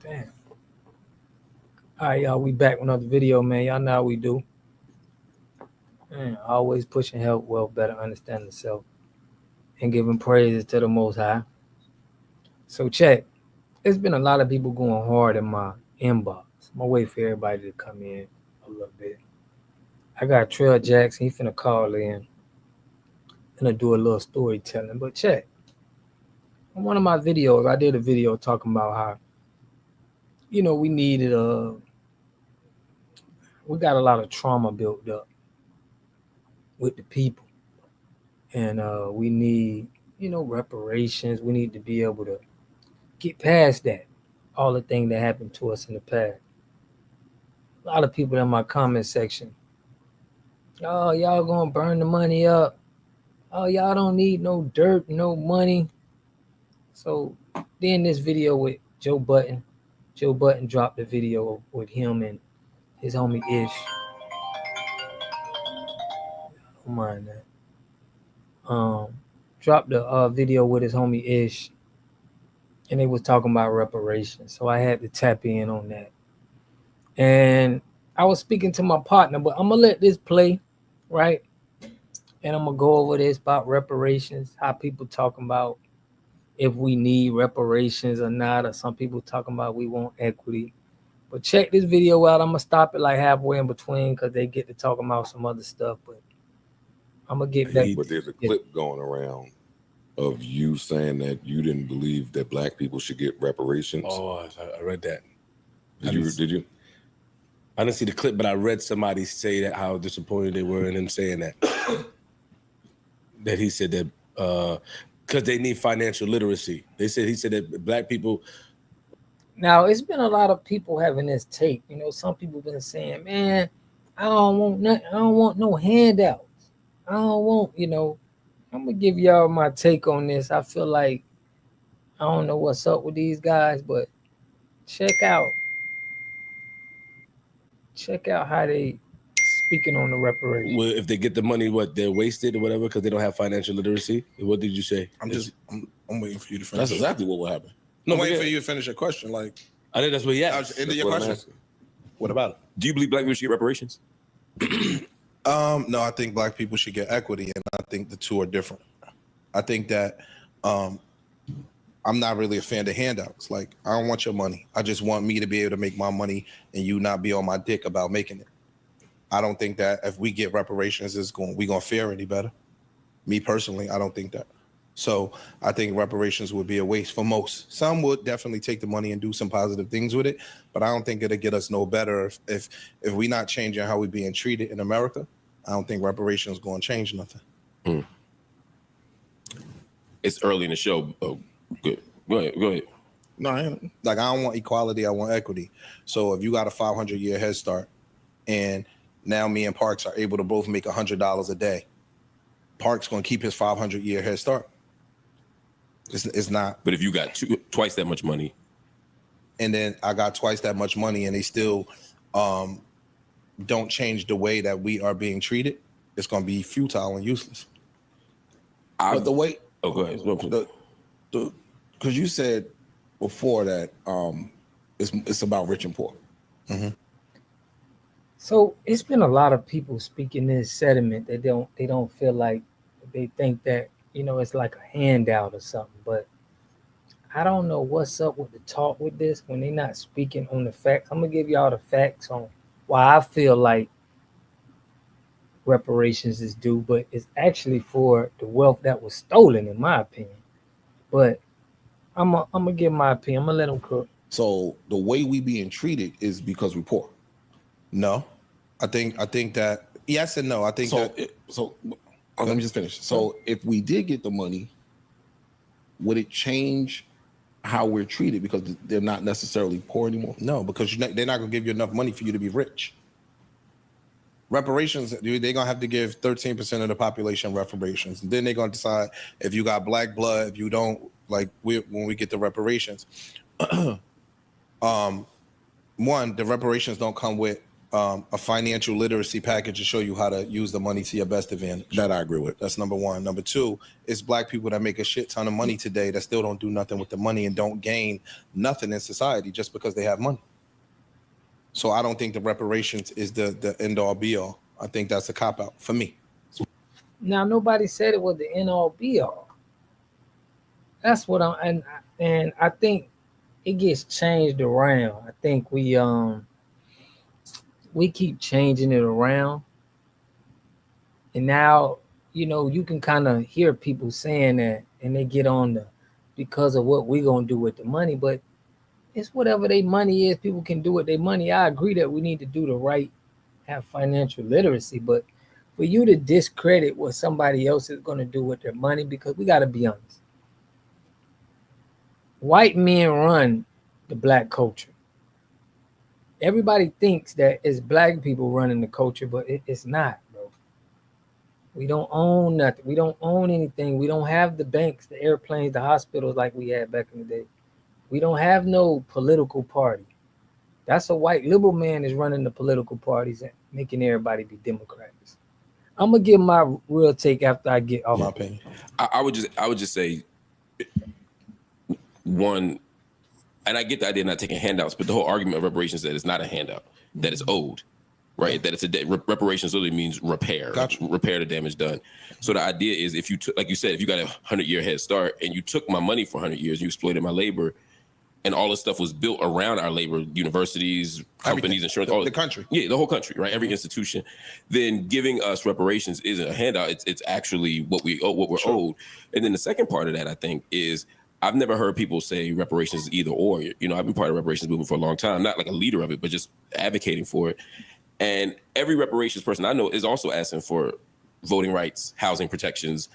Damn. All right, y'all. We back with another video, man. Y'all know how we do. Man, always pushing health, wealth, better understanding self, and giving praises to the Most High. So check. There's been a lot of people going hard in my inbox. I'm gonna wait for everybody to come in a little bit. I got Trell Jackson. He finna call in. Gonna do a little storytelling. But check. On one of my videos, I did a video talking about how, we needed we got a lot of trauma built up with the people. And we need, reparations. We need to be able to get past that. All the things that happened to us in the past. A lot of people in my comment section, oh, y'all gonna burn the money up. Oh, y'all don't need no dirt, no money. So then this video with Joe Budden dropped the video with him and his homie Ish. Don't mind that. Dropped the video with his homie Ish, and they was talking about reparations. So I had to tap in on that. And I was speaking to my partner, but I'm gonna let this play, right? And I'm gonna go over this about reparations, how people talking about if we need reparations or not, or some people talking about we want equity. But check this video out. I'm gonna stop it like halfway in between because they get to talking about some other stuff. But I'm gonna get back. But there's a clip going around of you saying that you didn't believe that black people should get reparations. Oh, I read that. Did you? I didn't see the clip, but I read somebody say that how disappointed they were in him saying that. That he said that because they need financial literacy. He said that black people. Now it's been a lot of people having this take. Some people been saying, "Man, I don't want nothing. I don't want no handouts. I don't want." I'm gonna give y'all my take on this. I feel like I don't know what's up with these guys, but check out how they speaking on the reparations. Well, if they get the money, they're wasted or whatever because they don't have financial literacy. What did you say? I'm waiting for you to finish. That's exactly what will happen. No, I'm waiting for you to finish your question. Like, I think that's what he asked. End of your question. What about it? Do you believe black people should get reparations? No, I think black people should get equity, and I think the two are different. I think that I'm not really a fan of handouts. Like, I don't want your money. I just want me to be able to make my money and you not be on my dick about making it. I don't think that if we get reparations, we gonna fare any better. Me personally, I don't think that. So I think reparations would be a waste for most. Some would definitely take the money and do some positive things with it, but I don't think it'll get us no better if we're not changing how we're being treated in America. I don't think reparations going to change nothing. It's early in the show. Oh, good. Go ahead. No, I don't want equality. I want equity. So if you got a 500-year head start, and now me and Parks are able to both make $100 a day, Parks going to keep his 500-year head start. It's not. But if you got twice that much money, and then I got twice that much money, and they still don't change the way that we are being treated, it's going to be futile and useless. But the way. Oh, go ahead. Because you said before that it's about rich and poor. Mm-hmm. So it's been a lot of people speaking this sentiment that they don't feel like, they think that it's like a handout or something. But I don't know what's up with the talk with this when they're not speaking on the facts. I'm gonna give y'all the facts on why I feel like reparations is due, but it's actually for the wealth that was stolen, in my opinion. But I'm gonna give my opinion. I'm gonna let them cook. So the way we being treated is because we're poor. No, I think that yes and no. I think let me just finish. So if we did get the money, would it change how we're treated because they're not necessarily poor anymore? No, because they're not gonna give you enough money for you to be rich. Reparations, they're gonna have to give 13% of the population reparations. And then they're gonna decide if you got black blood, if you don't, like when we get the reparations. One, the reparations don't come with a financial literacy package to show you how to use the money to your best advantage. That I agree with. That's number one. Number two, it's black people that make a shit ton of money today that still don't do nothing with the money and don't gain nothing in society just because they have money. So I don't think the reparations is the end all be all. I think that's a cop out for me. Now nobody said it was the end all be all. That's what and I think it gets changed around. I think we keep changing it around. And now, you can kind of hear people saying that and they get on because of what we're gonna do with the money, but it's whatever their money is, people can do with their money. I agree that we need to do the right, have financial literacy, but for you to discredit what somebody else is gonna do with their money, because we gotta be honest. White men run the black culture. Everybody thinks that it's black people running the culture, but it's not, bro. We don't own nothing. We don't own anything. We don't have the banks, the airplanes, the hospitals like we had back in the day. We don't have no political party. That's a white liberal man is running the political parties and making everybody be Democrats. I'm gonna give my real take after I get off. My opinion. I would just say one, and I get the idea of not taking handouts, but the whole argument of reparations that it's not a handout, that it's owed, right? That it's reparations literally means repair, Gotcha. repair the damage done. So the idea is, if you took, like you said, if you got a 100-year head start and you took my money for 100 years, you exploited my labor, and all this stuff was built around our labor, universities, companies, insurance, all the country. Yeah, the whole country, right? Every institution. Then giving us reparations isn't a handout. It's actually what we owe, what we're owed. And then the second part of that, I think, is I've never heard people say reparations is either or. I've been part of the reparations movement for a long time, not like a leader of it, but just advocating for it. And every reparations person I know is also asking for voting rights, housing protections,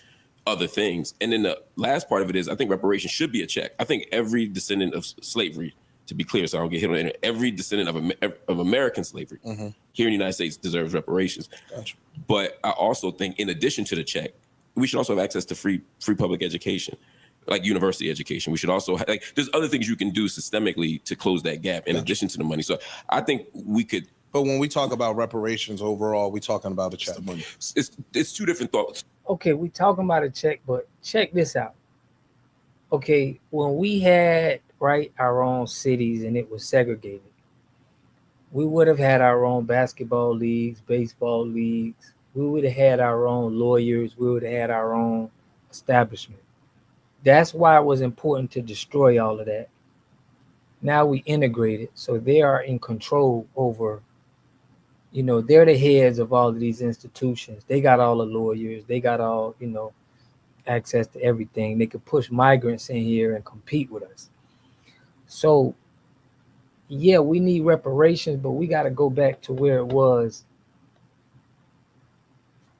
other things. And then the last part of it is, I think reparations should be a check. I think every descendant of slavery, to be clear, so I don't get hit on the internet, every descendant of American slavery here in the United States deserves reparations. Gotcha. But I also think, in addition to the check, we should also have access to free public education, like university education. We should also there's other things you can do systemically to close that gap in addition to the money. So I think we could. But when we talk about reparations overall, we're talking about a check. It's two different thoughts. Okay, we talking about a check, but check this out. Okay, when we had our own cities and it was segregated, we would have had our own basketball leagues, baseball leagues. We would have had our own lawyers. We would have had our own establishment. That's why it was important to destroy all of that. Now we integrate it, so they are in control over. They're the heads of all of these institutions. They got all the lawyers. They got all, access to everything. They could push migrants in here and compete with us. So, yeah, we need reparations, but we got to go back to where it was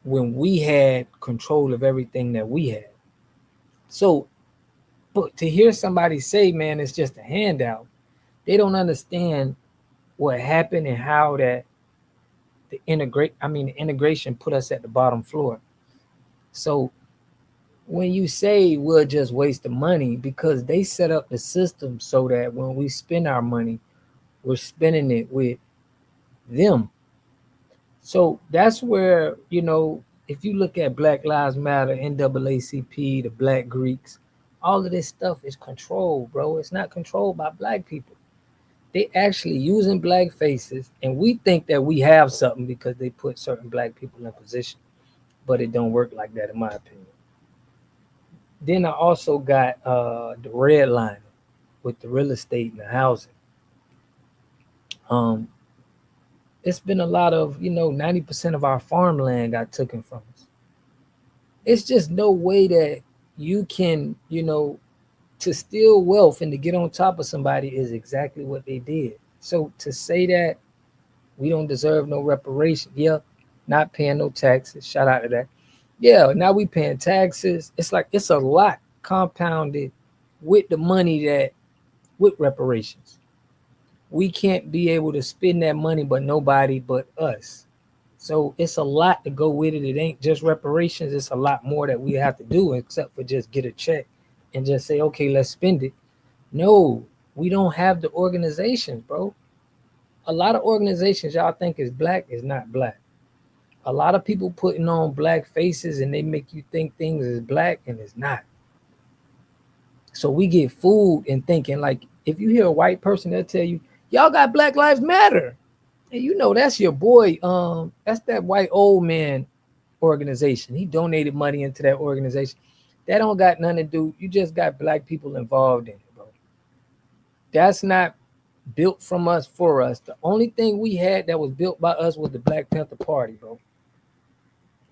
when we had control of everything that we had. So, but to hear somebody say, man, it's just a handout, they don't understand what happened and how that the integration put us at the bottom floor. So when you say we'll just waste the money, because they set up the system so that when we spend our money, we're spending it with them. So that's where, if you look at Black Lives Matter, NAACP, the Black Greeks, all of this stuff is controlled, bro. It's not controlled by black people. They actually using black faces, and we think that we have something because they put certain black people in position, but it don't work like that, in my opinion. Then I also got the red line with the real estate and the housing. It's been a lot of, 90% of our farmland got taken from us. It's just no way that you can, to steal wealth and to get on top of somebody is exactly what they did. So to say that we don't deserve no reparation, not paying no taxes, shout out to that. Yeah, now we paying taxes. It's like it's a lot compounded with the money with reparations. We can't be able to spend that money, but nobody but us. So it's a lot to go with it. It ain't just reparations. It's a lot more that we have to do except for just get a check and just say, okay, let's spend it. No, we don't have the organizations, bro. a lot of organizations y'all think is black is not black. A lot of people putting on black faces and they make you think things is black and it's not. So we get fooled in thinking, like, if you hear a white person, they'll tell you, y'all got Black Lives Matter. And you know that's your boy. That's that white old man organization. He donated money into that organization. That don't got nothing to do. You just got black people involved in it, bro. That's not built from us for us. The only thing we had that was built by us was the Black Panther Party, bro.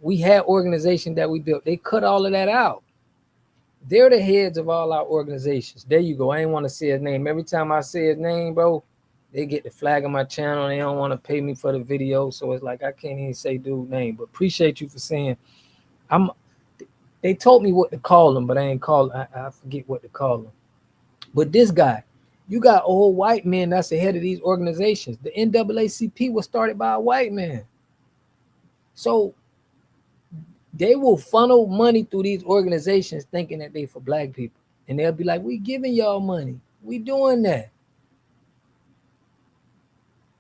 We had organization that we built. They cut all of that out. They're the heads of all our organizations. There you go. I ain't want to say his name. Every time I say his name, bro, they get the flag on my channel. They don't want to pay me for the video. So it's like I can't even say dude's name. But appreciate you for saying they told me what to call him, but I ain't call I forget what to call him. But this guy, you got old white men that's the head of these organizations. The NAACP was started by a white man. So they will funnel money through these organizations thinking that they for black people. And they'll be like, we giving y'all money. We doing that.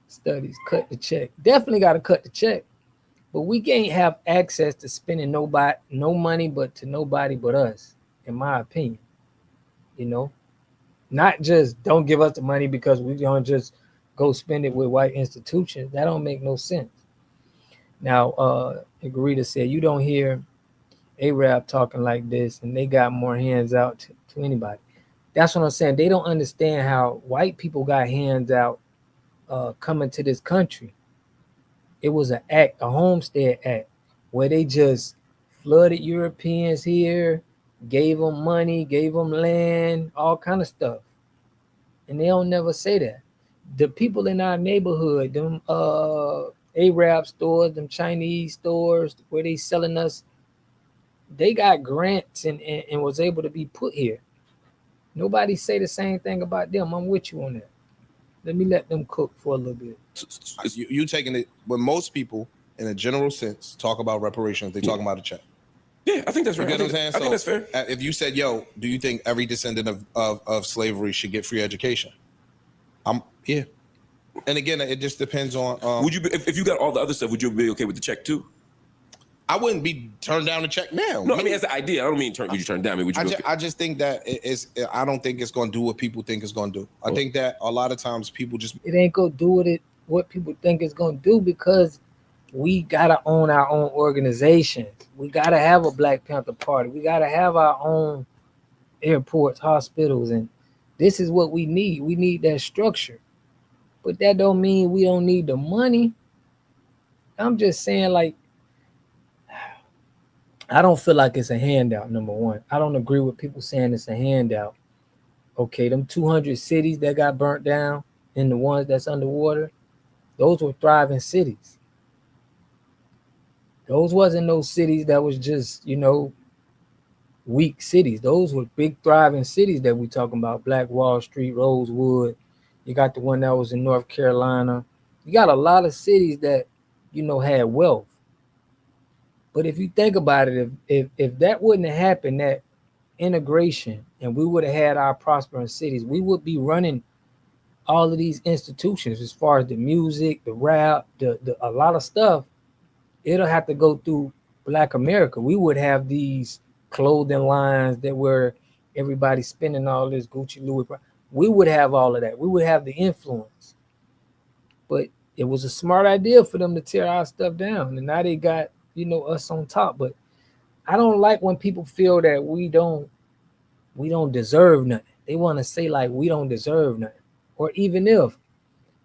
Studies, cut the check. Definitely got to cut the check. But we can't have access to spending no money but to nobody but us, in my opinion. You know? Not just don't give us the money because we don't just go spend it with white institutions. That don't make no sense. Now, Garita said, you don't hear Arab talking like this, and they got more hands out to anybody. That's what I'm saying. They don't understand how white people got hands out coming to this country. It was an act, a homestead act, where they just flooded Europeans here, gave them money, gave them land, all kind of stuff. And they don't never say that. The people in our neighborhood, them Arab stores, them Chinese stores where they selling us, they got grants and was able to be put here. Nobody say the same thing about them. I'm with you on that. Let me let them cook for a little bit. You taking it when most people, in a general sense, talk about reparations, they talk about a check. Yeah, I think that's right. You get what I'm saying? I think that's fair. If you said, "Yo, do you think every descendant of slavery should get free education?" Yeah. And again, it just depends on. Would you be, if you got all the other stuff? Would you be okay with the check too? I wouldn't be turned down to check now. No, I mean as an idea. I don't mean would you turn down? I mean, would you I just think that I don't think it's going to do what people think it's going to do. I think that a lot of times people just it ain't gonna do what people think it's gonna do because we gotta own our own organizations. We gotta have a Black Panther Party. We gotta have our own airports, hospitals, and this is what we need. We need that structure. But that don't mean we don't need the money. I'm just saying, like, I don't feel like it's a handout, number one. I don't agree with people saying it's a handout. Okay, them 200 cities that got burnt down and the ones that's underwater, those were thriving cities. Those wasn't those cities that was just, weak cities. Those were big thriving cities that we talking about. Black Wall Street, Rosewood. You got the one that was in North Carolina. You got a lot of cities that, had wealth. But if you think about it, if that wouldn't have happened, that integration, and we would have had our prospering cities, we would be running all of these institutions as far as the music, the rap, a lot of stuff. It'll have to go through Black America. We would have these clothing lines that were everybody spending all this Gucci, Louis. We would have all of that. We would have the influence. But it was a smart idea for them to tear our stuff down. And now they got, us on top. But I don't like when people feel that we don't deserve nothing. They want to say like we don't deserve nothing. Or even if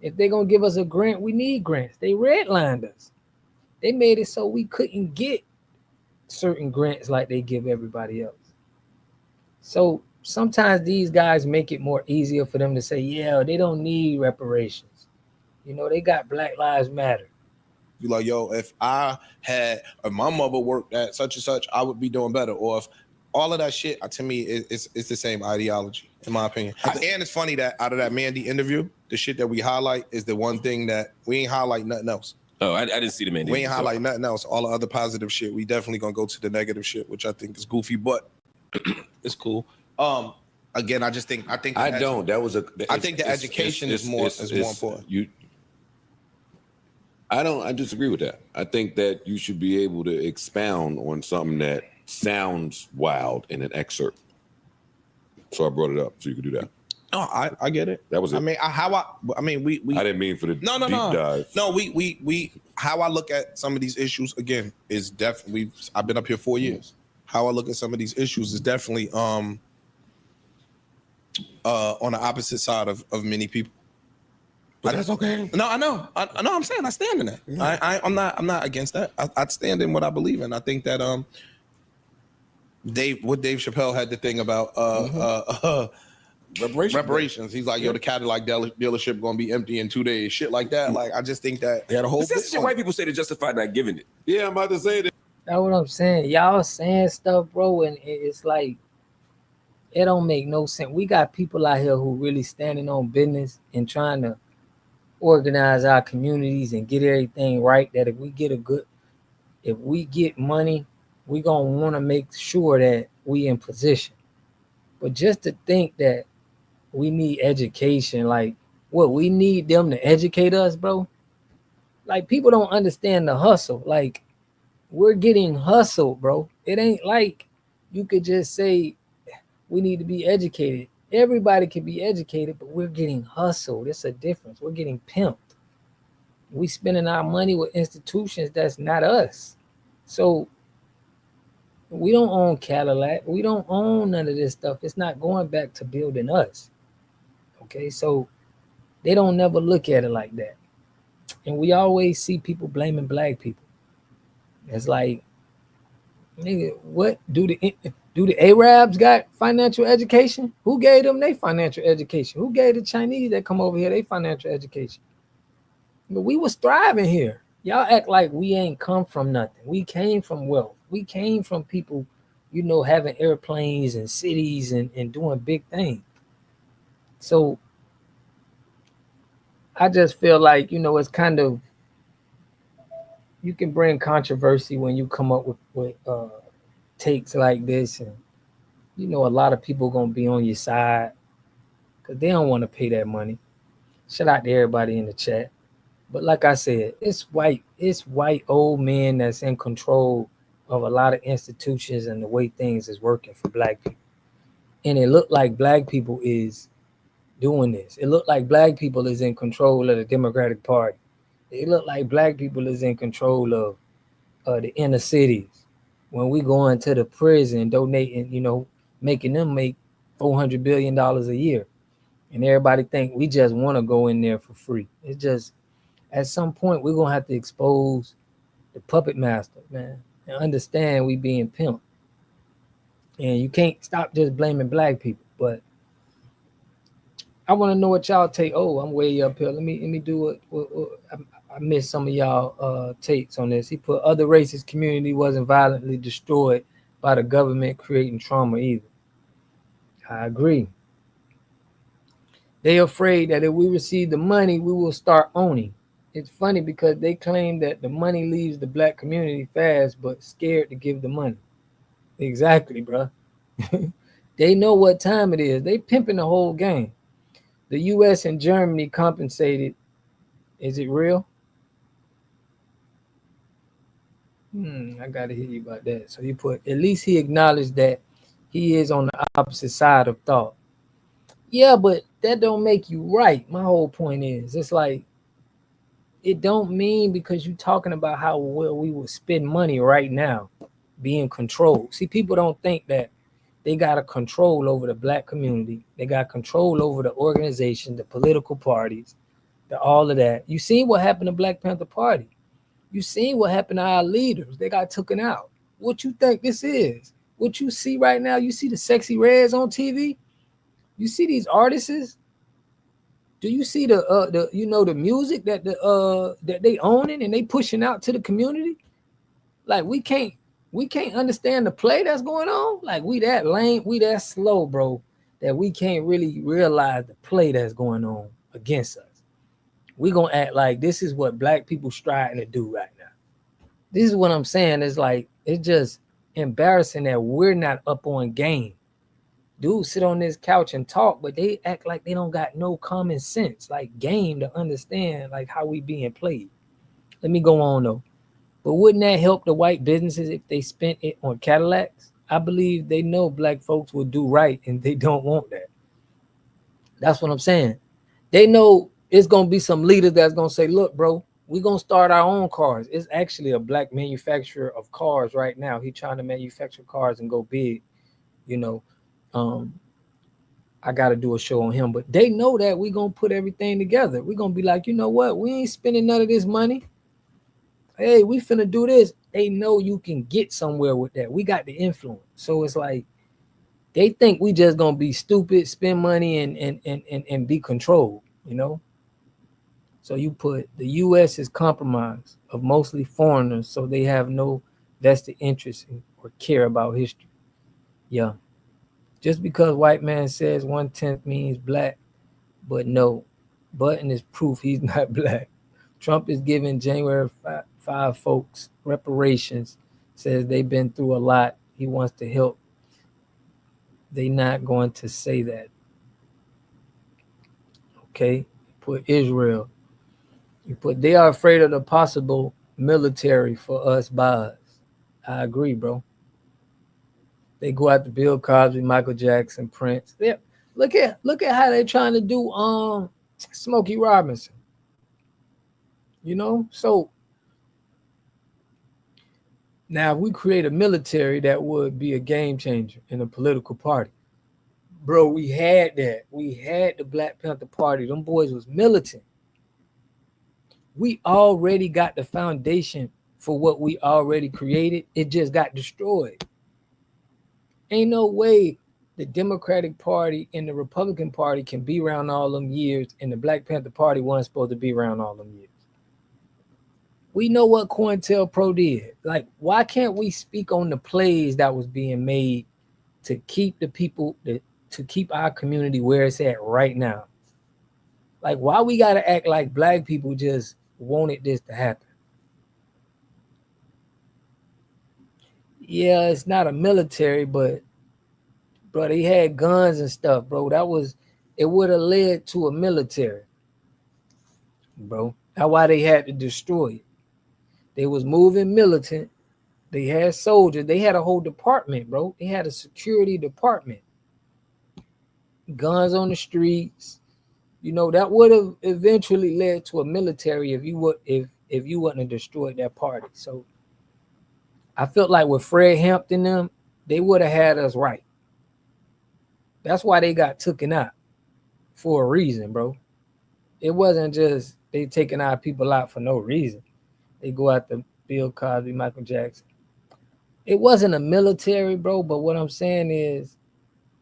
they're going to give us a grant, we need grants. They redlined us. They made it so we couldn't get certain grants like they give everybody else. So sometimes these guys make it more easier for them to say, yeah, they don't need reparations. They got Black Lives Matter. You like, yo, if my mother worked at such and such, I would be doing better. Or if all of that shit, to me, it's the same ideology, in my opinion. And it's funny that out of that Mandy interview, the shit that we highlight is the one thing that we ain't highlight nothing else. Oh, I didn't see the Mandy. We ain't highlight nothing else. All the other positive shit, we definitely gonna go to the negative shit, which I think is goofy, but it's cool. Again, I think the education is more important. I disagree with that. I think that you should be able to expound on something that sounds wild in an excerpt. So I brought it up so you could do that. No, I get it. That was it. I mean, we I didn't mean for the no deep dive. no we how I look at some of these issues again is definitely I've been up here 4 years. How I look at some of these issues is definitely on the opposite side of many people. But that's okay. No, I know. I know. I'm saying I stand in that. Yeah. I'm not against that. I stand in what I believe in. I think that Dave Chappelle had the thing about reparations. He's like, yo, the Cadillac dealership gonna be empty in 2 days. Shit like that. Like, I just think that They had a whole. That's shit white people say to justify not giving it. Yeah, I'm about to say that. That's what I'm saying. Y'all saying stuff, bro, and it's like it don't make no sense. We got people out here who really standing on business and trying to organize our communities and get everything right. That if we get money, we gonna want to make sure that we in position. But just to think that we need education, like what we need them to educate us, bro. Like people don't understand the hustle. Like we're getting hustled, bro. It ain't like you could just say we need to be educated. Everybody can be educated, but we're getting hustled. It's a difference. We're getting pimped. We spending our money with institutions that's not us. So we don't own Cadillac. We don't own none of this stuff. It's not going back to building us. Okay, so they don't never look at it like that. And we always see people blaming black people. It's like, nigga, what do the Arabs got financial education? Who gave them their financial education? Who gave the Chinese that come over here their financial education? But we was thriving here. Y'all act like we ain't come from nothing. We came from wealth. We came from people, having airplanes and cities and doing big things. So I just feel like, it's kind of, you can bring controversy when you come up with takes like this. And, a lot of people going to be on your side because they don't want to pay that money. Shout out to everybody in the chat. But like I said, it's white old men that's in control of a lot of institutions and the way things is working for black people. And it looked like black people is doing this. It looked like black people is in control of the Democratic Party. It looked like black people is in control of the inner cities. When we go into the prison, donating, making them make $400 billion a year. And everybody think we just want to go in there for free. It's just, at some point, we're going to have to expose the puppet master, man, and understand we being pimped. And you can't stop just blaming black people. But I want to know what y'all take. Oh, I'm way up here. Let me do it. I missed some of y'all takes on this. He put other racist community wasn't violently destroyed by the government creating trauma either. I agree. They afraid that if we receive the money, we will start owning. It's funny because they claim that the money leaves the black community fast, but scared to give the money. Exactly, bro. They know what time it is. They pimping the whole game. The U.S. and Germany compensated. Is it real? I got to hear you about that. So you put, at least he acknowledged that he is on the opposite side of thought. Yeah, but that don't make you right. My whole point is, it's like, it don't mean because you're talking about how well we will spend money right now, being controlled. See, people don't think that they got a control over the black community. They got control over the organization, the political parties, all of that. You seen what happened to Black Panther Party. You seen what happened to our leaders. They got taken out. What you think this is? What you see right now, you see the sexy reds on TV? You see these artists? Do you see the music that that they owning and they pushing out to the community? Like we can't understand the play that's going on. Like we that lame, we that slow, bro, that we can't really realize the play that's going on against us. We gonna act like this is what black people striving to do right now. This is what I'm saying. It's like it's just embarrassing that we're not up on game. Dudes sit on this couch and talk, but they act like they don't got no common sense, like game to understand like how we being played. let me go on though. But wouldn't that help the white businesses if they spent it on Cadillacs? I believe they know black folks will do right and they don't want that. That's what I'm saying. They know it's going to be some leader that's going to say, look, bro, we're going to start our own cars. It's actually a black manufacturer of cars right now. He's trying to manufacture cars and go big, you know. I got to do a show on him. But they know that we're going to put everything together. We're going to be like, you know what? We ain't spending none of this money. Hey, we finna do this. They know you can get somewhere with that. We got the influence. So it's like, they think we just gonna be stupid, spend money and be controlled, you know? So you put the US is compromised of mostly foreigners, so they have no vested interest in, or care about history. Yeah. Just because white man says 1/10 means black, but no, Button is proof he's not black. Trump is giving January 5 folks reparations, says they've been through a lot. He wants to help. They not going to say that. Okay, put Israel. You put they are afraid of the possible military for us by us. I agree, bro. They go out to Bill Cosby, Michael Jackson, Prince. Yeah, look at how they're trying to do Smokey Robinson. You know, so now if we create a military, that would be a game changer in a political party. Bro, we had that. We had the Black Panther Party. Them boys was militant. We already got the foundation for what we already created. It just got destroyed. Ain't no way the Democratic Party and the Republican Party can be around all them years and the Black Panther Party wasn't supposed to be around all them years. We know what COINTELPRO did. Like, why can't we speak on the plays that was being made to keep the people to keep our community where it's at right now? Like, why we gotta act like black people just wanted this to happen? Yeah, it's not a military, but bro, they had guns and stuff, bro. It would have led to a military, bro. That's why they had to destroy it. They was moving militant. They had soldiers. They had a whole department, bro. They had a security department. Guns on the streets. You know, that would have eventually led to a military if you wouldn't have destroyed that party. So I felt like with Fred Hampton them, they would have had us right. That's why they got taken out for a reason, bro. It wasn't just they taking our people out for no reason. They go after Bill Cosby, Michael Jackson. It wasn't a military, bro, but what I'm saying is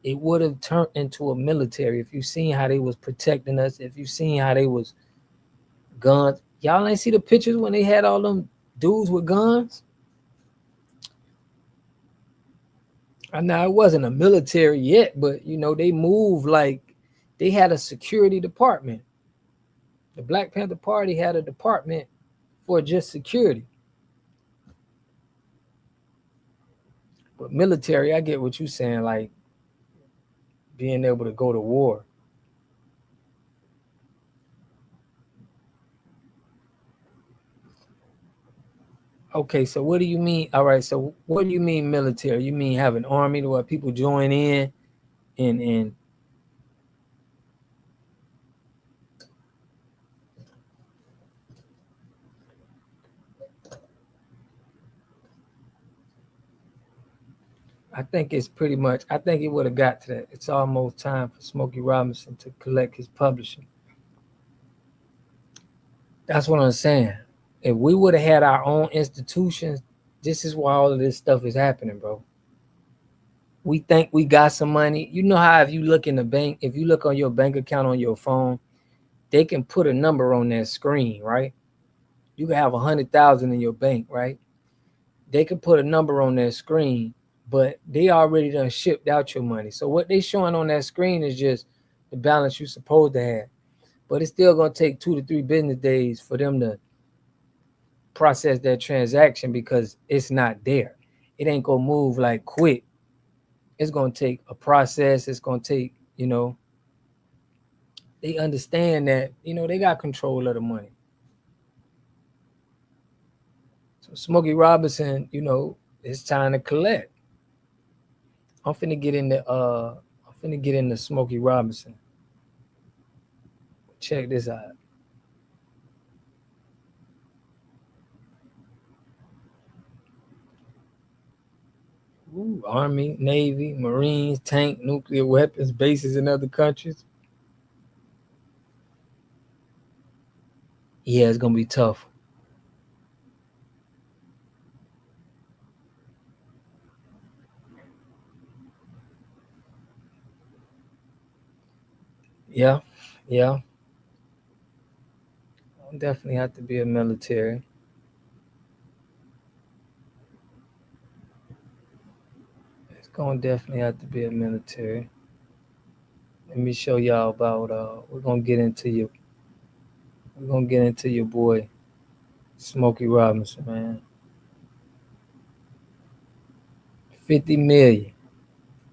it would have turned into a military if you seen how they was protecting us, if you seen how they was guns. Y'all ain't see the pictures when they had all them dudes with guns? I know it wasn't a military yet, but you know, they moved like they had a security department. The Black Panther Party had a department for just security. But military, I get what you're saying, like being able to go to war. Okay, so what do you mean? All right, so what do you mean military? You mean have an army to where people join in and I think it's pretty much, I think it would have got to that. It's almost time for Smokey Robinson to collect his publishing. That's what I'm saying. If we would have had our own institutions, this is why all of this stuff is happening, bro. We think we got some money. You know how if you look in the bank, if you look on your bank account on your phone, they can put a number on that screen, right? You can have 100,000 in your bank, right? They can put a number on that screen, but they already done shipped out your money. So what they showing on that screen is just the balance you're supposed to have. But it's still gonna take 2 to 3 business days for them to process that transaction because it's not there. It ain't gonna move like quick. It's gonna take a process. It's gonna take, you know, they understand that, you know, they got control of the money. So Smokey Robinson, you know, it's time to collect. I'm finna get into Smokey Robinson. Check this out. Ooh, Army, Navy, Marines, tank, nuclear weapons, bases in other countries. Yeah, it's gonna be tough. Yeah, yeah. I'll definitely have to be a military. It's gonna definitely have to be a military. Let me show y'all about we're gonna get into your boy Smokey Robinson, man. 50 million.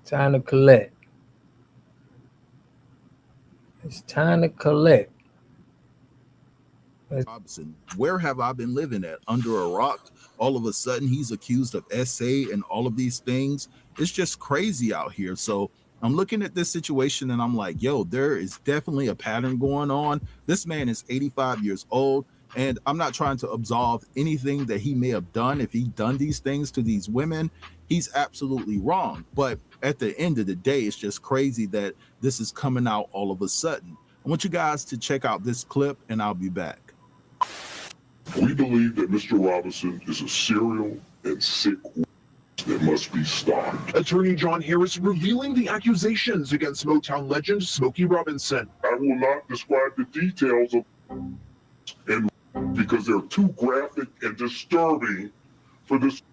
Time to collect. It's time to collect. Robinson, where have I been living at? Under a rock? All of a sudden, he's accused of SA and all of these things. It's just crazy out here. So I'm looking at this situation and I'm like, yo, there is definitely a pattern going on. This man is 85 years old. And I'm not trying to absolve anything that he may have done. If he done these things to these women, he's absolutely wrong. But at the end of the day, it's just crazy that this is coming out all of a sudden. I want you guys to check out this clip and I'll be back. We believe that Mr. Robinson is a serial and sick that must be stopped. Attorney John Harris revealing the accusations against Motown legend Smokey Robinson. I will not describe the details of and because they're too graphic and disturbing for this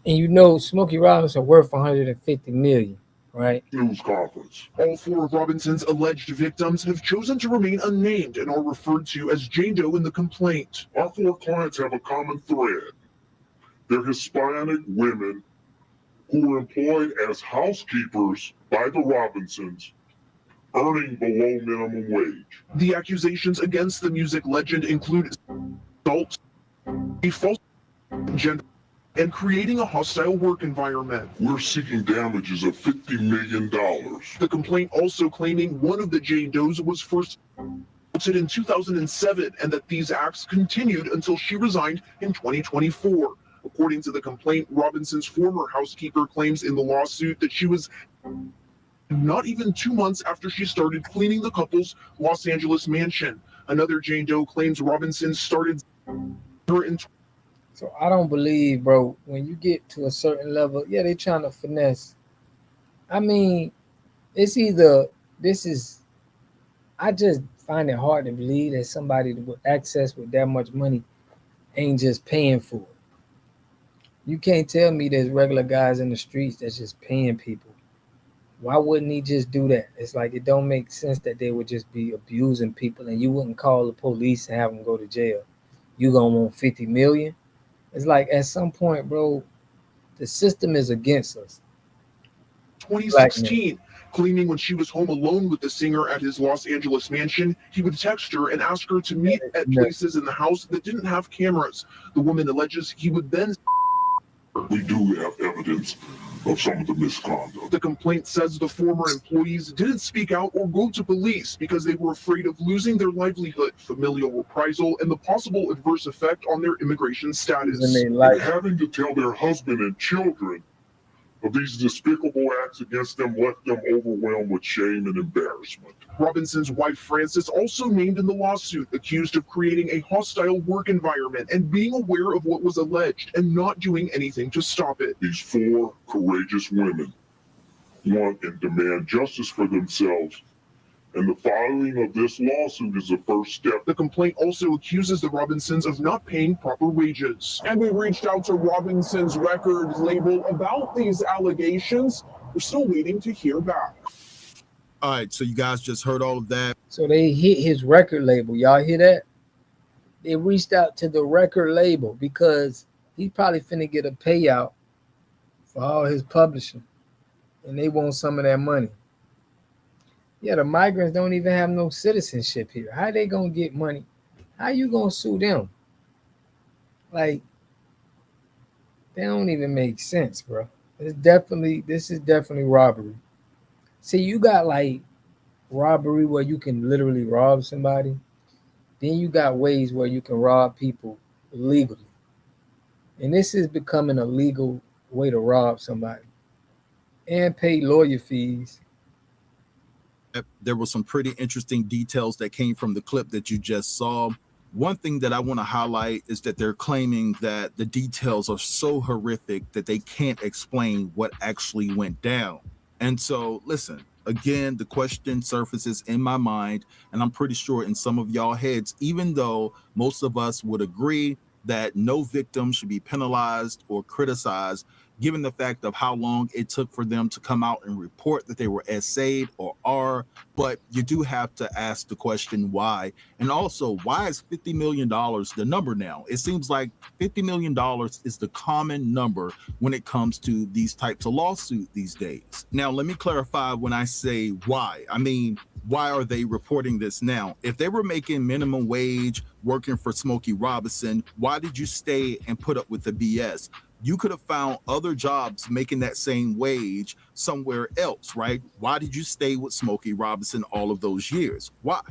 And you know Smokey Robinson worth 150 million, right? news conference. All four of Robinson's alleged victims have chosen to remain unnamed and are referred to as Jane Doe in the complaint. Our four clients have a common thread. They're Hispanic women who were employed as housekeepers by the Robinsons, earning below minimum wage. The accusations against the music legend include assault, a false gender, and creating a hostile work environment. We're seeking damages of $50 million. The complaint also claiming one of the Jane Does was first assaulted in 2007 and that these acts continued until she resigned in 2024. According to the complaint, Robinson's former housekeeper claims in the lawsuit that she was not even 2 months after she started cleaning the couple's Los Angeles mansion. Another Jane Doe claims Robinson started her in. So I don't believe, bro, when you get to a certain level, yeah, they're trying to finesse. I mean, it's either I just find it hard to believe that somebody with access with that much money ain't just paying for it. You can't tell me there's regular guys in the streets that's just paying people. Why wouldn't he just do that? It's like it don't make sense that they would just be abusing people and you wouldn't call the police and have them go to jail. You gonna want 50 million? It's like at some point, bro, the system is against us. 2016, claiming when she was home alone with the singer at his Los Angeles mansion, he would text her and ask her to meet at places in the house that didn't have cameras. The woman alleges he would then. We do have evidence of some of the misconduct. The complaint says the former employees didn't speak out or go to police because they were afraid of losing their livelihood, familial reprisal, and the possible adverse effect on their immigration status. And having to tell their husband and children of these despicable acts against them left them overwhelmed with shame and embarrassment. Robinson's wife, Frances, also named in the lawsuit, accused of creating a hostile work environment and being aware of what was alleged and not doing anything to stop it. These four courageous women want and demand justice for themselves, and the filing of this lawsuit is the first step. The complaint also accuses the Robinsons of not paying proper wages. And we reached out to Robinson's record label about these allegations. We're still waiting to hear back. All right, so you guys just heard all of that. So they hit his record label. Y'all hear that? They reached out to the record label because he probably finna get a payout for all his publishing. And they want some of that money. Yeah, the migrants don't even have no citizenship here. How they gonna get money? How you gonna sue them? Like, They don't even make sense, bro. This is definitely robbery. See, you got like robbery where you can literally rob somebody. Then you got ways where you can rob people legally. And this is becoming a legal way to rob somebody and pay lawyer fees. There were some pretty interesting details that came from the clip that you just saw. One thing that I want to highlight is that they're claiming that the details are so horrific that they can't explain what actually went down. And so, listen, again, the question surfaces in my mind, and I'm pretty sure in some of y'all heads, even though most of us would agree that no victim should be penalized or criticized, given the fact of how long it took for them to come out and report that they were SA'd or are. But you do have to ask the question why. And also, why is $50 million the number now? It seems like $50 million is the common number when it comes to these types of lawsuits these days. Now, let me clarify when I say why. I mean, why are they reporting this now? If they were making minimum wage working for Smokey Robinson, why did you stay and put up with the BS? You could have found other jobs making that same wage somewhere else, right? Why did you stay with Smokey Robinson all of those years? Why?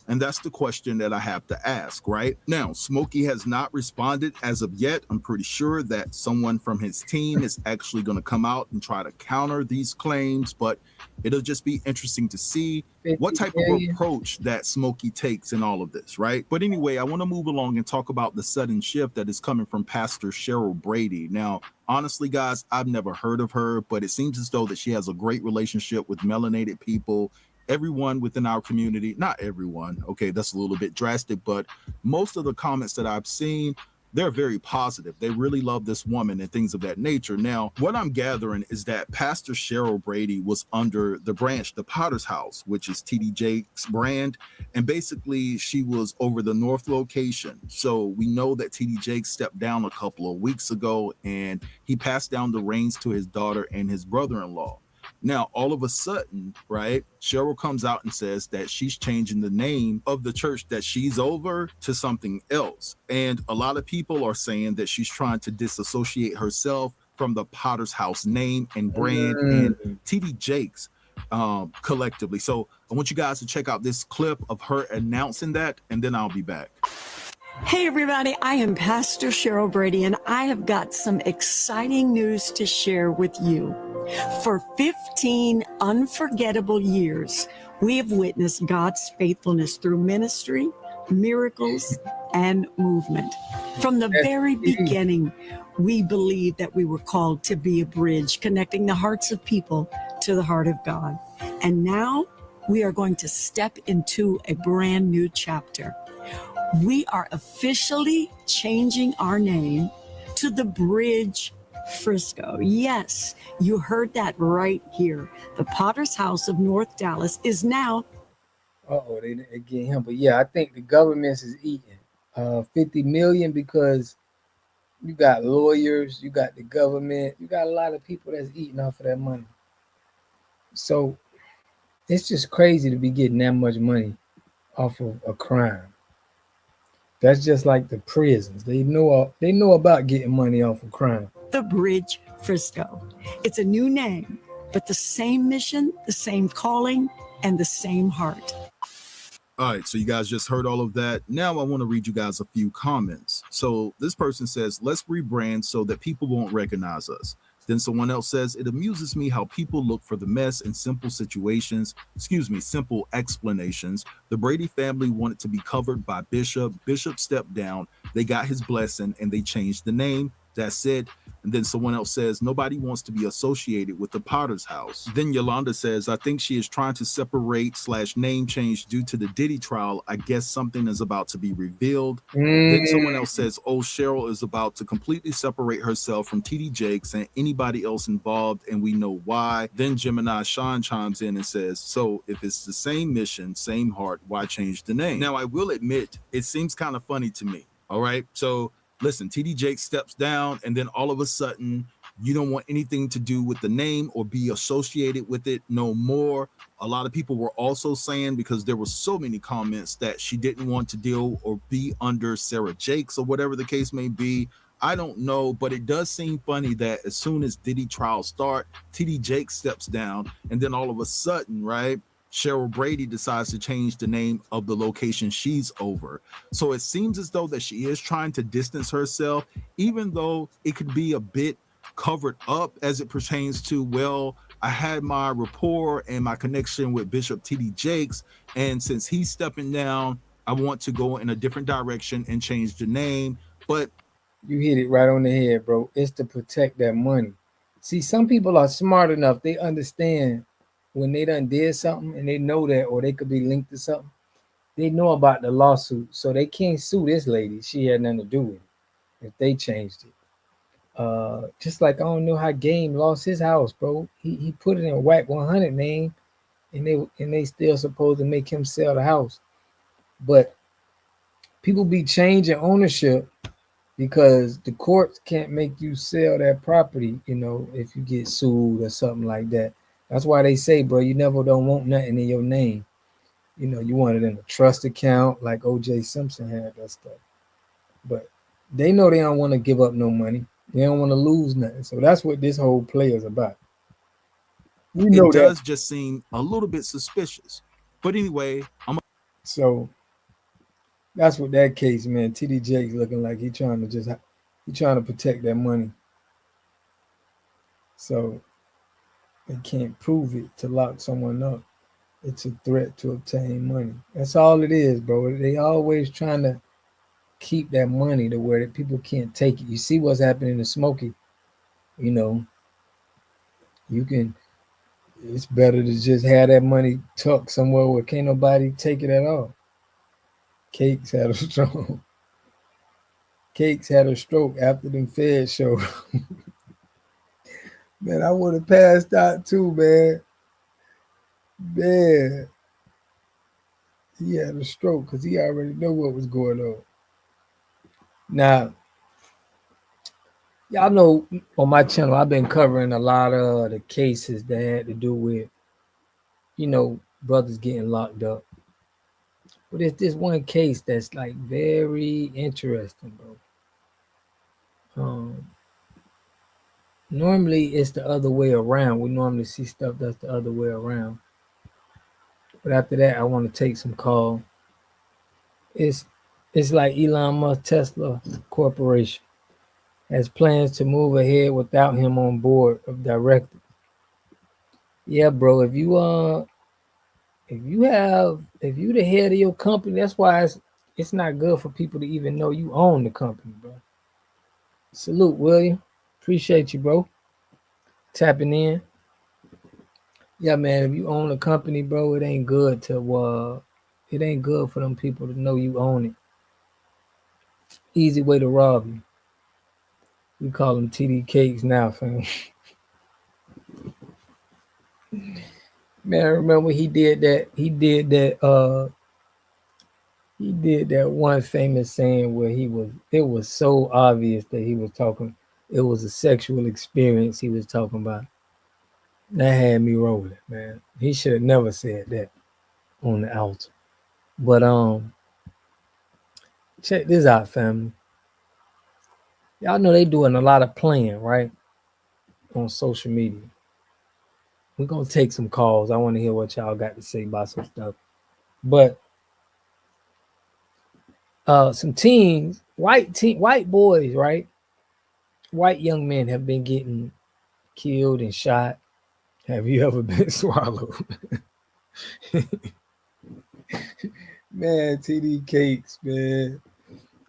And that's the question that I have to ask, right? Now, Smokey has not responded as of yet. I'm pretty sure that someone from his team is actually going to come out and try to counter these claims, but it'll just be interesting to see what type of approach that Smokey takes in all of this, right? But anyway, I want to move along and talk about the sudden shift that is coming from Pastor Cheryl Brady. Now, honestly, guys, I've never heard of her, but it seems as though that she has a great relationship with melanated people. Everyone within our community, not everyone, okay, that's a little bit drastic, but most of the comments that I've seen, they're very positive. They really love this woman and things of that nature. Now, what I'm gathering is that Pastor Cheryl Brady was under the branch, the Potter's House, which is TD Jake's brand. And basically, she was over the North location. So we know that TD Jake stepped down a couple of weeks ago and he passed down the reins to his daughter and his brother-in-law. Now, all of a sudden, right, Cheryl comes out and says that she's changing the name of the church that she's over to something else. And a lot of people are saying that she's trying to disassociate herself from the Potter's House name and brand and TD Jakes collectively. So I want you guys to check out this clip of her announcing that, and then I'll be back. Hey everybody, I am Pastor Cheryl Brady, and I have got some exciting news to share with you. For 15 unforgettable years, we have witnessed God's faithfulness through ministry, miracles, and movement. From the very beginning, we believed that we were called to be a bridge connecting the hearts of people to the heart of God. And now we are going to step into a brand new chapter. We are officially changing our name to the Bridge Frisco. Yes, you heard that right here. The Potter's House of North Dallas is now. They get him. But yeah, I think the government is eating 50 million because you got lawyers, you got the government, you got a lot of people that's eating off of that money. So it's just crazy to be getting that much money off of a crime. That's just like the prisons. They know about getting money off of crime. The Bridge Frisco. It's a new name, but the same mission, the same calling, and the same heart. All right, so you guys just heard all of that. Now I want to read you guys a few comments. So this person says, let's rebrand so that people won't recognize us. Then someone else says, it amuses me how people look for the mess in simple explanations. The Brady family wanted to be covered by Bishop. Bishop stepped down. They got his blessing and they changed the name. That's it. And then someone else says, nobody wants to be associated with the Potter's House. Then Yolanda says, I think she is trying to separate/name change due to the Diddy trial. I guess something is about to be revealed. Then someone else says, oh, Cheryl is about to completely separate herself from TD Jakes and anybody else involved, and we know why. Then Gemini Sean chimes in and says, so if it's the same mission, same heart, why change the name? Now, I will admit, it seems kind of funny to me. All right. So listen, TD Jake steps down, and then all of a sudden, you don't want anything to do with the name or be associated with it no more. A lot of people were also saying, because there were so many comments, that she didn't want to deal or be under Sarah Jakes or whatever the case may be. I don't know, but it does seem funny that as soon as Diddy trials start, TD Jake steps down, and then all of a sudden, right, Cheryl Brady decides to change the name of the location she's over. So it seems as though that she is trying to distance herself, even though it could be a bit covered up as it pertains to, well, I had my rapport and my connection with Bishop TD Jakes, and since he's stepping down, I want to go in a different direction and change the name. But You hit it right on the head, bro. It's to protect that money. See, some people are smart enough. They understand when they done did something and they know that, or they could be linked to something. They know about the lawsuit, so they can't sue this lady. She had nothing to do with it if they changed it. Just like I don't know how Game lost his house, bro. He put it in Whack 100 name, and they still supposed to make him sell the house. But people be changing ownership because the courts can't make you sell that property, if you get sued or something like that. That's why they say, bro, you never don't want nothing in your name. You want it in a trust account like OJ Simpson had that stuff. But they know they don't want to give up no money. They don't want to lose nothing. So that's what this whole play is about. We know it does that. just seem a little bit suspicious. But anyway, So that's what that case, man. TD Jake's looking like he trying to protect that money. So they can't prove it to lock someone up. It's a threat to obtain money. That's all it is, bro. They always trying to keep that money to where people can't take it. You see what's happening to Smokey. It's better to just have that money tucked somewhere where can't nobody take it at all. Cakes had a stroke. Cakes had a stroke after them Fed show. Man, I would have passed out too, man. Man, he had a stroke because he already knew what was going on. Now, y'all know on my channel, I've been covering a lot of the cases that had to do with, brothers getting locked up. But it's this one case that's like very interesting, bro. Normally it's the other way around. We normally see stuff that's the other way around. But after that, I want to take some call. It's like Elon Musk Tesla Corporation has plans to move ahead without him on board of directors. Yeah, bro. If you the head of your company, that's why it's not good for people to even know you own the company, bro. Salute, William. Appreciate you, bro. Tapping in. Yeah, man. If you own a company, bro, it ain't good for them people to know you own it. Easy way to rob you. We call them TD Cakes now, fam. Man, I remember he did that one famous saying where it was so obvious that he was talking, it was a sexual experience he was talking about. That had me rolling, man. He should have never said that on the altar. But check this out, family. Y'all know they doing a lot of playing, right? On social media. We're gonna take some calls. I want to hear what y'all got to say about some stuff. But some teens, white boys, right? White young men have been getting killed and shot. Have you ever been swallowed? Man, TD Cakes, man.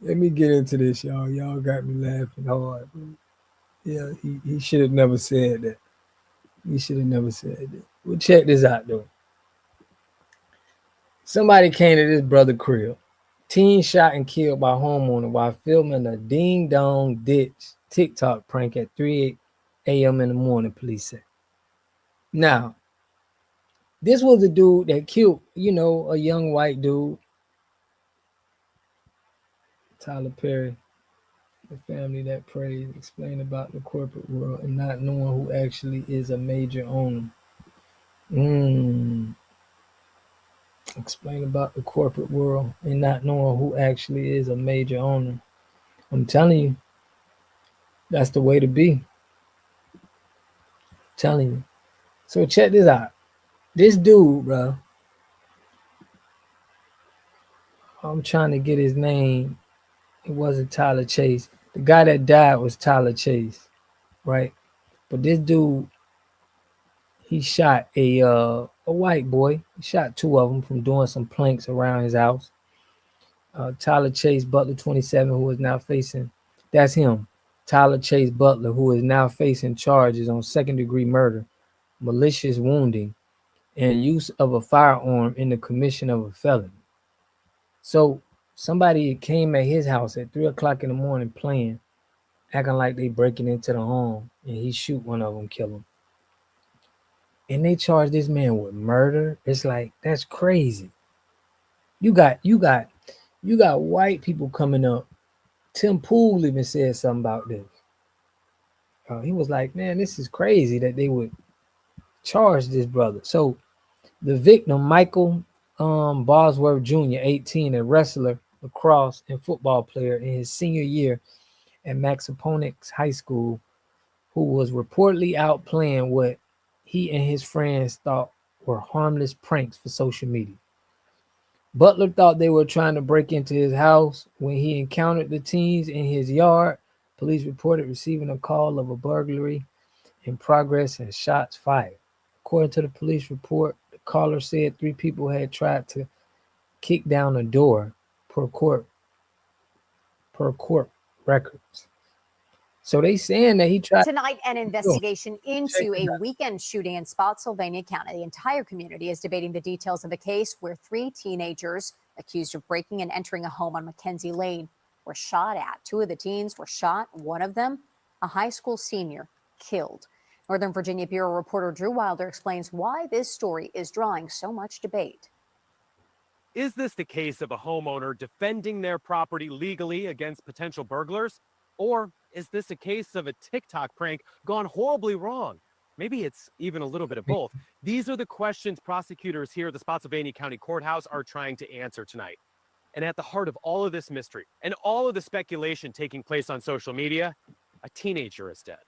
Let me get into this, y'all. Y'all got me laughing hard, bro. Yeah, he should have never said that. He should have never said that. Well, check this out, though. Somebody came to this brother crib. Teen shot and killed by homeowner while filming a ding-dong ditch TikTok prank at 3 a.m. in the morning, police say. Now, this was a dude that killed, a young white dude. Tyler Perry, the family that prays, explain about the corporate world and not knowing who actually is a major owner. Explain about the corporate world and not knowing who actually is a major owner. I'm telling you, That's the way to be. Telling you. So check this out. This dude, bro. I'm trying to get his name. It wasn't Tyler Chase. The guy that died was Tyler Chase, right? But this dude, he shot a white boy. He shot two of them from doing some planks around his house. Tyler Chase Butler, 27, who is now facing. That's him. Tyler Chase Butler, who is now facing charges on second-degree murder, malicious wounding, and use of a firearm in the commission of a felony. So somebody came at his house at 3 o'clock in the morning playing, acting like they breaking into the home, and he shoot one of them, kill him. And they charge this man with murder. It's like, that's crazy. You got white people coming up. Tim Pool even said something about this. He was like, man, this is crazy that they would charge this brother. So the victim, Michael Bosworth Jr., 18, a wrestler, lacrosse, and football player in his senior year at Maxaponics High School, who was reportedly out playing what he and his friends thought were harmless pranks for social media. Butler thought they were trying to break into his house when he encountered the teens in his yard. Police reported receiving a call of a burglary in progress and shots fired. According to the police report, the caller said 3 people had tried to kick down a door per court records. So they saying that he tried. Tonight, an investigation into a weekend shooting in Spotsylvania County. The entire community is debating the details of a case where 3 teenagers accused of breaking and entering a home on Mackenzie Lane were shot at. 2 of the teens were shot. One of them, a high school senior, killed. Northern Virginia Bureau reporter Drew Wilder explains why this story is drawing so much debate. Is this the case of a homeowner defending their property legally against potential burglars? Or is this a case of a TikTok prank gone horribly wrong? Maybe it's even a little bit of both. These are the questions prosecutors here at the Spotsylvania County Courthouse are trying to answer tonight. And at the heart of all of this mystery and all of the speculation taking place on social media, a teenager is dead.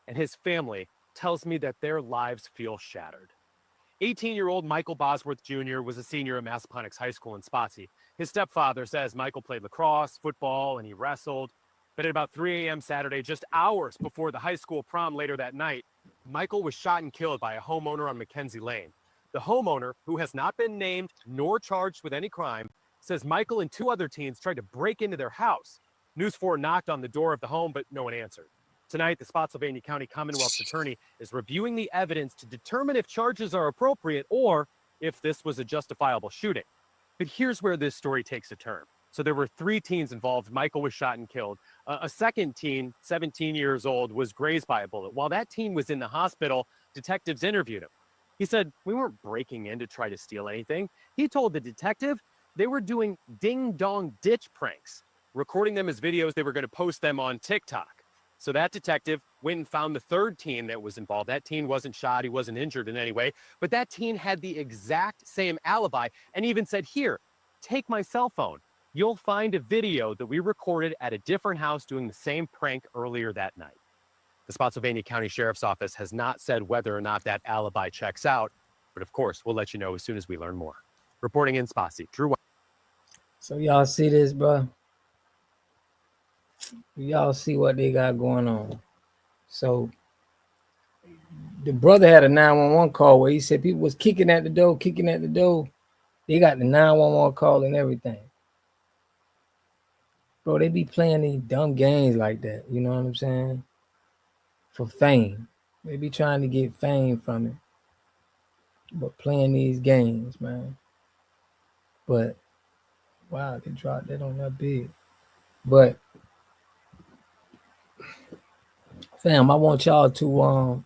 And his family tells me that their lives feel shattered. 18-year-old Michael Bosworth Jr. was a senior at Massaponax High School in Spotsy. His stepfather says Michael played lacrosse, football, and he wrestled. But at about 3 a.m. Saturday, just hours before the high school prom later that night, Michael was shot and killed by a homeowner on Mackenzie Lane. The homeowner, who has not been named nor charged with any crime, says Michael and 2 other teens tried to break into their house. News 4 knocked on the door of the home, but no one answered. Tonight, the Spotsylvania County Commonwealth's attorney is reviewing the evidence to determine if charges are appropriate or if this was a justifiable shooting. But here's where this story takes a turn. So there were 3 teens involved. Michael was shot and killed. A second teen, 17 years old, was grazed by a bullet. While that teen was in the hospital, detectives interviewed him. He said, "We weren't breaking in to try to steal anything." He told the detective they were doing ding-dong ditch pranks, recording them as videos. They were going to post them on TikTok. So that detective went and found the 3rd teen that was involved. That teen wasn't shot. He wasn't injured in any way. But that teen had the exact same alibi and even said, "Here, take my cell phone. You'll find a video that we recorded at a different house doing the same prank earlier that night." The Spotsylvania County Sheriff's Office has not said whether or not that alibi checks out. But of course, we'll let you know as soon as we learn more. Reporting in Spotsy, Drew. So y'all see this, bro? Y'all see what they got going on. So the brother had a 911 call where he said people was kicking at the door. They got the 911 call and everything. Bro, they be playing these dumb games like that. You know what I'm saying? For fame. They be trying to get fame from it. But playing these games, man. But, wow, they dropped that on that big. But, fam, I want y'all to,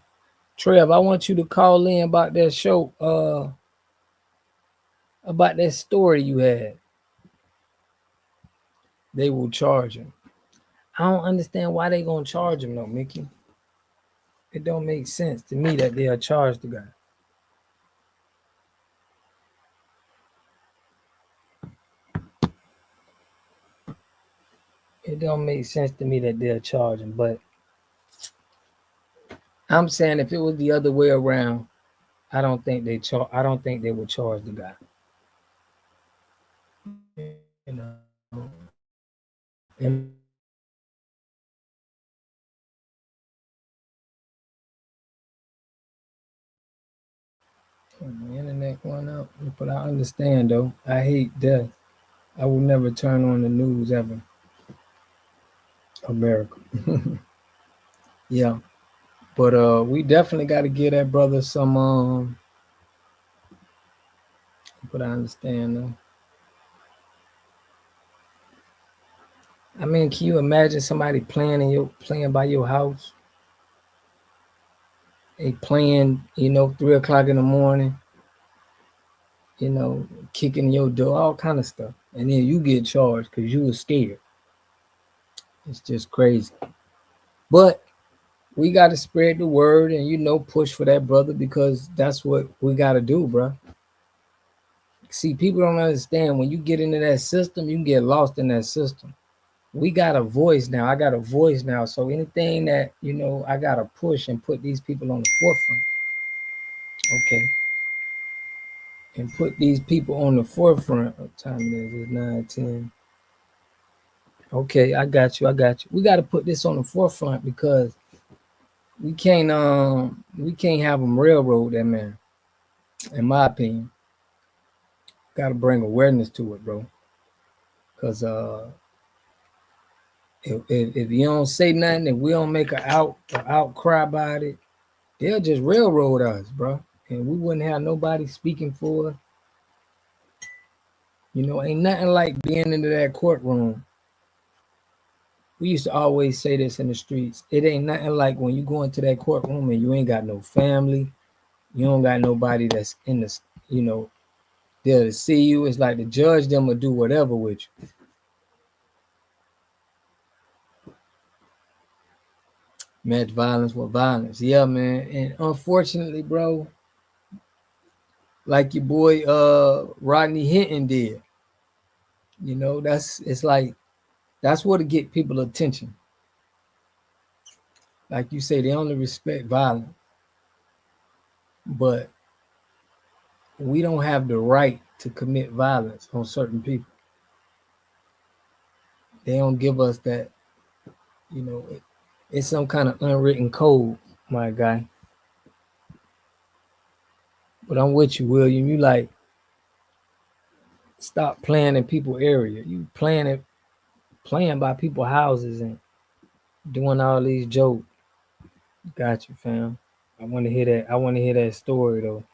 Trev, I want you to call in about that show, about that story you had. They will charge him. I don't understand why they gonna charge him though, Mickey. It don't make sense to me that they'll charge the guy. It don't make sense to me that they'll charge him, but I'm saying if it was the other way around, I don't think they would charge the guy. You know, and the internet going out, but I understand though. I hate death. I will never turn on the news ever. America. Yeah. But we definitely got to give that brother some but I understand though. I mean, can you imagine somebody playing by your house? They playing, 3 o'clock in the morning, kicking your door, all kind of stuff. And then you get charged because you were scared. It's just crazy. But we got to spread the word and, push for that brother because that's what we got to do, bro. See, people don't understand when you get into that system, you can get lost in that system. We got a voice now. I got a voice now. So anything that, I got to push and put these people on the forefront. Okay. And put these people on the forefront. What time it is? It's 9:10. Okay, I got you. We got to put this on the forefront because we can't have them railroad that man. In my opinion, got to bring awareness to it, bro. Because if you don't say nothing, if we don't make an outcry about it, they'll just railroad us, bro. And we wouldn't have nobody speaking for us. Ain't nothing like being into that courtroom. We used to always say this in the streets. It ain't nothing like when you go into that courtroom and you ain't got no family. You don't got nobody that's in the, there to see you. It's like the judge them will do whatever with you. Match violence with violence. Yeah, man. And unfortunately, bro, like your boy Rodney Hinton did. It's like that's what to get people attention. Like you say, they only respect violence. But we don't have the right to commit violence on certain people. They don't give us that, it's some kind of unwritten code, my guy. But I'm with you, William. You like stop playing in people's area. You playing by people's houses and doing all these jokes. Got you, fam. I want to hear that. I want to hear that story though.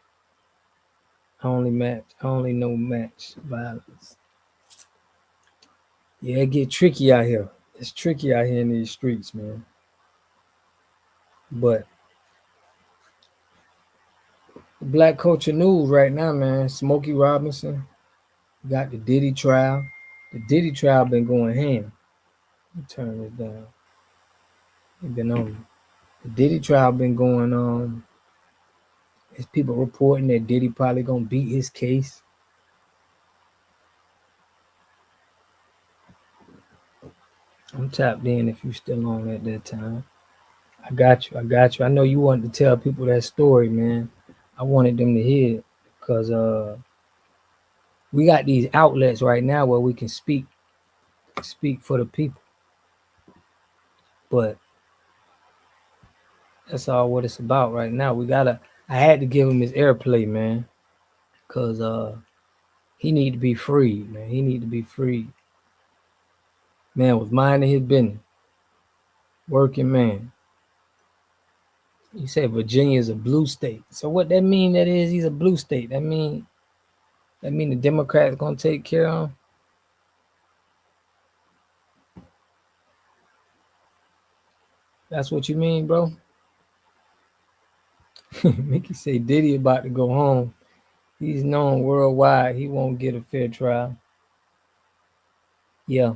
I only know match violence. Yeah, it get tricky out here. It's tricky out here in these streets, man. But Black culture news right now, man. Smokey Robinson got the Diddy trial. The Diddy trial been going ham. Let me turn this down. It been on. The Diddy trial been going on. There's people reporting that Diddy probably gonna beat his case. I'm tapped in if you still on at that time. I got you. I know you wanted to tell people that story, man. I wanted them to hear it because we got these outlets right now where we can speak for the people. But that's all what it's about right now. I had to give him his airplay, man. Cause he need to be free, man. He need to be free. Man was minding his business. Working man. You said Virginia is a blue state. So what that mean that is he's a blue state? That mean the Democrats gonna take care of him? That's what you mean, bro? Mickey say Diddy about to go home. He's known worldwide. He won't get a fair trial. Yeah.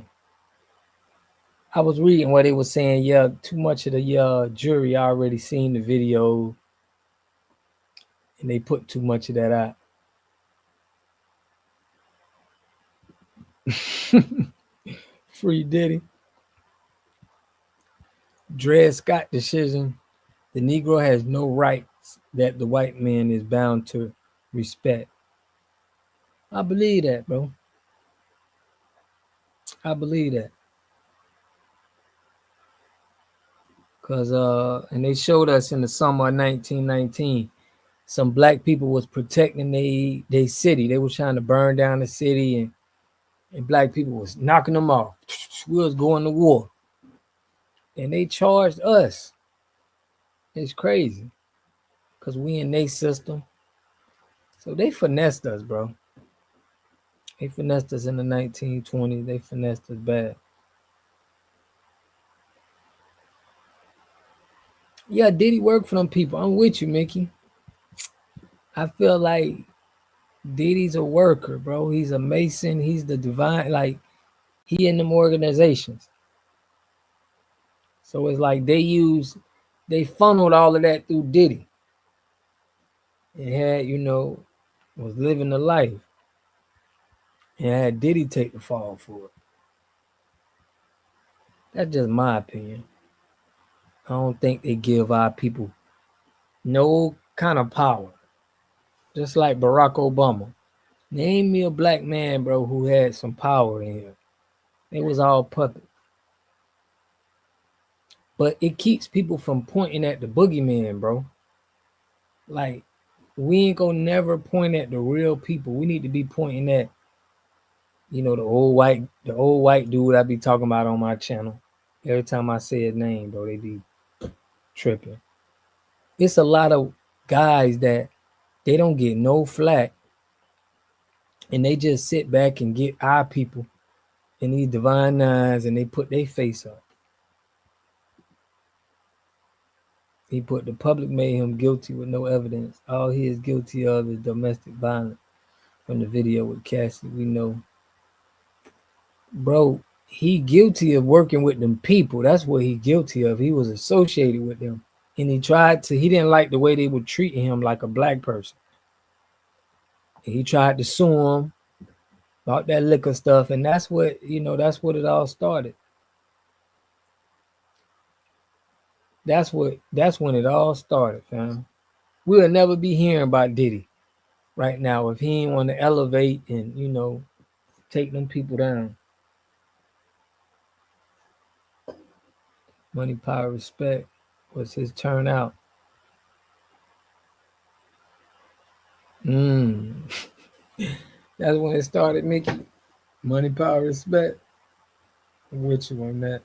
I was reading where they were saying, yeah, too much of the jury already seen the video and they put too much of that out. Free Diddy. Dred Scott decision The Negro has no rights that the white man is bound to respect. I believe that, bro. I believe that. Cause and they showed us in the summer of 1919, some black people was protecting they city. They was trying to burn down the city, and black people was knocking them off. We was going to war. And they charged us. It's crazy. Cause we in their system. So they finessed us, bro. They finessed us in the 1920s. They finessed us bad. Yeah, Diddy work for them people. I'm with you, Mickey. I feel like Diddy's a worker, bro. He's a mason. He's the divine, like he in them organizations. So it's like they funneled all of that through Diddy. It had, was living the life. And had Diddy take the fall for it. That's just my opinion. I don't think they give our people no kind of power. Just like Barack Obama. Name me a black man, bro, who had some power in him. It was all puppet. But it keeps people from pointing at the boogeyman, bro. Like, we ain't gonna never point at the real people. We need to be pointing at, the old white dude I be talking about on my channel. Every time I say his name, bro, they be tripping. It's a lot of guys that they don't get no flack, and they just sit back and get our people in these divine nines, and they put their face up. He put the public made him guilty with no evidence. All he is guilty of is domestic violence. From the video with Cassie, we know. Bro, he guilty of working with them people. That's what he guilty of. He was associated with them. And he didn't like the way they were treating him like a black person. And he tried to sue him about that liquor stuff. And that's what it all started. That's when it all started, fam. We'll never be hearing about Diddy right now if he ain't want to elevate and, take them people down. Money, power, respect was his turnout. That's when it started, Mickey. Money, power, respect. I'm with you on that.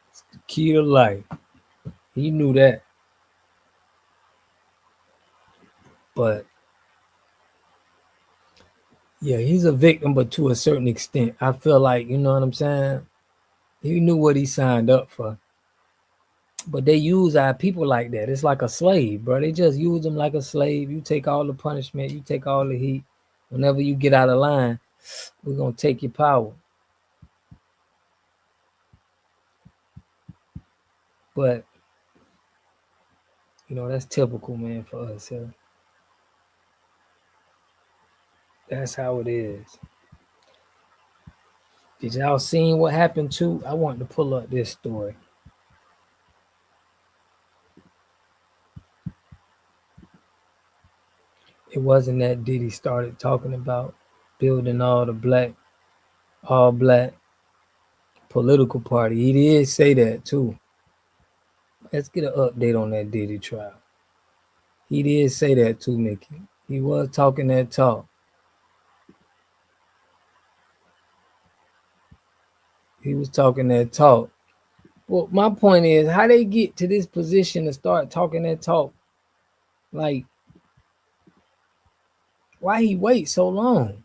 It's the key to life. He knew that. But yeah, he's a victim, but to a certain extent. I feel like, you know what I'm saying? He knew what he signed up for. But they use our people like that. It's like a slave, bro. They just use them like a slave. You take all the punishment. You take all the heat. Whenever you get out of line, we're going to take your power. But, that's typical, man, for us. That's how it is. Did y'all seen what happened too? I want to pull up this story. It wasn't that Diddy started talking about building all black political party. He did say that too. Let's get an update on that Diddy trial. He did say that too, Mickey. He was talking that talk. Well, my point is, how they get to this position to start talking that talk? Like, why he wait so long?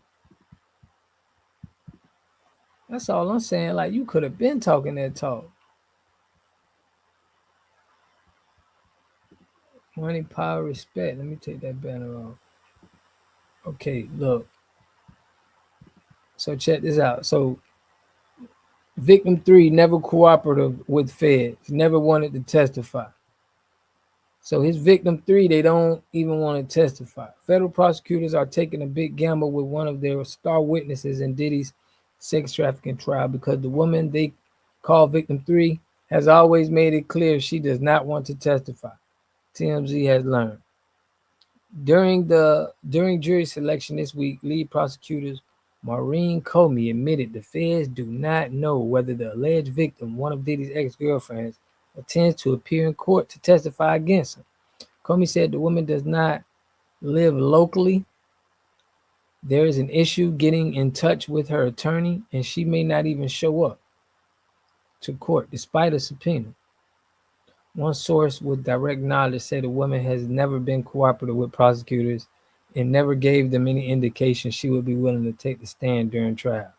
That's all I'm saying. Like, you could have been talking that talk. Money, power, respect. Let me take that banner off. Okay, look. So check this out. So victim 3 never cooperative with feds, never wanted to testify. So his victim 3, they don't even want to testify. Federal prosecutors are taking a big gamble with one of their star witnesses in Diddy's sex trafficking trial because the woman they Call victim 3 has always made it clear she does not want to testify. TMZ has learned. During jury selection this week, lead prosecutors Maureen Comey admitted the feds do not know whether the alleged victim, one of Diddy's ex-girlfriends, intends to appear in court to testify against him. Comey said the woman does not live locally. There is an issue getting in touch with her attorney, and she may not even show up to court despite a subpoena. One source with direct knowledge said the woman has never been cooperative with prosecutors and never gave them any indication she would be willing to take the stand during trial.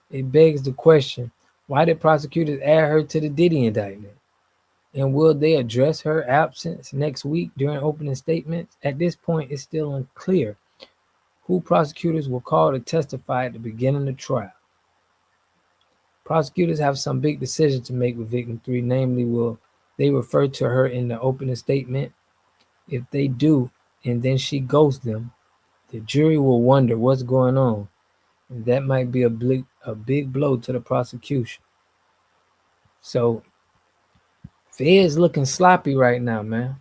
It begs the question, why did prosecutors add her to the Diddy indictment? And will they address her absence next week during opening statements? At this point, it's still unclear who prosecutors will call to testify at the beginning of the trial. Prosecutors have some big decisions to make with victim 3, namely, will they refer to her in the opening statement? If they do, and then she ghosts them, the jury will wonder what's going on, and that might be a big blow to the prosecution. So, Feds looking sloppy right now, man.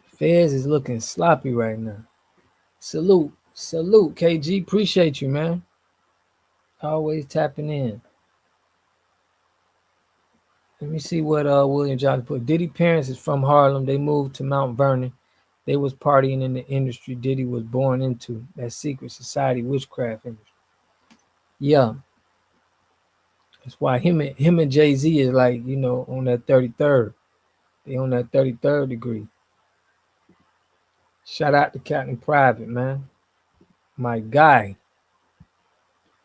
Feds is looking sloppy right now. Salute, KG. Appreciate you, man. Always tapping in. Let me see what William Johnson put. Diddy parents is from Harlem. They moved to Mount Vernon. They was partying in the industry Diddy was born into, that secret society witchcraft industry. Yeah. That's why him and Jay-Z is like, on that 33rd. They on that 33rd degree. Shout out to Captain Private, man. My guy.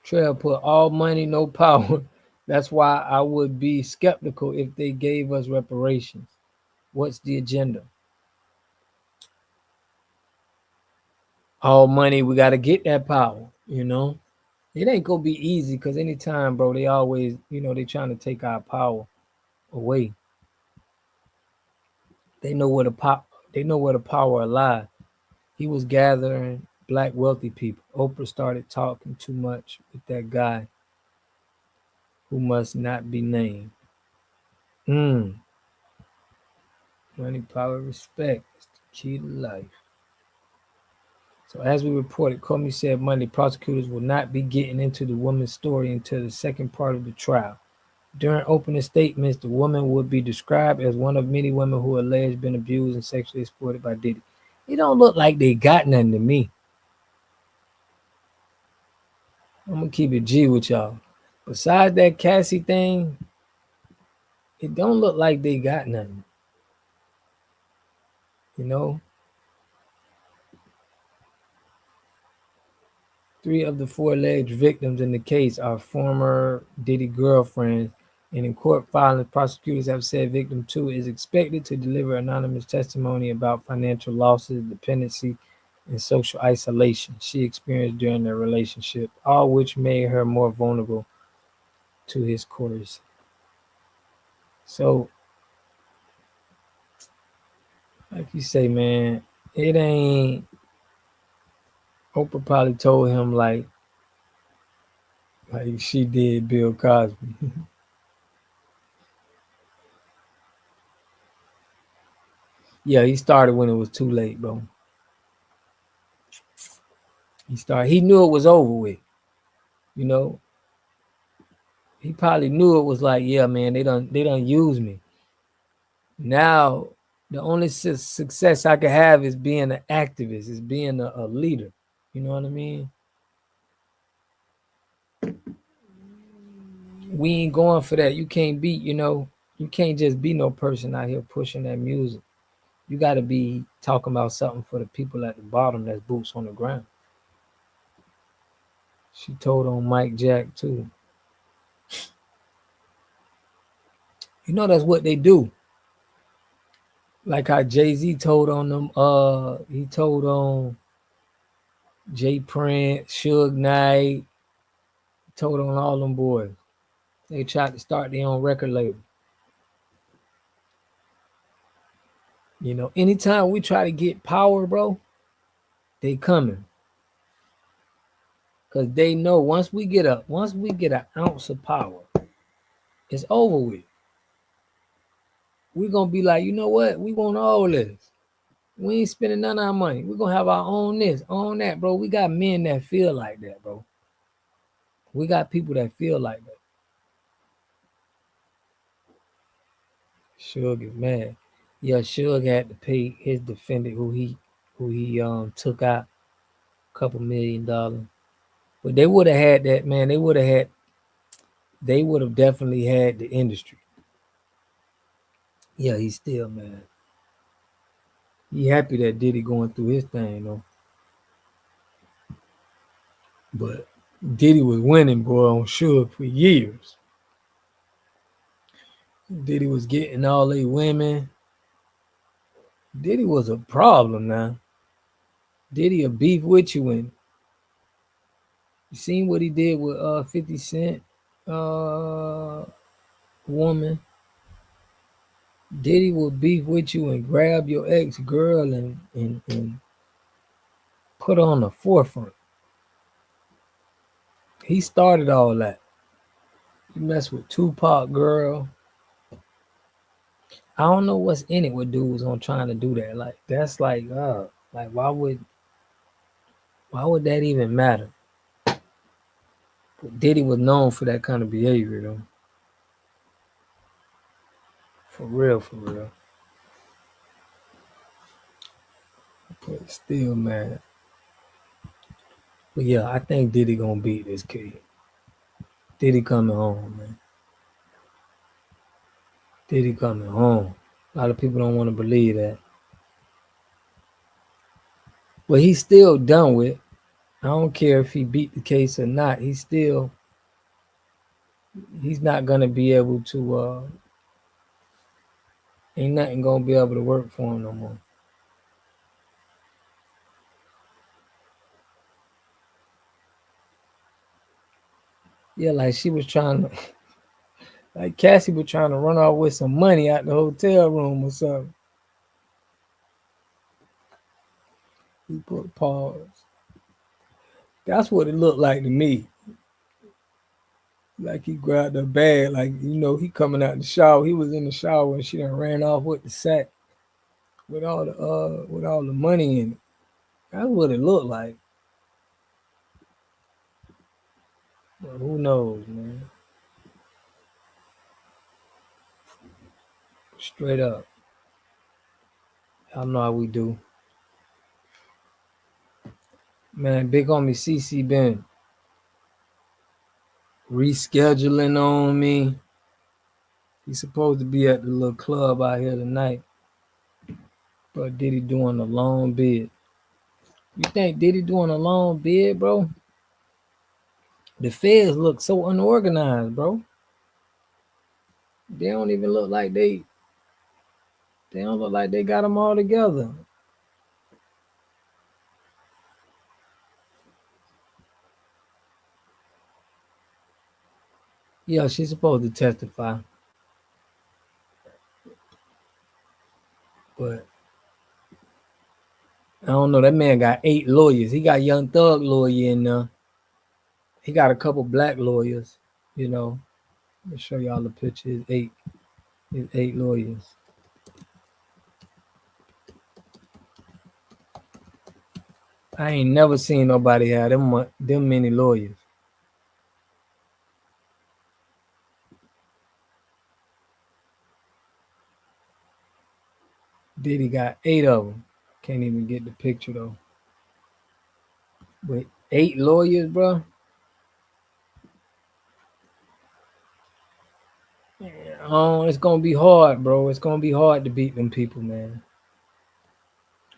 Trail put all money, no power. That's why I would be skeptical if they gave us reparations. What's the agenda? All money, we got to get that power, It ain't going to be easy because anytime, bro, they always, they trying to take our power away. They know where the power lies. He was gathering black wealthy people. Oprah started talking too much with that guy who must not be named. Money, power, respect is the key to life. So as we reported, Comey said Monday prosecutors will not be getting into the woman's story until the second part of the trial. During opening statements, the woman would be described as one of many women who alleged been abused and sexually exploited by Diddy. It don't look like they got nothing to me. I'm going to keep it G with y'all. Besides that Cassie thing, it don't look like they got nothing. 3 of the 4 alleged victims in the case are former Diddy girlfriends, and in court filings, prosecutors have said victim 2 is expected to deliver anonymous testimony about financial losses, dependency, and social isolation she experienced during their relationship, all which made her more vulnerable to his coercion. So, like you say, man, it ain't. Oprah probably told him like she did Bill Cosby. Yeah, he started when it was too late, bro. He knew it was over with. He probably knew it was like, yeah, man, they done use me. Now, the only success I could have is being an activist, is being a leader. You know what I mean? We ain't going for that. You can't be, you can't just be no person out here pushing that music. You got to be talking about something for the people at the bottom that's boots on the ground. She told on Mike Jack too. That's what they do. Like how Jay-Z told on them, he told on Jay Prince, Suge Knight, told on all them boys. They tried to start their own record label. Anytime we try to get power, bro, they coming. Cause they know once we get an ounce of power, it's over with. We're gonna be like, you know what? We want all this. We ain't spending none of our money. We're gonna have our own this, own that, bro. We got men that feel like that, bro. We got people that feel like that. Suge is mad. Yeah, Suge had to pay his defendant who he took out a couple $1 million. But they would have had that, man. They would have definitely had the industry. Yeah, he's still mad. He happy that Diddy going through his thing though. But Diddy was winning, boy, on Suge for years. Diddy was getting all these women. Diddy was a problem now. Diddy a beef with you, and you seen what he did with 50 Cent woman. Diddy will beef with you and grab your ex-girl and put her on the forefront. He started all that. He messed with Tupac girl. I don't know what's in it with dudes on trying to do that. Like that's like why would that even matter? But Diddy was known for that kind of behavior though. For real, for real. But still mad. But yeah, I think Diddy gonna beat this kid. Diddy coming home, man. Diddy coming home. A lot of people don't want to believe that. But he's still done with. I don't care if he beat the case or not. He's not gonna be able to ain't nothing gonna be able to work for him no more. Yeah, like she was trying to like Cassie was trying to run off with some money out the hotel room or something. He put pause. That's what it looked like to me. Like he grabbed her bag, like he coming out the shower. He was in the shower and she done ran off with the sack with all the money in it. That's what it looked like. But who knows, man? Straight up. Y'all know how we do. Man, big homie CC been rescheduling on me. He's supposed to be at the little club out here tonight. But Diddy doing a long bid. You think Diddy doing a long bid, bro? The feds look so unorganized, bro. They don't even look like they don't look like they got them all together. Yeah, she's supposed to testify. But I don't know. That man got 8 lawyers. He got Young Thug lawyer in there. He got a couple black lawyers, Let me show y'all the picture. His 8 lawyers. I ain't never seen nobody have them many lawyers. Diddy got 8 of them. Can't even get the picture though. But 8 lawyers, bro. Oh, it's gonna be hard, bro. It's gonna be hard to beat them people, man.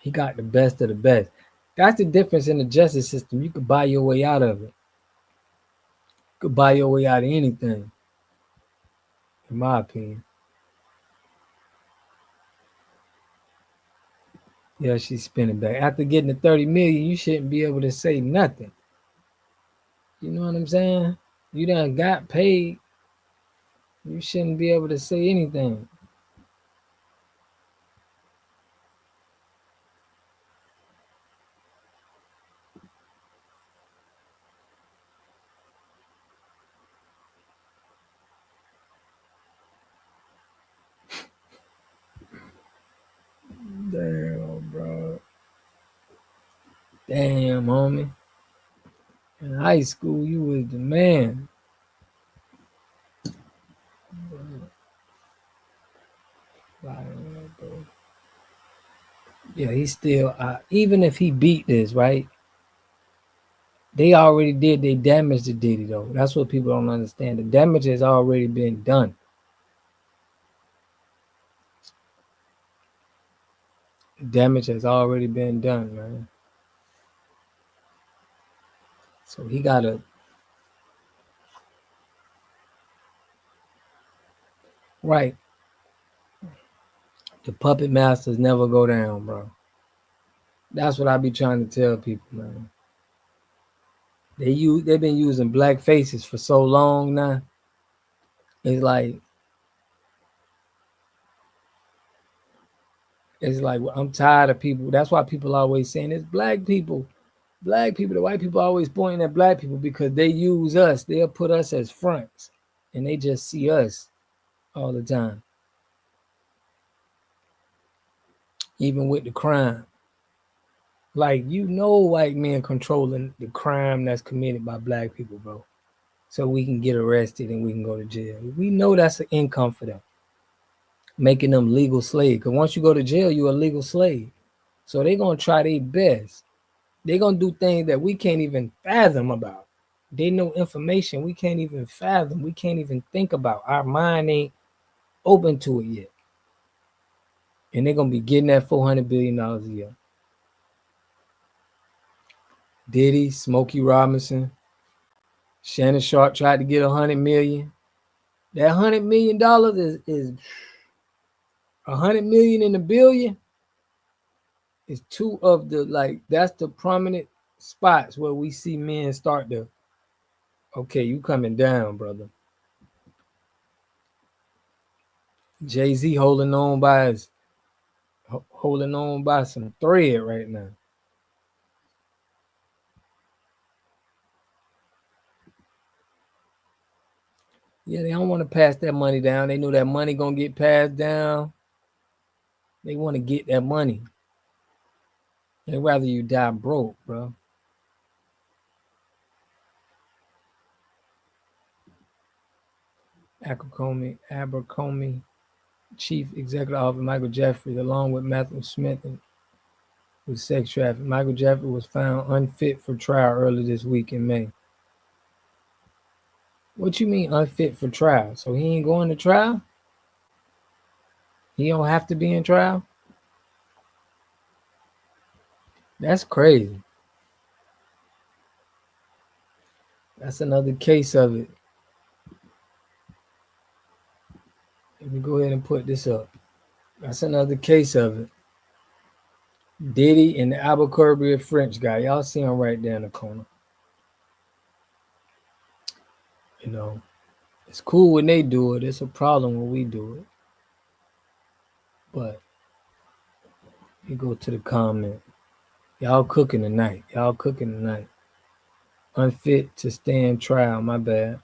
He got the best of the best. That's the difference in the justice system. You could buy your way out of it. You could buy your way out of anything, in my opinion. Yeah, she's spinning back. After getting the 30 million, you shouldn't be able to say nothing. You know what I'm saying? You done got paid. You shouldn't be able to say anything. bro. Damn, homie. In high school, you was the man. Yeah, he's still, even if he beat this, right? They already did they damage to Diddy, though. That's what people don't understand. The damage has already been done. Damage has already been done, man. So he gotta right. The puppet masters never go down, bro. That's what I be trying to tell people, man. They've been using black faces for so long now. It's like I'm tired of people. That's why people always saying it's black people. Black people, the white people always pointing at black people because they use us. They'll put us as fronts and they just see us all the time. Even with the crime. Like, white men controlling the crime that's committed by black people, bro. So we can get arrested and we can go to jail. We know that's an income for them. Making them legal slaves. Because once you go to jail, you're a legal slave. So they're going to try their best. They're going to do things that we can't even fathom about. They know information we can't even fathom. We can't even think about. Our mind ain't open to it yet. And they're going to be getting that $400 billion a year. Diddy, Smokey Robinson, Shannon Sharp tried to get $100 million. That $100 million is $100 million in a billion. Is two of the that's the prominent spots where we see men start to, okay, you coming down, brother. Jay-Z holding on by some thread right now. Yeah, they don't want to pass that money down. They know that money gonna get passed down. They want to get that money. They'd rather you die broke, bro. Abercrombie, Chief Executive Officer Michael Jeffrey, along with Matthew Smith, with sex trafficking. Michael Jeffrey was found unfit for trial early this week in May. What you mean unfit for trial? So he ain't going to trial? He don't have to be in trial? That's crazy. That's another case of it. Let me go ahead and put this up. That's another case of it. Diddy and the Albuquerque French guy. Y'all see him right there in the corner. You know, it's cool when they do it. It's a problem when we do it. But you go to the comment. Y'all cooking tonight. Unfit to stand trial. My bad.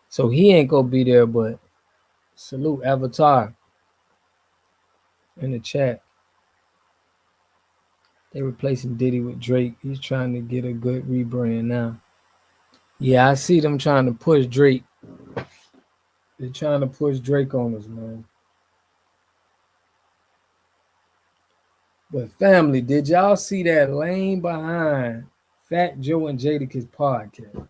So he ain't gonna be there, but salute Avatar in the chat. They replacing Diddy with Drake. He's trying to get a good rebrand now. Yeah, I see them trying to push Drake. They're trying to push Drake on us, man. But family, did y'all see that lane behind Fat Joe and Jadakiss podcast?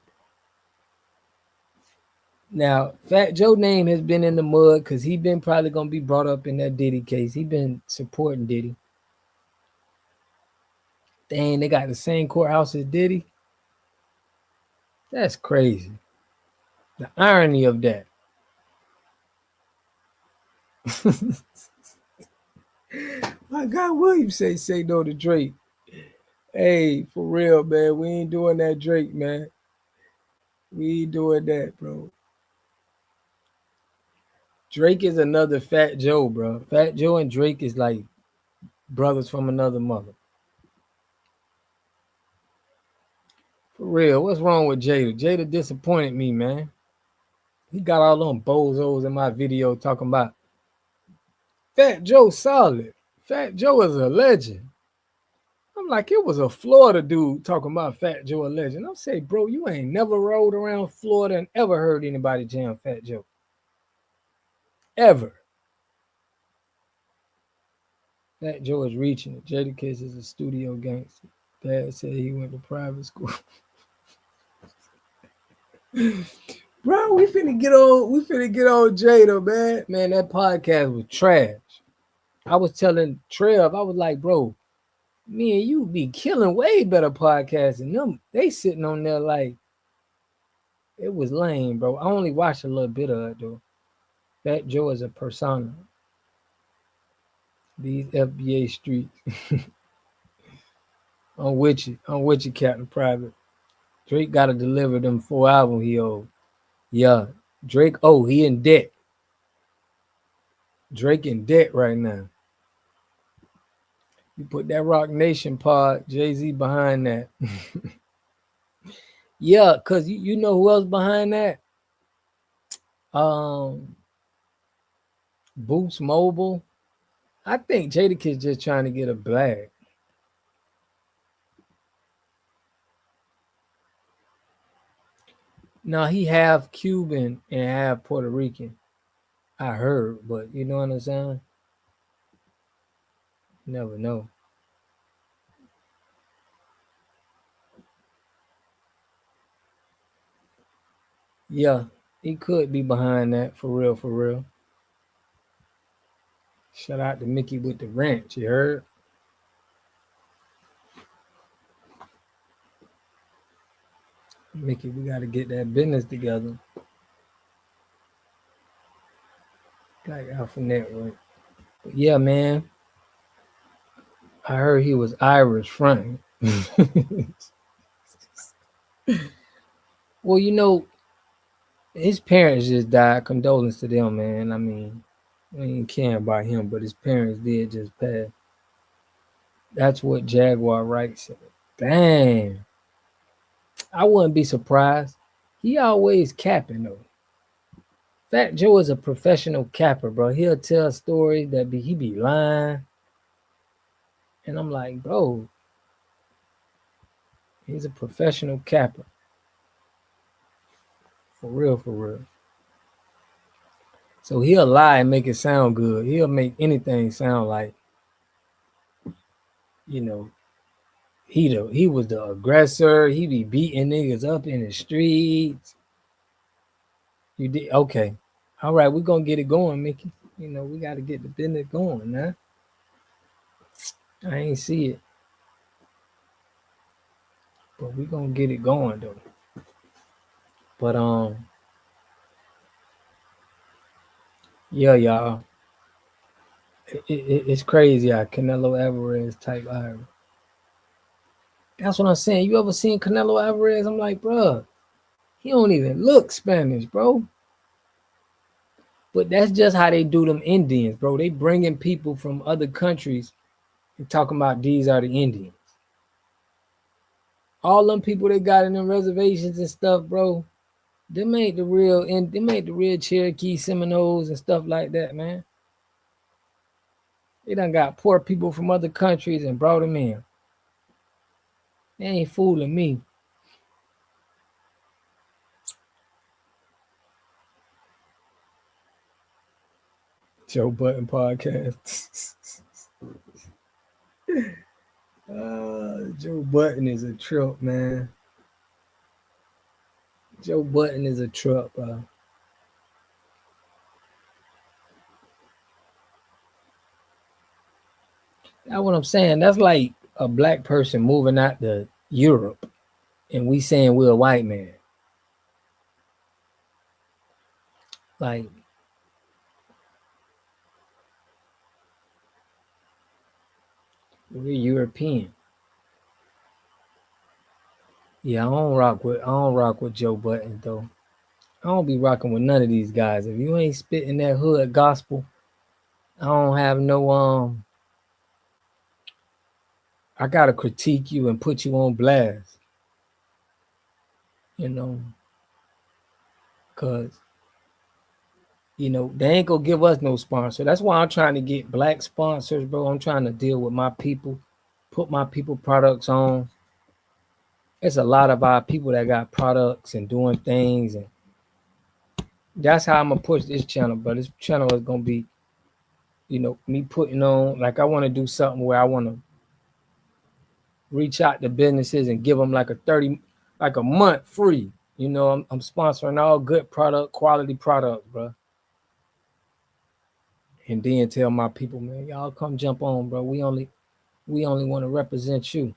Now, Fat Joe name has been in the mud because he been probably going to be brought up in that Diddy case. He been supporting Diddy. Dang, they got the same courthouse as Diddy. That's crazy. The irony of that. My God, William say no to Drake. Hey, for real, man. We ain't doing that Drake, man. We ain't doing that, bro. Drake is another Fat Joe, bro. Fat Joe and Drake is like brothers from another mother. For real, what's wrong with Jada? Jada disappointed me, man. He got all them bozos in my video talking about Fat Joe solid. Fat Joe is a legend. I'm like, it was a Florida dude talking about Fat Joe a legend. I'm saying, bro, you ain't never rode around Florida and ever heard anybody jam Fat Joe. Ever. Fat Joe is reaching it. Jadakiss is a studio gangster. Dad said he went to private school. Bro, we finna get on Jada, man. Man, that podcast was trash. I was telling Trev, I was like, bro, me and you be killing way better podcasts than them. They sitting on there like it was lame, bro. I only watched a little bit of it though. Fat Joe is a persona. These FBA streets. I'm with you, Captain Private. Drake gotta deliver them 4 albums he owed. Yeah. Drake, he in debt. Drake in debt right now. You put that Rock Nation pod, Jay-Z behind that. Yeah, because you know who else behind that? Boots Mobile. I think Jadakiss just trying to get a bag. No, he half Cuban and half Puerto Rican. I heard, but you know what I'm saying? Never know. Yeah, he could be behind that for real, for real. Shout out to Mickey with the ranch, you heard? Mickey, we got to get that business together. Like Alpha Network. But yeah, man. I heard he was Irish front. Well, you know, his parents just died. Condolence to them, man. I mean, we ain't caring about him, but his parents did just pass. That's what Jaguar Wright said. Dang. I wouldn't be surprised. He always capping, though. Fat Joe is a professional capper, bro. He'll tell stories that he be lying. And I'm like, bro, he's a professional capper. For real, for real. So he'll lie and make it sound good. He'll make anything sound like, you know, he was the aggressor. He be beating niggas up in the streets. You did okay. All right, we're gonna get it going, Mickey. You know, we gotta get the business going, man. I ain't see it. But we're gonna get it going though. But yeah, y'all. It's crazy how Canelo Alvarez type Irish. That's what I'm saying. You ever seen Canelo Alvarez? I'm like, bro, he don't even look Spanish, bro. But that's just how they do them Indians, bro. They bringing people from other countries and talking about these are the Indians. All them people they got in them reservations and stuff, bro. Them ain't the real Cherokee Seminoles and stuff like that, man. They done got poor people from other countries and brought them in. They ain't fooling me. Joe Button podcast. Joe Button is a trip, man. Joe Button is a trip, bro. That's what I'm saying. That's like a black person moving out to Europe and we saying we're a white man. Like, we're European. Yeah, I don't rock with Joe Button though. I don't be rocking with none of these guys. If you ain't spitting that hood gospel, I don't have no I gotta critique you and put you on blast. You know, cause you know they ain't gonna give us no sponsor. That's why I'm trying to get black sponsors, bro. I'm trying to deal with my people, put my people products on. It's a lot of our people that got products and doing things, and that's how I'm gonna push this channel. But this channel is gonna be, me putting on, like, I want to do something where I want to reach out to businesses and give them like a month free. I'm sponsoring all good quality products, bro. And then tell my people, man, y'all come jump on, bro. We only want to represent you.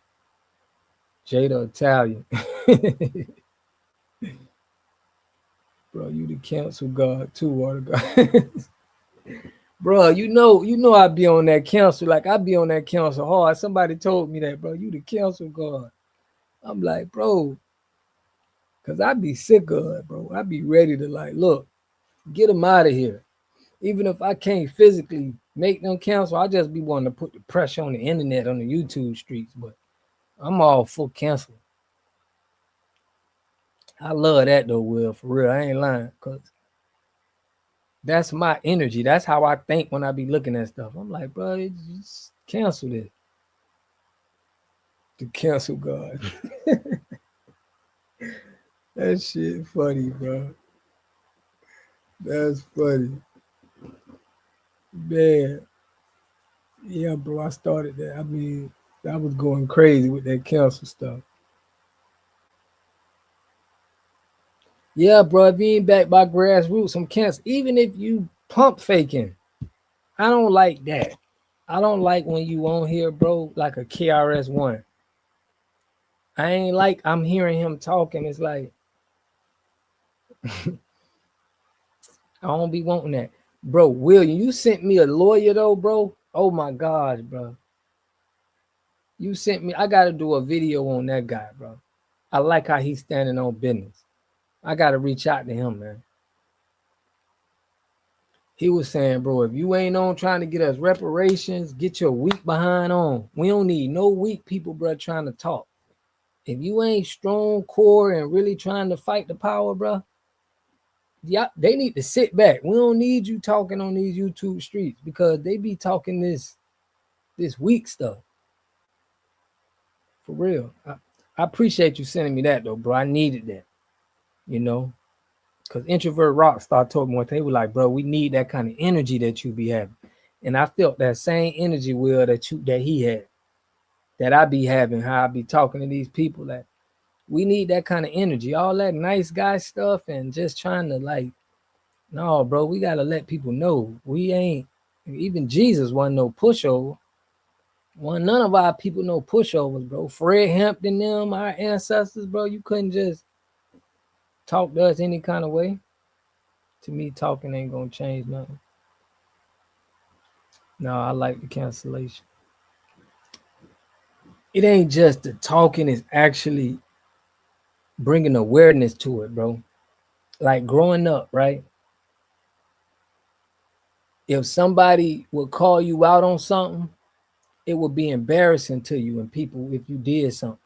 Jada Italian. Bro, you the council god too, water god. Bro, you know I be on that council. Like, I be on that council hard. Somebody told me that, bro. You the council god. I'm like, bro, because I be sick of it, bro. I be ready to, like, look, get them out of here. Even if I can't physically make them council, I just be wanting to put the pressure on the internet, on the YouTube streets. But I'm all for cancel. I love that though, Will, for real. I ain't lying, because that's my energy. That's how I think when I be looking at stuff. I'm like, bro, just cancel this. The cancel God. That shit funny, bro. That's funny. Man. Yeah, bro, I started that. I mean, I was going crazy with that cancel stuff. Yeah, bro, if you ain't backed by grassroots, I'm cancel. Even if you pump faking, I don't like that. I don't like when you on here, bro, like a KRS-One. I ain't like, I'm hearing him talking. It's like, I don't be wanting that. Bro, William, you sent me a lawyer though, bro. Oh my gosh, bro. You sent me, I got to do a video on that guy, bro. I like how he's standing on business. I got to reach out to him, man. He was saying, bro, if you ain't on trying to get us reparations, get your weak behind on. We don't need no weak people, bro, trying to talk. If you ain't strong core and really trying to fight the power, bro, yeah, they need to sit back. We don't need you talking on these YouTube streets, because they be talking this weak stuff. For real. I appreciate you sending me that though, bro. I needed that. Because Introvert Rockstar told me one thing. They were like, bro, we need that kind of energy that you be having. And I felt that same energy, Will, that he had, that I be having, how I be talking to these people. That we need that kind of energy. All that nice guy stuff and just trying to, like, no, bro, we got to let people know we ain't, even Jesus wasn't no pushover. None of our people no pushovers, bro. Fred Hampton, them, our ancestors, bro, you couldn't just talk to us any kind of way. To me, talking ain't gonna change nothing. No, I like the cancellation. It ain't just the talking, it's actually bringing awareness to it, bro. Like growing up, right? If somebody would call you out on something, it would be embarrassing to you and people if you did something.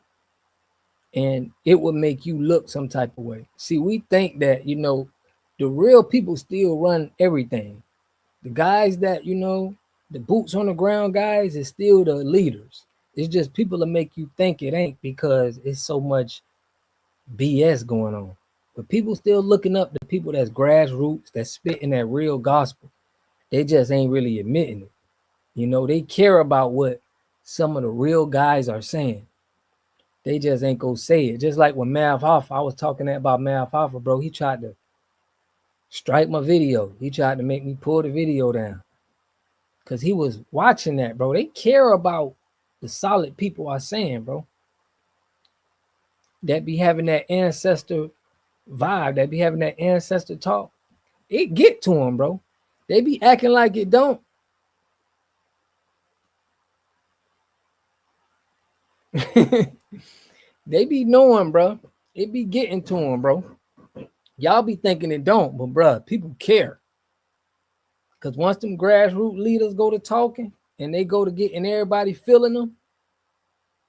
And it would make you look some type of way. See, we think that, the real people still run everything. The guys that, the boots on the ground guys is still the leaders. It's just people that make you think it ain't, because it's so much BS going on. But people still looking up to people that's grassroots, that's spitting that real gospel. They just ain't really admitting it. They care about what some of the real guys are saying. They just ain't gonna say it. Just like when Mav Hoffa, I was talking about Mav Hoffa, bro. He tried to strike my video. He tried to make me pull the video down, because he was watching that, bro. They care about the solid people are saying, bro. That be having that ancestor vibe, that be having that ancestor talk. It get to them, bro. They be acting like it don't. They be knowing, bro. It be getting to them, bro. Y'all be thinking it don't, but bro, people care. Because once them grassroots leaders go to talking and they go to getting everybody feeling them,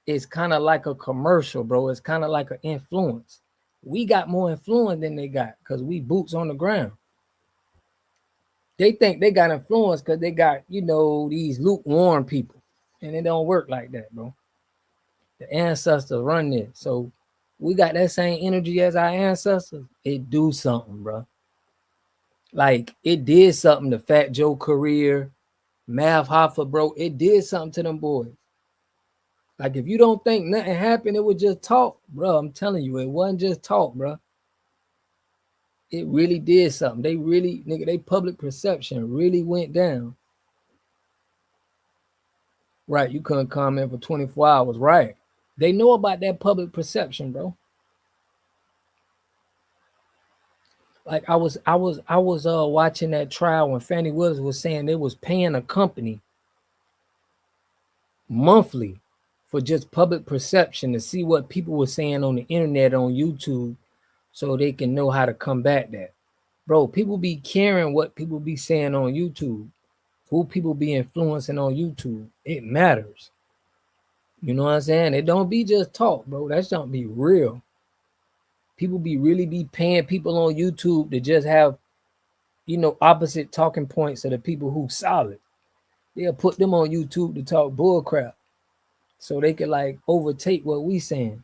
it's kind of like a commercial, bro. It's kind of like an influence. We got more influence than they got because we boots on the ground. They think they got influence because they got, these lukewarm people. And it don't work like that, bro. The ancestors run it. So we got that same energy as our ancestors. It do something, bro. Like it did something to Fat Joe career, Mav Hoffa, bro. It did something to them boys. Like if you don't think nothing happened, it was just talk, bro. I'm telling you, it wasn't just talk, bro. It really did something. They really, nigga, they public perception really went down. Right, you couldn't comment for 24 hours, right? They know about that public perception, bro. Like I was watching that trial when Fannie Willis was saying they was paying a company monthly for just public perception to see what people were saying on the internet on YouTube so they can know how to combat that. Bro, people be caring what people be saying on YouTube, who people be influencing on YouTube. It matters. You know what I'm saying? It don't be just talk, bro. That don't be real. People be paying people on YouTube to just have, opposite talking points of the people who solid. They'll put them on YouTube to talk bull crap so they can like overtake what we saying.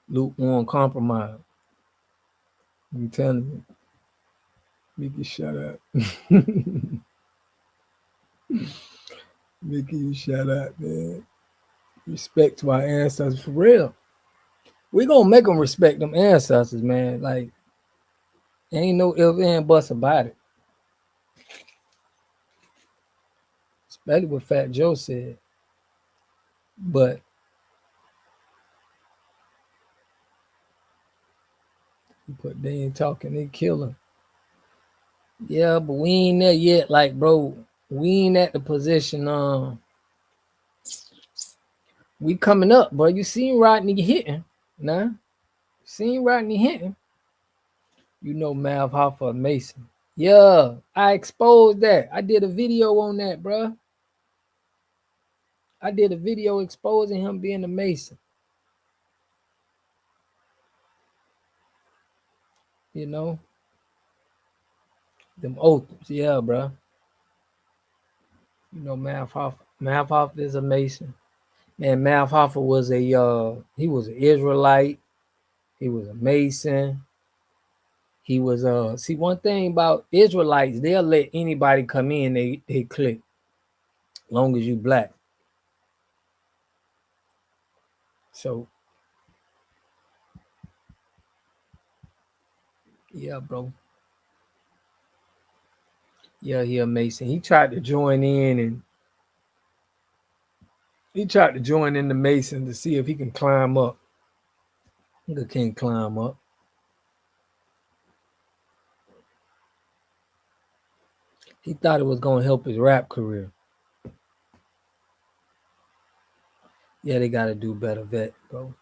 Lukewarm compromise. I'm telling you. Mickey, shut up. Mickey, you shut up, man. Respect to our ancestors for real. We gonna make them respect them ancestors, man. Like, ain't no ifs and buts about it. Especially what Fat Joe said. But they ain't talking, they kill him. Yeah, but we ain't there yet. Like, bro, we ain't at the position. We coming up, bro. You seen Rodney hitting, nah? Seen Rodney hitting. You know Mav Hoffa Mason. Yeah, I exposed that. I did a video on that, bro. I did a video exposing him being a Mason. You know? Them oaths, yeah, bro. You know, Mav Hoffa. Mav Hoffa is a Mason. Man, Mav Hoffa was he was an Israelite. He was a Mason. He was see, one thing about Israelites, they'll let anybody come in, they click, long as you black. So yeah, bro. Yeah, he a Mason. He tried to join in the Mason to see if he can climb up. He can't climb up. He thought it was gonna help his rap career. Yeah, they gotta do better vet, bro.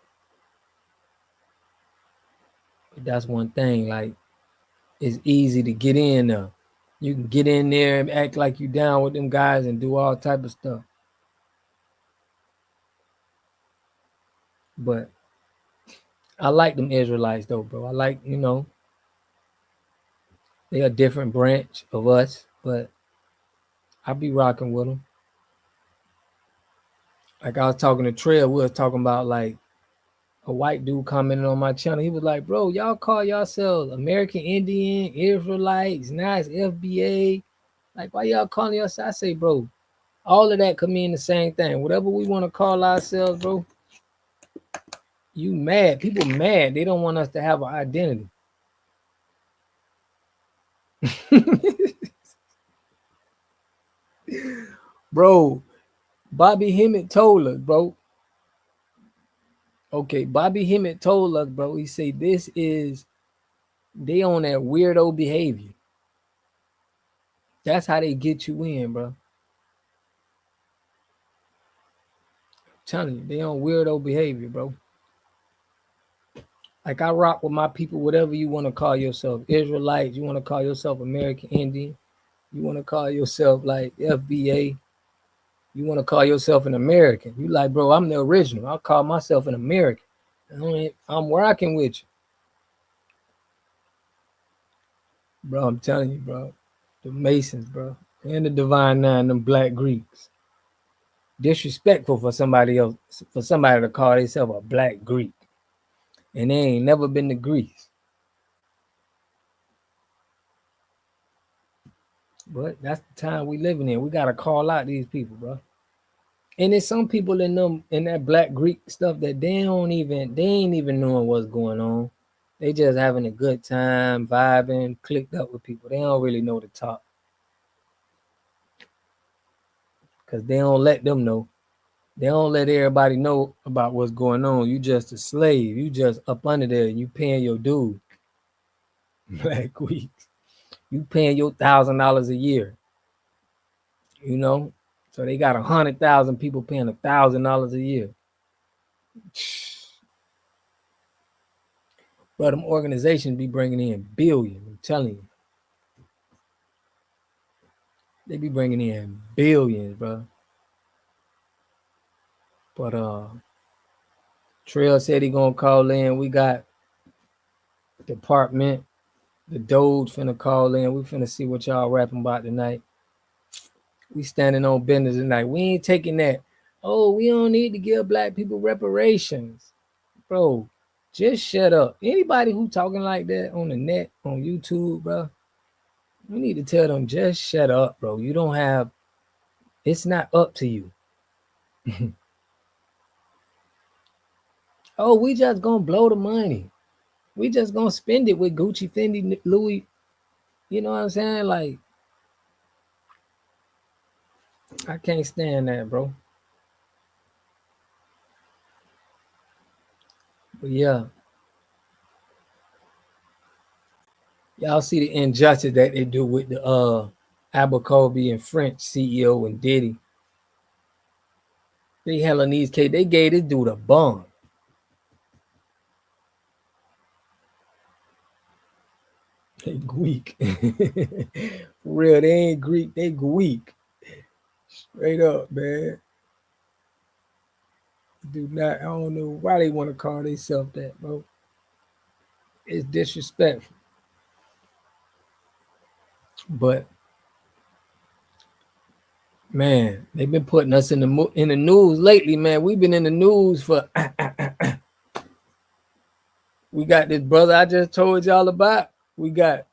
But that's one thing. Like, it's easy to get in there. You can get in there and act like you down with them guys and do all type of stuff. But I like them Israelites though, bro. I like, they a different branch of us, but I be rocking with them. Like I was talking to Trail, we was talking about like a white dude commented on my channel. He was like, bro, y'all call yourselves American Indian, Israelites, now it's FBA. Like, why y'all calling yourselves? I say, bro, all of that could mean the same thing. Whatever we want to call ourselves, bro, you mad. People mad. They don't want us to have an identity. Bro, Bobby Hemmett told us, bro. Okay, Bobby Hemmett told us, bro. He said they on that weirdo behavior. That's how they get you in, bro. I'm telling you, they on weirdo behavior, bro. Like I rock with my people, whatever you want to call yourself, Israelites, you want to call yourself American Indian, you want to call yourself like FBA, you want to call yourself an American. You like, bro, I'm the original. I'll call myself an American. I'm rocking with you. Bro, I'm telling you, bro. The Masons, bro. And the Divine Nine, them Black Greeks. disrespectful for somebody else, for somebody to call themselves a black Greek, and they ain't never been to Greece. But that's the time we living in. We gotta call out these people, bro. And there's some people in them in that black Greek stuff that they ain't even knowing what's going on. They just having a good time, vibing, clicked up with people. They don't really know the talk. Cause they don't let them know. They don't let everybody know about what's going on. You just a slave. You just up under there. You paying your dues. Black weeks. You paying your $1,000 a year. You know? So they got 100,000 people paying $1,000 a year. But them organizations be bringing in billions. I'm telling you. They be bringing in billions, bro. But Trail said he gonna call in. We got department, the Doge finna call in. We finna see what y'all rapping about tonight. We standing on business tonight. We ain't taking that. Oh, we don't need to give black people reparations. Bro, just shut up. Anybody who talking like that on the net, on YouTube, bro, we need to tell them just shut up, bro. You don't have, it's not up to you. Oh, we just gonna blow the money. We just gonna spend it with Gucci, Fendi, Louis. You know what I'm saying? Like, I can't stand that, bro. But yeah. Y'all see the injustice that they do with the Abercrombie and French CEO and Diddy. They hella these case. They gave this dude a bond. They Greek. For real, they ain't Greek, they Greek. Straight up, man. Do not, I don't know why they want to call themselves that, bro. It's disrespectful. But man, they've been putting us in the news lately, man. We've been in the news for we got this brother I just told y'all about. We got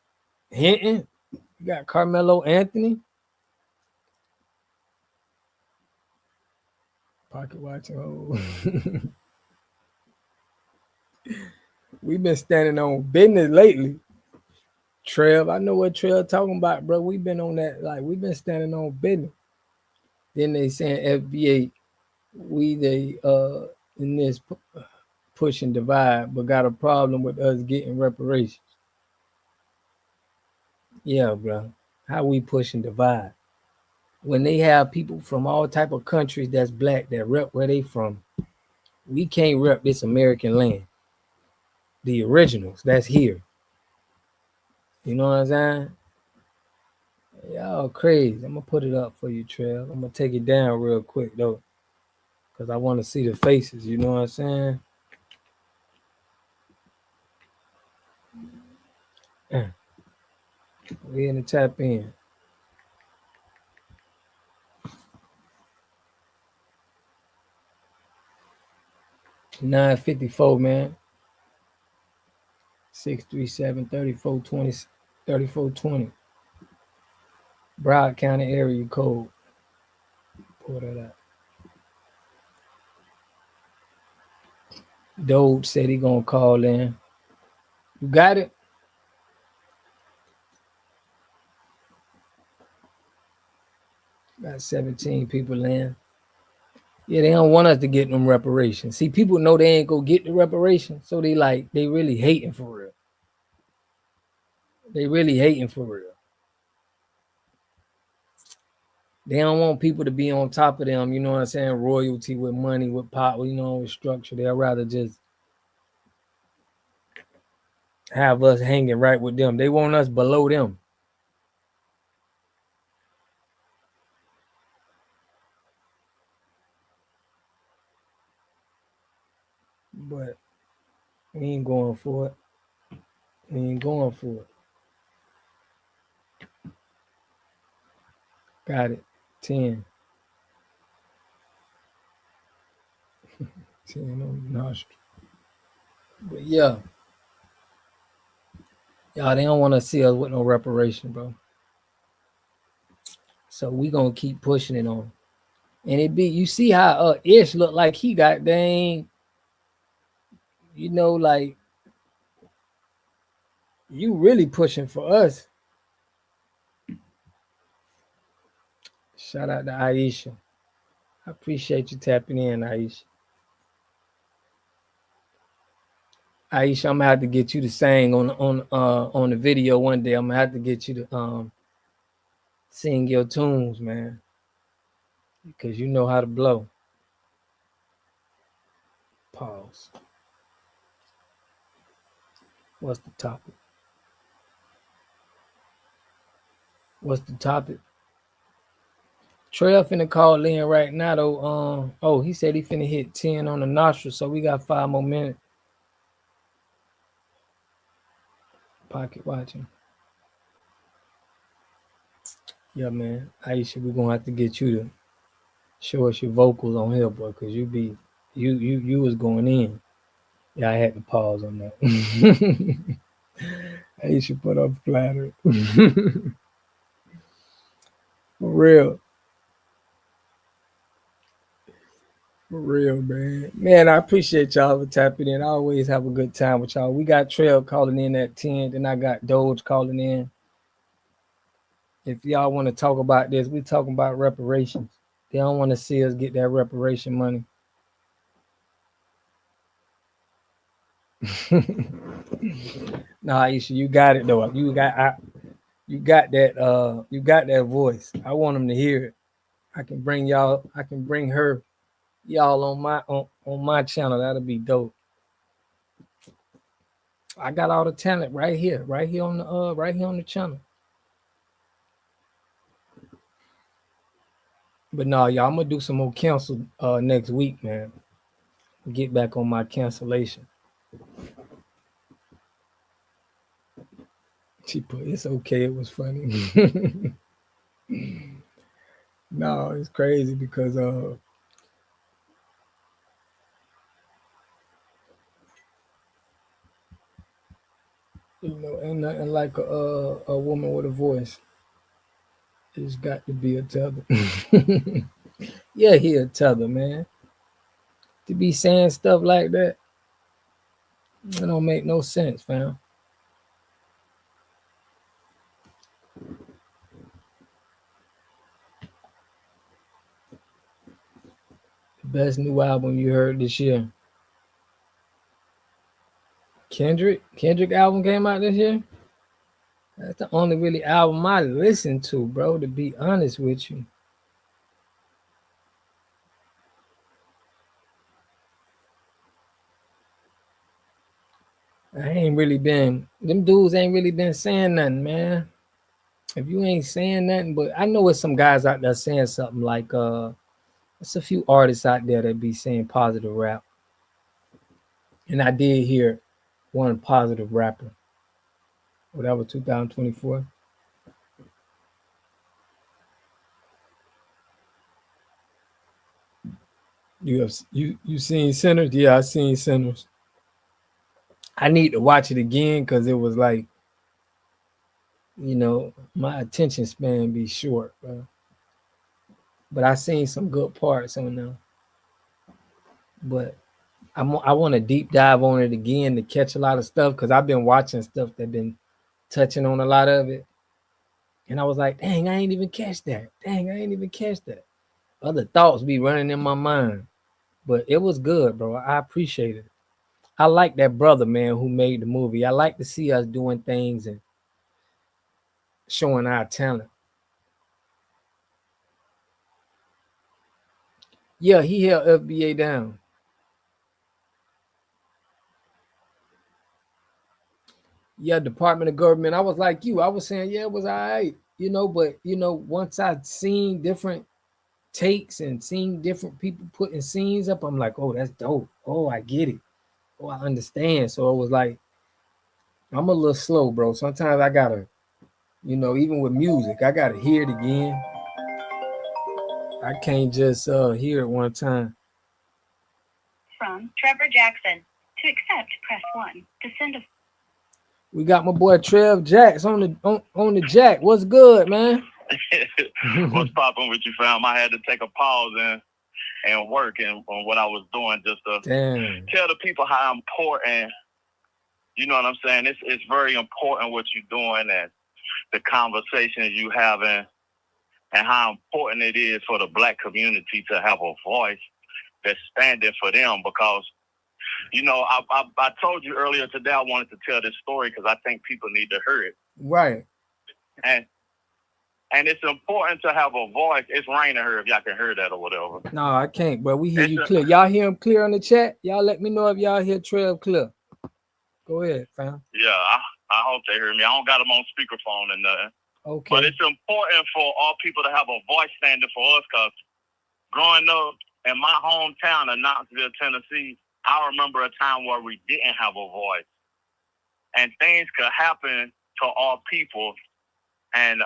Hinton. We got Carmelo Anthony. Pocket watching. Oh. We've been standing on business lately. Trev, I know what Trev talking about, bro. We've been on that, like we've been standing on business. Then they saying FBA, we in this push and divide, but got a problem with us getting reparations. Yeah, bro. How we push and divide? When they have people from all type of countries that's black that rep where they from, we can't rep this American land. The originals that's here. You know what I'm saying? Y'all crazy. I'm gonna put it up for you, Trev. I'm gonna take it down real quick though, because I want to see the faces. You know what I'm saying? We in the tap in. $954, man. 637-3420. 3420. Broward County area code. Pull that out. Doge said he gonna call in. You got it? Got 17 people in. Yeah, they don't want us to get them reparations. See, people know they ain't gonna get the reparations, so they really hating for real. They really hating for real. They don't want people to be on top of them, you know what I'm saying? Royalty with money, with power, you know, with structure. They'd rather just have us hanging right with them. They want us below them. But we ain't going for it. We ain't going for it. Got it. 10. 10 on the nostril. But yeah. Y'all, they don't want to see us with no reparation, bro. So we gonna keep pushing it on. And it be, you see how Ish look like he got dang, you know, like you really pushing for us. Shout out to Aisha. I appreciate you tapping in, Aisha. Aisha, I'm gonna have to get you to sing on the video one day. I'm gonna have to get you to sing your tunes, man, because you know how to blow. Pause. What's the topic? What's the topic? Trail finna call in right now though. Oh, he said he finna hit 10 on the nostril, so we got 5 more minutes. Pocket watching. Yeah, man. Aisha, we're gonna have to get you to show us your vocals on here, boy, because you was going in. Yeah, I had to pause on that. Aisha put up flattery. For real. For real, man. Man, I appreciate y'all for tapping in. I always have a good time with y'all. We got Trail calling in at 10, then I got Doge calling in. If y'all want to talk about this, we talking about reparations. They don't want to see us get that reparation money. Nah, Aisha, you got it though. You got that voice. I want them to hear it. I can bring her y'all on my channel. That'll be dope. I got all the talent right here on the channel. But no, y'all, I'm gonna do some more cancel next week, man. Get back on my cancellation. She put, it's okay, it was funny. No, it's crazy because you know, ain't nothing like a woman with a voice. It's got to be a tether. Yeah, he a tether, man. To be saying stuff like that, it don't make no sense, fam. Best new album you heard this year? Kendrick album came out this year? That's the only really album I listened to, bro, to be honest with you. Them dudes ain't really been saying nothing, man. If you ain't saying nothing, but I know it's some guys out there saying something like, there's a few artists out there that be saying positive rap. And I did hear one positive rapper. Oh, that was 2024. You seen Sinners? Yeah, I seen Sinners. I need to watch it again because it was like, you know, my attention span be short, bro. But I seen some good parts on there. But I want to deep dive on it again to catch a lot of stuff because I've been watching stuff that been touching on a lot of it. And I was like, dang, I ain't even catch that. Other thoughts be running in my mind. But it was good, bro. I appreciate it. I like that brother, man, who made the movie. I like to see us doing things and showing our talent. Yeah, he held FBA down. Yeah, Department of Government. I was like you. I was saying, yeah, it was all right. You know, but, you know, once I'd seen different takes and seen different people putting scenes up, I'm like, oh, that's dope. Oh, I get it. Oh, I understand. So it was like, I'm a little slow, bro. Sometimes I gotta, you know, even with music, I gotta hear it again. I can't just hear it one time. from Trevor Jackson. To accept, press 1. To send a We got my boy Trev Jacks on the jack. What's good, man? What's popping with you, fam? I had to take a pause and work on what I was doing just to tell the people how important, you know what I'm saying? It's very important what you're doing and the conversations you having and how important it is for the Black community to have a voice that's standing for them because, you know, I told you earlier today I wanted to tell this story because I think people need to hear it. Right. And it's important to have a voice. It's raining here if y'all can hear that or whatever. No, I can't, but we hear you clear. Y'all hear him clear on the chat? Y'all let me know if y'all hear Trev clear. Go ahead, fam. Yeah, I hope they hear me. I don't got them on speakerphone and nothing. Okay. But it's important for all people to have a voice standing for us because growing up in my hometown of Knoxville, Tennessee, I remember a time where we didn't have a voice. And things could happen to all people and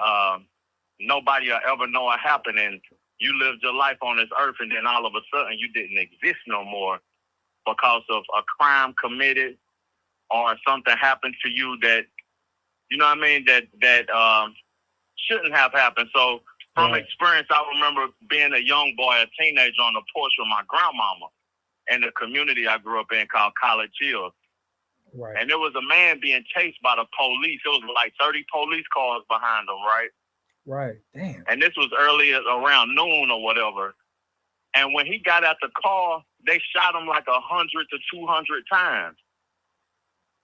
nobody will ever know it happened. And you lived your life on this earth and then all of a sudden you didn't exist no more because of a crime committed or something happened to you that, you know what I mean, that shouldn't have happened. So from experience, I remember being a young boy, a teenager on the porch with my grandmama in the community I grew up in called College Hill. Right. And there was a man being chased by the police. It was like 30 police cars behind him, right? Right. Damn. And this was early around noon or whatever. And when he got out the car, they shot him like 100 to 200 times.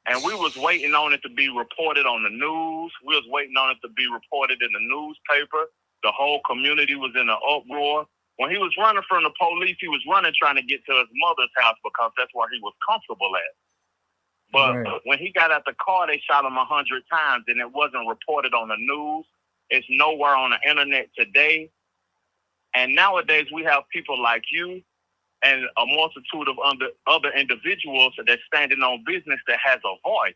And we was waiting on it to be reported on the news. We was waiting on it to be reported in the newspaper. The whole community was in an uproar. When he was running from the police, he was running trying to get to his mother's house because that's where he was comfortable at. But when he got out the car, they shot him 100 times, and it wasn't reported on the news. It's nowhere on the internet today. And nowadays, we have people like you and a multitude of other individuals that's standing on business that has a voice.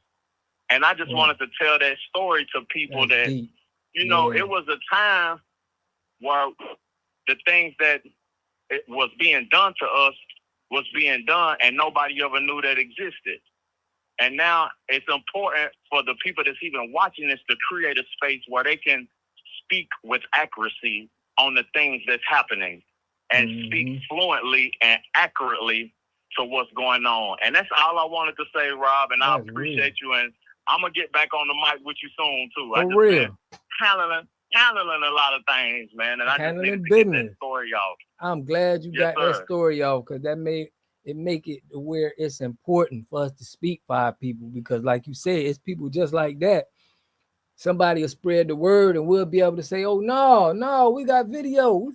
And I just wanted to tell that story to people that, you know, it was a time where the things that it was being done to us was being done and nobody ever knew that existed. And now it's important for the people that's even watching this to create a space where they can speak with accuracy on the things that's happening and speak fluently and accurately to what's going on. And that's all I wanted to say, Rob, and I appreciate you. And I'm going to get back on the mic with you soon, too. For I just real. been handling a lot of things, man. And I just need to get that story off. I'm glad you got that story off because that make it where it's important for us to speak for our people because like you said, it's people just like that. Somebody will spread the word and we'll be able to say, oh, no, we got video. We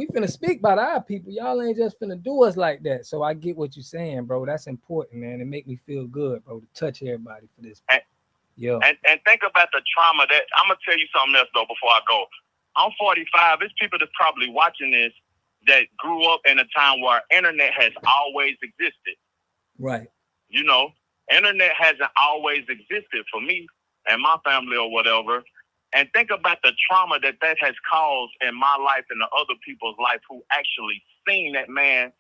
finna speak about our people. Y'all ain't just finna do us like that. So I get what you're saying, bro. That's important, man. It make me feel good, bro, to touch everybody for this. And think about the trauma that I'm gonna tell you something else though before I go. I'm 45. There's people that's probably watching this that grew up in a time where internet has always existed. Right. You know, internet hasn't always existed for me and my family or whatever. And think about the trauma that has caused in my life and the other people's life who actually seen that man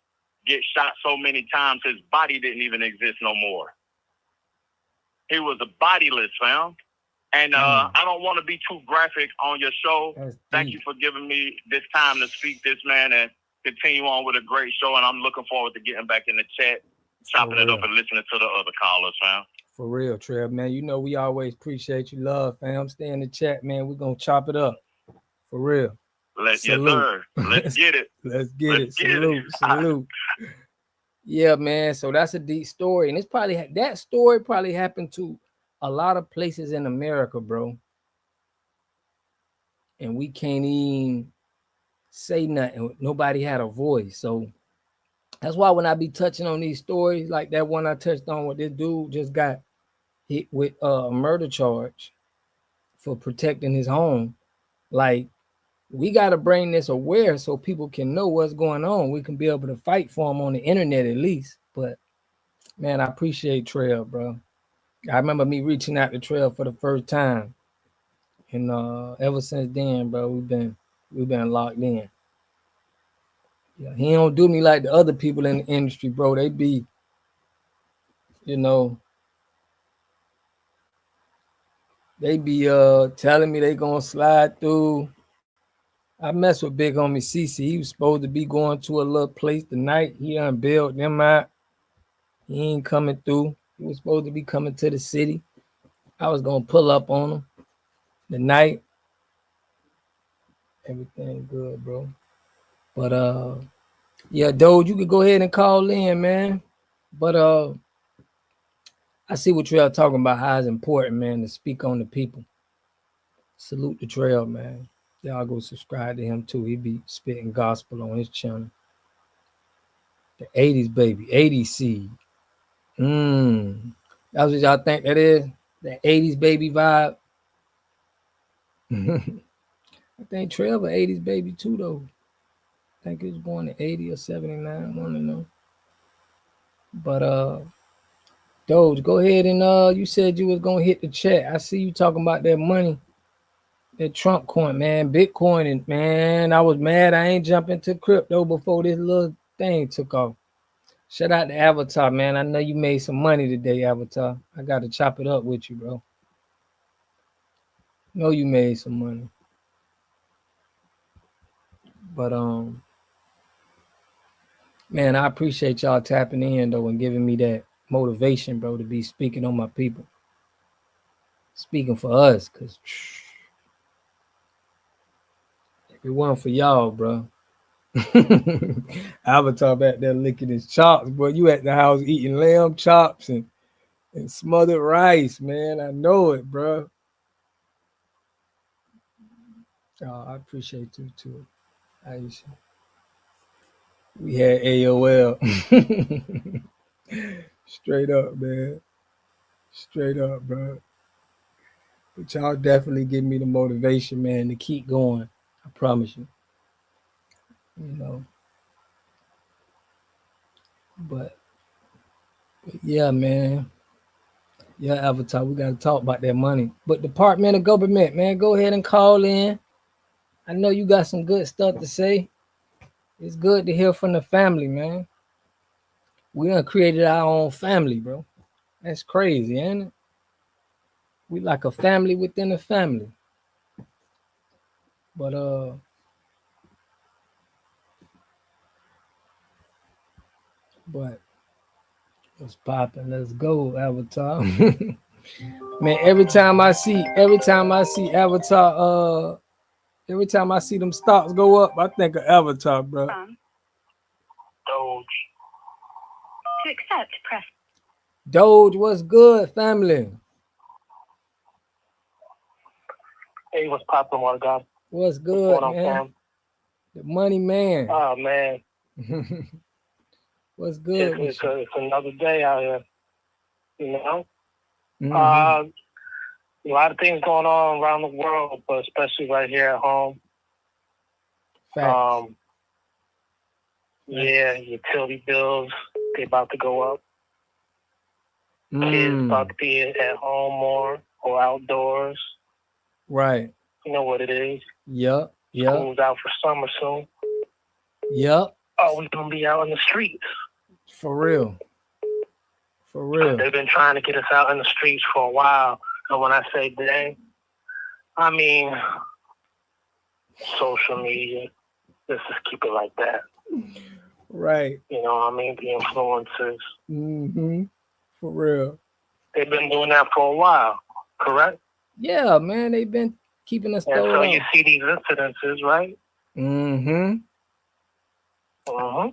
get shot so many times his body didn't even exist no more. He was a bodiless, fam. And I don't want to be too graphic on your show. Thank you for giving me this time to speak this, man, and continue on with a great show. And I'm looking forward to getting back in the chat, chopping it up and listening to the other callers, fam. For real, Trev, man. You know we always appreciate you. Love, fam. Stay in the chat, man. We're going to chop it up. For real. Yes, sir. Let's get it. Let's get it. Salute. Yeah, man. So that's a deep story. And it's probably that story probably happened to a lot of places in America, bro. And we can't even say nothing. Nobody had a voice. So that's why when I be touching on these stories, like that one I touched on with this dude just got hit with a murder charge for protecting his home. Like, we got to bring this aware so people can know what's going on. We can be able to fight for them on the internet at least. But, man, I appreciate Trail, bro. I remember me reaching out to Trail for the first time. And ever since then, bro, we've been locked in. Yeah, he don't do me like the other people in the industry, bro. They be, you know, they be telling me they gonna slide through. I mess with big homie CC. He was supposed to be going to a little place tonight. He unbailed them out. He ain't coming through. He was supposed to be coming to the city. I was gonna pull up on him the night. Everything good, bro. But yeah, Doge, you could go ahead and call in, man. But I see what Trail talking about, how it's important, man, to speak on the people. Salute the Trail, man. Y'all go subscribe to him too. He be spitting gospel on his channel. The 80s, baby. 80s seed. That's what y'all think that is? The 80s baby vibe. I think Trail an 80s baby too, though. I think he was born in 80 or 79. I want to know. But Doge, go ahead and you said you was gonna hit the chat. I see you talking about that money, that Trump coin, man, Bitcoin, and man, I was mad I ain't jumping to crypto before this little thing took off. Shout out to Avatar, man. I know you made some money today, Avatar. I got to chop it up with you, bro. Know you made some money. But man, I appreciate y'all tapping in though and giving me that motivation, bro, to be speaking on my people. Speaking for us, cause if it wasn't for y'all, bro. Avatar back there licking his chops, boy. You at the house eating lamb chops and smothered rice, man. I know it, bro. Oh, I appreciate you too, Aisha. We had AOL. Straight up, man. Straight up, bro. But y'all definitely give me the motivation, man, to keep going. I promise you. You know. But yeah, man. Yeah, Avatar, we gotta talk about that money. But Department of Government, man, go ahead and call in. I know you got some good stuff to say. It's good to hear from the family, man. We done created our own family, bro. That's crazy, ain't it? We like a family within a family. But what's popping? Let's go, Avatar. Man, every time I see Avatar, every time I see them stocks go up, I think of Avatar, bro. Doge. To accept, press. Doge, what's good, family? Hey, what's poppin', Water God? What's good, what's man? On, the money man. Oh, man. What's good? It's another day out here, you know? Mm-hmm. A lot of things going on around the world, but especially right here at home. Facts. Yeah, utility bills, they about to go up. Kids about to be at home more or outdoors. Right. You know what it is. Yep. School's out for summer soon. Yep. Oh, we're going to be out in the streets. For real. For real. They've been trying to get us out in the streets for a while. And when I say they, I mean social media. Let's just keep it like that. Right. You know what I mean? The influencers. Mm-hmm. For real. They've been doing that for a while, correct? Yeah, man. They've been keeping us and going. so you see these incidences, right? Mm-hmm.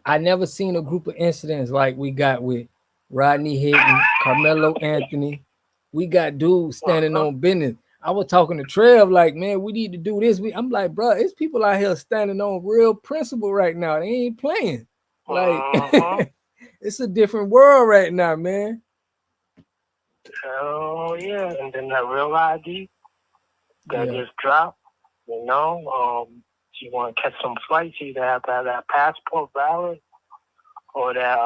I never seen a group of incidents like we got with Rodney Hitton, Carmelo Anthony. We got dudes standing on business. I was talking to Trev, like, man, we need to do this. I'm like, bro, it's people out here standing on real principle right now. They ain't playing. Like, it's a different world right now, man. Oh, yeah. And then that real ID that just dropped, you know, if you want to catch some flights, you either have to have that passport valid or that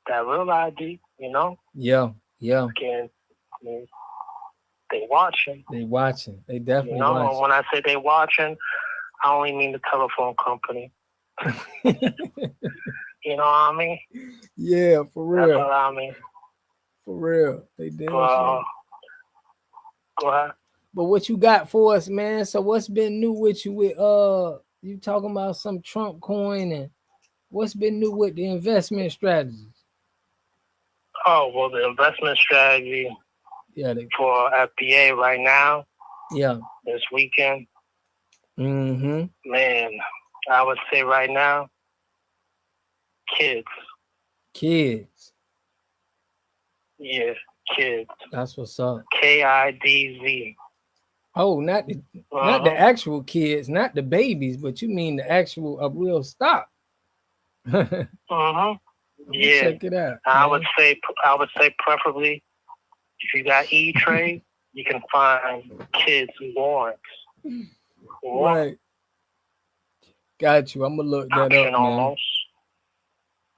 real ID, you know? Yeah. Again, I mean, they watching. They definitely you know, watching. When I say they watching, I only mean the telephone company. You know what I mean? Yeah, for That's real. what I mean. For real. They damn Well, sure. go ahead. But what you got for us, man? So what's been new with you with you talking about some Trump coin, and what's been new with the investment strategies? Oh, well, the investment strategy for FBA right now, this weekend, man, I would say right now, kids. Yeah, kids. That's what's up. KIDZ. Oh, not the actual kids, not the babies, but you mean the actual real stock. Yeah. Check it out. I would say preferably if you got E-Trade, you can find kids warrants. Right. Got you. I'm gonna look that Option up, man. almost.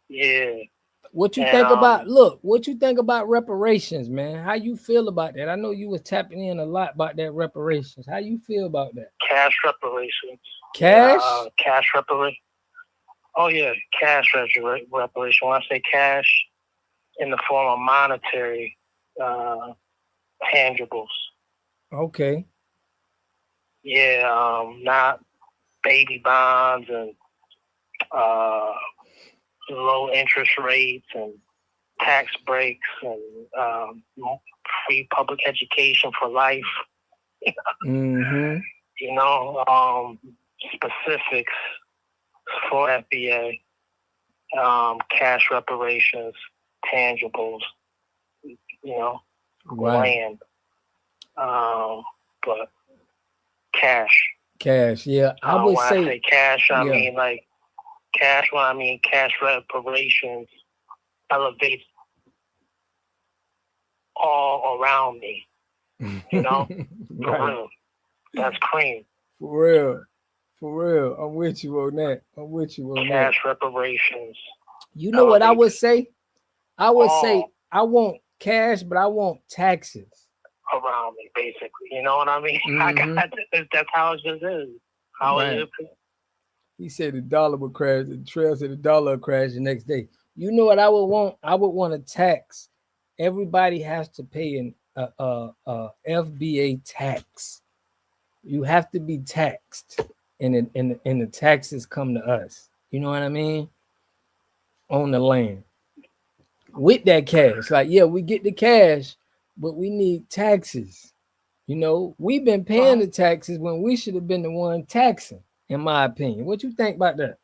Yeah. What you think about what you think about reparations, man? How you feel about that? I know you was tapping in a lot about that reparations. How you feel about that? Cash reparations. Cash? Cash reparation. Oh yeah, cash reparation. When I say cash, in the form of monetary tangibles. Okay. Yeah, not baby bonds and low interest rates and tax breaks and free public education for life. Mm-hmm. You know, specifics for FBA, cash reparations, tangibles, you know, land. But cash. Cash, yeah. I would when say I say cash, I mean like cash. When I mean cash reparations, elevates all around me. You know, for real. That's cream. For real. For real. I'm with you on that. I'm with you on that. Cash reparations. You know what I would say? I would say I want cash, but I want taxes around me, basically. You know what I mean? That's how it just is. How it is. He said the dollar would crash. The trail said the dollar would crash the next day. You know what I would want? I would want a tax. Everybody has to pay an FBA tax. You have to be taxed, and the taxes come to us. You know what I mean? On the land. With that cash, like we get the cash, but we need taxes. You know, we've been paying the taxes when we should have been the one taxing, in my opinion. What you think about that?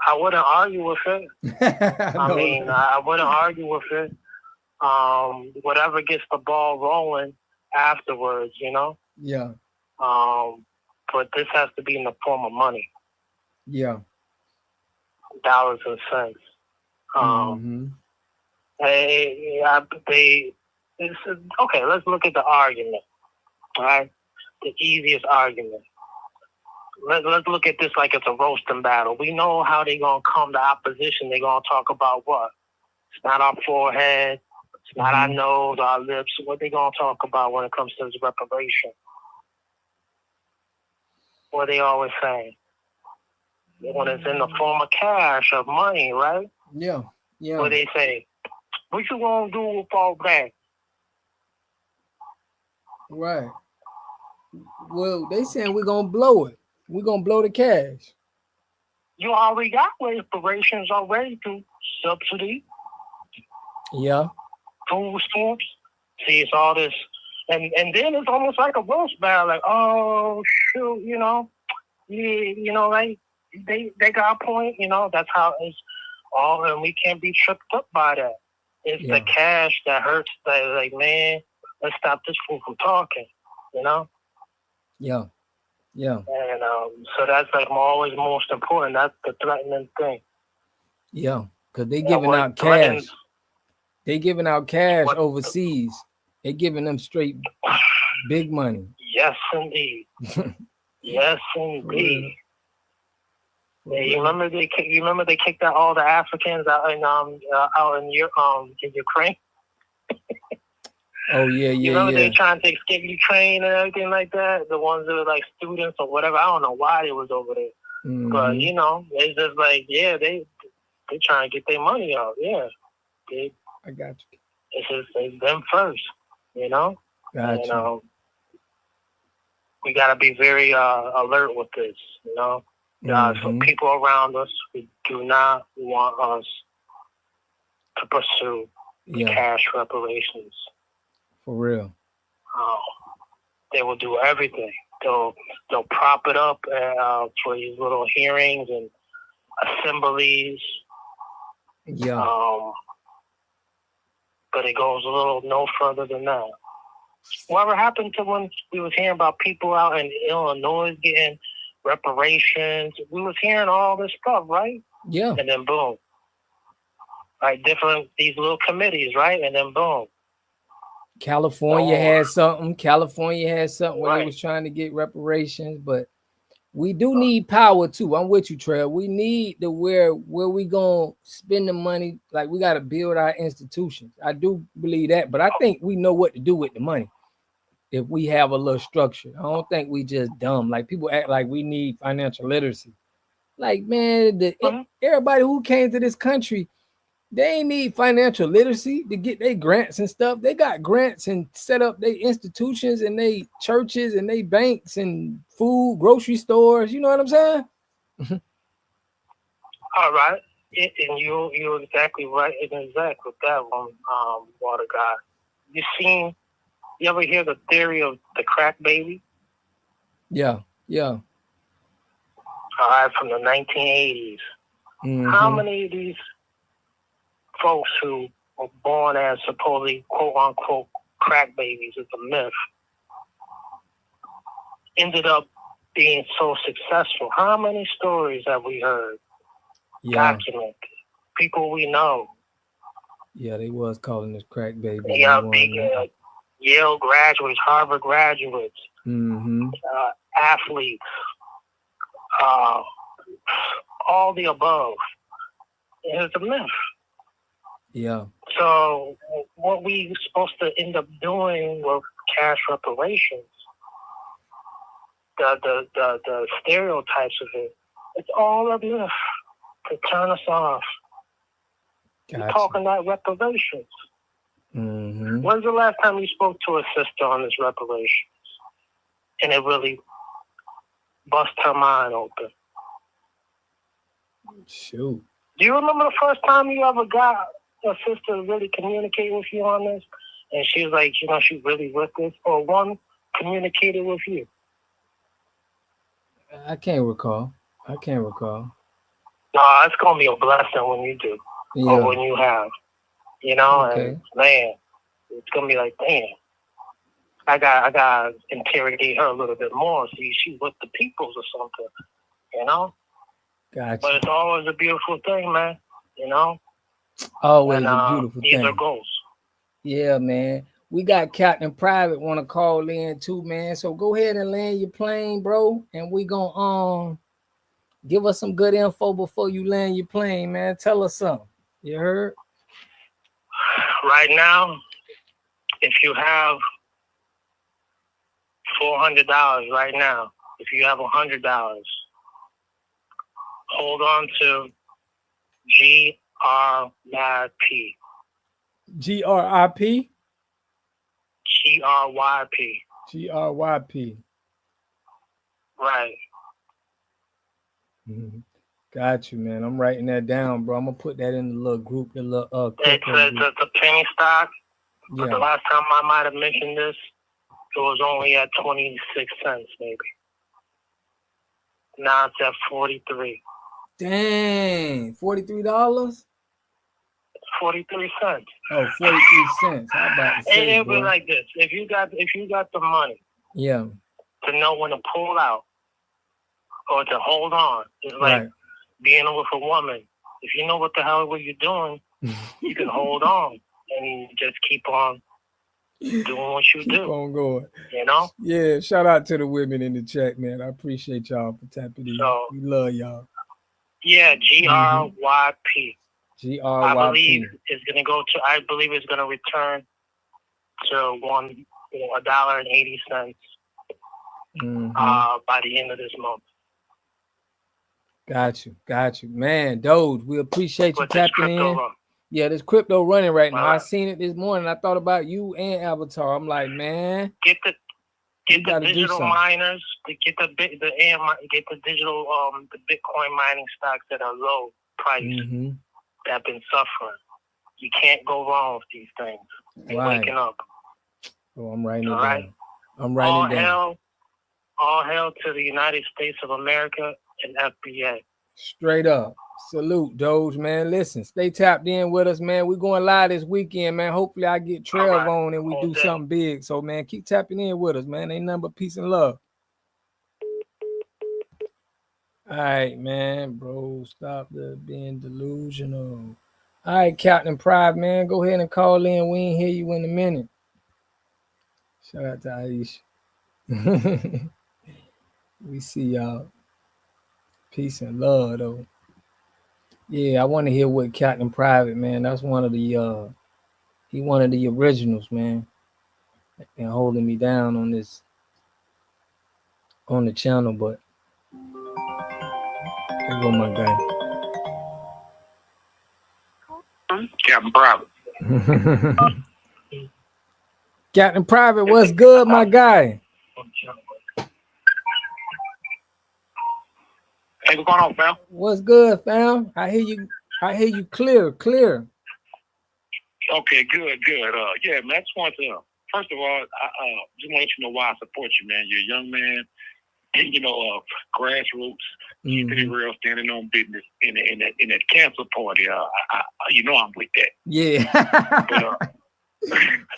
I wouldn't argue with it. I mean, I wouldn't argue with it. Whatever gets the ball rolling afterwards, you know? Yeah. But this has to be in the form of money. Yeah. Dollars and cents. Okay, let's look at the argument. All right? The easiest argument. Let's look at this like it's a roasting battle. We know how they're going to come to opposition. They're going to talk about what? It's not our forehead. It's not our nose, our lips. What they going to talk about when it comes to this reparation? What they always say? When it's in the form of cash, of money, right? Yeah. Yeah. What they say? What you going to do with all that? Right. Well, they saying we're going to blow it. We're going to blow the cash. You already got reparations already through subsidy. Yeah. Food stamps. See, it's all this. And then it's almost like a roast battle. Like, oh, shoot, you know. Yeah, you know, like, they got a point. You know, that's how it's all. And we can't be tripped up by that. It's the cash that hurts. That, like, man, let's stop this fool from talking, you know? Yeah. Yeah. And so that's like always most important. That's the threatening thing. Yeah, because they giving out cash. They giving out cash overseas. They giving them straight big money. Yes, indeed. Yes, indeed. Yeah, you remember they kicked out all the Africans out in Ukraine. Oh yeah, You remember they trying to escape you train and everything like that? The ones that were like students or whatever. I don't know why they was over there. Mm-hmm. But you know, it's just like, yeah, they trying to get their money out. Yeah. I got you. It's them first, you know? Got you. We gotta be very alert with this, you know. So people around us who do not want us to pursue cash reparations. For real. They will do everything. They'll prop it up for these little hearings and assemblies. Yeah. But it goes a little no further than that. Whatever happened to when we was hearing about people out in Illinois getting reparations? We was hearing all this stuff, right? Yeah. And then boom. Like these little committees, right? And then boom. California had something. Where they was trying to get reparations, but we do need power too. I'm with you, Trail. We need where we gonna spend the money. Like we gotta build our institutions. I do believe that, but I think we know what to do with the money if we have a little structure. I don't think we just dumb. Like people act like we need financial literacy. Like, man, everybody who came to this country, they ain't need financial literacy to get their grants and stuff. They got grants and set up their institutions and they churches and they banks and food, grocery stores. You know what I'm saying? All right. And you're exactly right and exact with that one, Water God. You ever hear the theory of the crack baby? Yeah. All right, from the 1980s. How many of these folks who were born as supposedly quote unquote crack babies, is a myth, ended up being so successful? How many stories have we heard? Documented. People we know. Yeah, they was calling this crack baby. They got big Yale graduates, Harvard graduates, athletes, all the above. It's a myth. Yeah. So what we supposed to end up doing with cash reparations, the stereotypes of it, it's all a myth to turn us off. We're talking about reparations. When's the last time you spoke to a sister on this reparations? And it really bust her mind open. Shoot. Do you remember the first time you ever got a sister to really communicate with you on this? And she was like, she really with this? Or one communicated with you? I can't recall. No, it's going to be a blessing when you do. Yeah. Or when you have. And man, it's going to be like, damn. I got to interrogate her a little bit more. See, she with the peoples or something, Gotcha. But it's always a beautiful thing, man, Always a beautiful these thing. are goals. Yeah, man. We got Captain Private want to call in too, man. So go ahead and land your plane, bro. And we gonna give us some good info before you land your plane, man. Tell us something. You heard? Right now, if you have $400 right now, if you have $100, hold on to GRYP. GRIP? GRYP. GRYP. Right. Got you, man. I'm writing that down, bro. I'm gonna put that in the little group, It's a penny stock. Yeah. The last time I might have mentioned this, it was only at 26 cents, maybe. Now it's at 43. Dang, $43? 43 cents. Oh, 43 cents. How about to say, It'll be like this. If you got the money, yeah, to know when to pull out or to hold on. It's like being with a woman. If you know what the hell you're doing, you can hold on and just keep on doing what you do. Keep on going. Yeah, shout out to the women in the chat, man. I appreciate y'all for tapping in. We love y'all. Yeah, GRYP. GRYP. I believe it's going to return to $1.80 by the end of this month. Got you, man. Doge, we appreciate you tapping in. Yeah, this crypto running right now. I seen it this morning. I thought about you and Avatar. I'm like, man, get the digital miners, get the digital the Bitcoin mining stocks that are low price that have been suffering. You can't go wrong with these things. They're waking up. Oh, I'm writing it down. I'm writing it down. All hail to the United States of America and FBA. Straight up. Salute, Doge, man. Listen, stay tapped in with us, man. We're going live this weekend, man. Hopefully I get Trev on and we do something big. So, man, keep tapping in with us, man. Ain't nothing but peace and love. All right, man, bro. Stop being delusional. All right, Captain Pride, man. Go ahead and call in. We ain't hear you in a minute. Shout out to Aisha. We see y'all. Peace and love, though. Yeah, I want to hear what Captain Private, man. That's one of the he one of the originals, man. And holding me down on this on the channel, but there go my guy. Captain Private. Captain Private, what's good, my guy? Hey, what's going on, fam? What's good, fam? I hear you clear. Okay, good. Yeah, man, I just want to, first of all, I just want to let you know why I support you, man. You're a young man, you know, grassroots, keeping it real, standing on business in that cancer party. You know I'm with that. Yeah. But,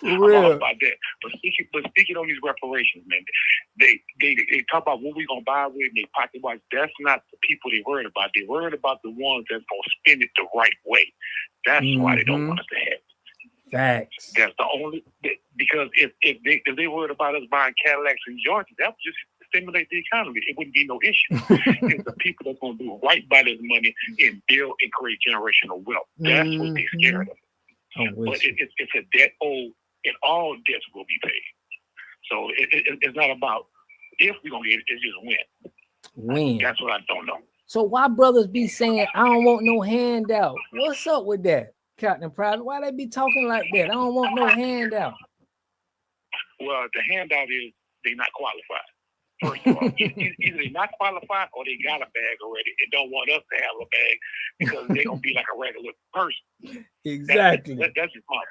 for real. I'm all about that. But speaking on these reparations, man, they talk about what we gonna buy with and they pocket watch. That's not the people they worried about. They worried about the ones that's gonna spend it the right way. That's why they don't want us to have it. Facts. That's the only because if they worried about us buying Cadillacs and Georgia, that would just stimulate the economy. It wouldn't be no issue. It's the people that's gonna do right by this money and build and create generational wealth. That's what they're scared of. But it's a debt owed, and all debts will be paid. So it's not about if we're gonna get it; it's just when. That's what I don't know. So why brothers be saying I don't want no handout? What's up with that, Captain Private? Why they be talking like that? I don't want no handout. Well, the handout is they not qualified. First of all, either they not qualified or they got a bag already and don't want us to have a bag because they're gonna be like a regular person. Exactly. That's just my.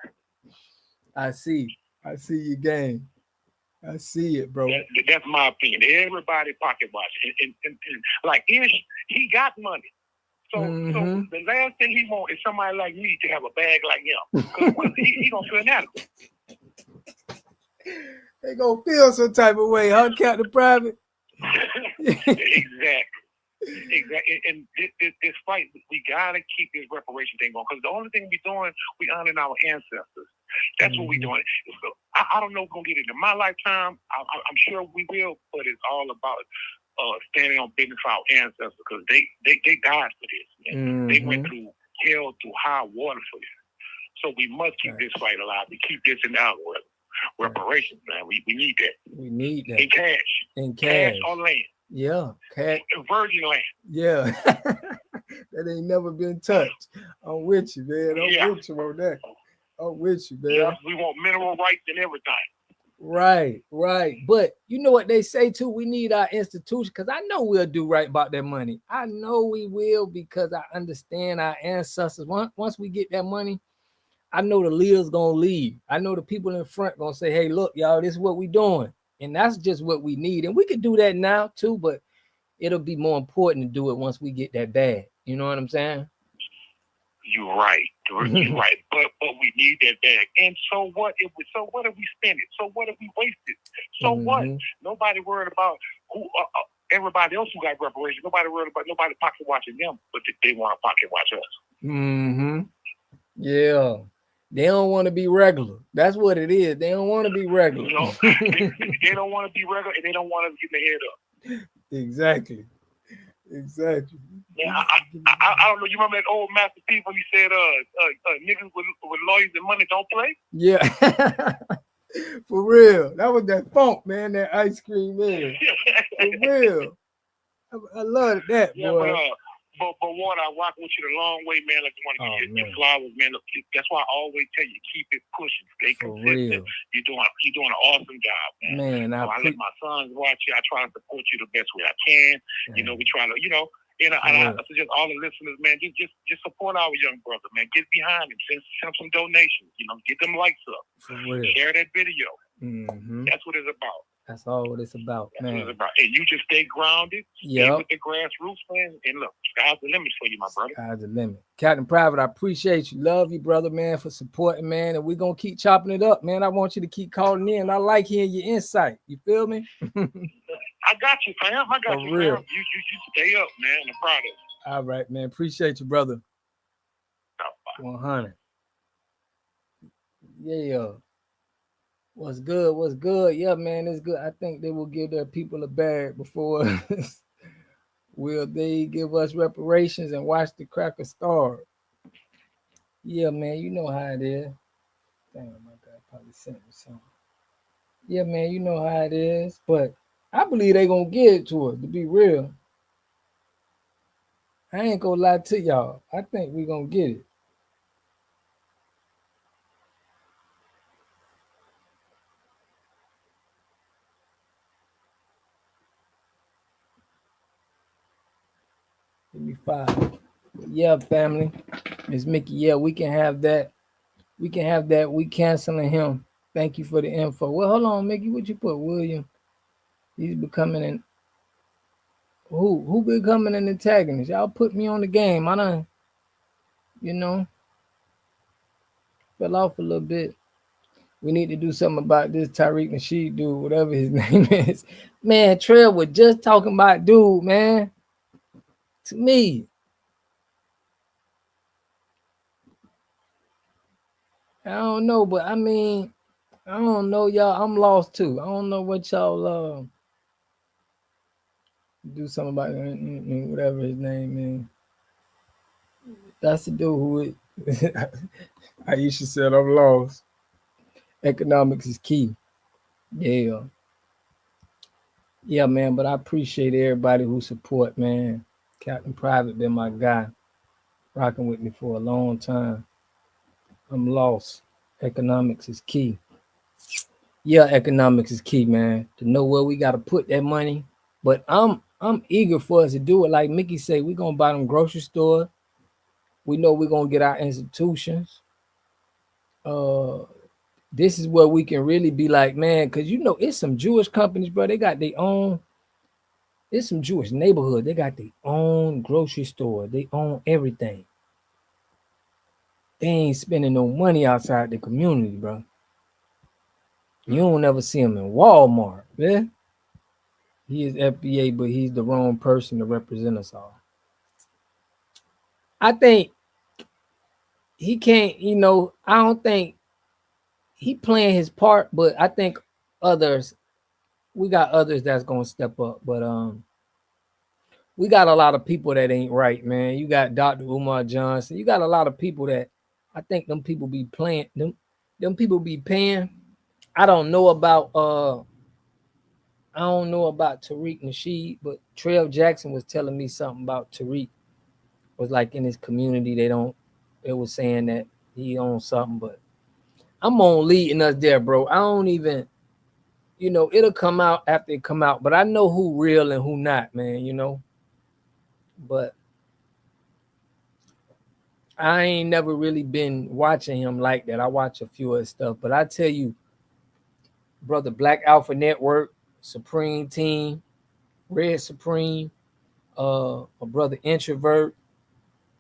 I see your game. I see it, bro. That's my opinion. Everybody pocket watch, and like Ish, he got money. So the last thing he wants is somebody like me to have a bag like him because he gonna feel inadequate. They gonna feel some type of way, huh, Captain Private? Exactly. And this fight, we gotta keep this reparation thing going because the only thing we doing, we honoring our ancestors. That's what we doing. So, I don't know if we're gonna get it in my lifetime. I'm sure we will, but it's all about standing on business for our ancestors because they died for this. Man. They went through hell, through high water for this. So we must keep this fight alive. We keep this in the algorithm. Reparations, man. We need that. We need that. In cash. Cash on land. Yeah. Cash. Virgin land. Yeah. That ain't never been touched. I'm with you, man. I'm with you on that. I'm with you, man. Yeah, we want mineral rights and everything. Right. But you know what they say too? We need our institution because I know we'll do right about that money. I know we will because I understand our ancestors. Once we get that money, I know the leaders gonna lead. I know the people in front gonna say, hey, look, y'all, this is what we doing. And that's just what we need. And we could do that now too, but it'll be more important to do it once we get that bag. You know what I'm saying? You're right. You're right. But we need that bag. And so what if we spend it? So what if we waste it? So what? Nobody worried about who everybody else who got reparations. Nobody worried about nobody pocket watching them, but they want to pocket watch us. Yeah. They don't want to be regular. That's what it is. They don't want to be regular. You know, they don't want to be regular and they don't want us to get their head up. Exactly. Yeah, I don't know. You remember that old Master P when he said, "Niggas with lawyers and money don't play." Yeah. For real. That was that funk, man. That ice cream, man. For real. I love that, Yeah, boy. but Ward, I rock with you the long way, man. Like you want to get your flowers, man. Look, that's why I always tell you, keep it pushing, stay For consistent. real. You're doing an awesome job, man. Man, so I let my sons watch you. I try to support you the best way I can. Man. You know, we try to, and I suggest all the listeners, man, just support our young brother, man. Get behind him. Send some donations. Get them likes up. For real. Share that video. Mm-hmm. That's what it's about. That's all what it's about, That's man. what it's about. And you just stay grounded, stay with the grassroots, man. And look, sky's the limit for you, my brother. Sky's the limit. Captain Private, I appreciate you. Love you, brother, man, for supporting, man. And we're going to keep chopping it up, man. I want you to keep calling in. I like hearing your insight. You feel me? I got you, fam. I got you, real. fam. You stay up, man. I'm proud of you. All right, man. Appreciate you, brother. 100. Yeah. What's good? What's good? Yeah, man, it's good. I think they will give their people a bag before will they give us reparations and watch the cracker starve. Yeah, man, you know how it is. Damn, my God probably sent me something. Yeah, man, you know how it is. But I believe they gonna give it to us, to be real. I ain't gonna lie to y'all. I think we gonna get it. Give me 5. Yeah, family. Miss Mickey, yeah, we can have that. We can have that. We canceling him. Thank you for the info. Well, hold on, Mickey. What you put, William? He's becoming an who becoming an antagonist? Y'all put me on the game. I done, fell off a little bit. We need to do something about this Tariq Nasheed dude, whatever his name is. Man, Trail was just talking about dude, man. To me. I don't know, but I mean, I don't know, y'all. I'm lost too. I don't know what y'all do something about whatever his name is. That's the dude who Aisha said, I'm lost. Economics is key. Yeah. Yeah, man, but I appreciate everybody who support, man. Captain Private been my guy. Rocking with me for a long time. I'm lost. Economics is key. Yeah, economics is key, man. To know where we got to put that money. But I'm eager for us to do it. Like Mickey said, we're going to buy them grocery store. We know we're going to get our institutions. This is where we can really be like, man, because it's some Jewish companies, bro. They got their own. It's some Jewish neighborhood. They got their own grocery store. They own everything. They ain't spending no money outside the community, bro. You don't ever see him in Walmart, man. He is FBA, but he's the wrong person to represent us all. I think he can't, I don't think he playing his part, but I think we got others that's gonna step up. But we got a lot of people that ain't right, man. You got Dr. Umar Johnson. You got a lot of people that I think them people be playing them people be paying. I don't know about Tariq Nasheed, but Trail Jackson was telling me something about Tariq. Was like in his community, they was saying that he owns something, but I'm on leading us there, bro. I don't even, it'll come out after it come out, but I know who real and who not, man, but I ain't never really been watching him like that. I watch a few of his stuff, but I tell you, brother, Black Alpha Network, Supreme Team, Red Supreme, my brother Introvert,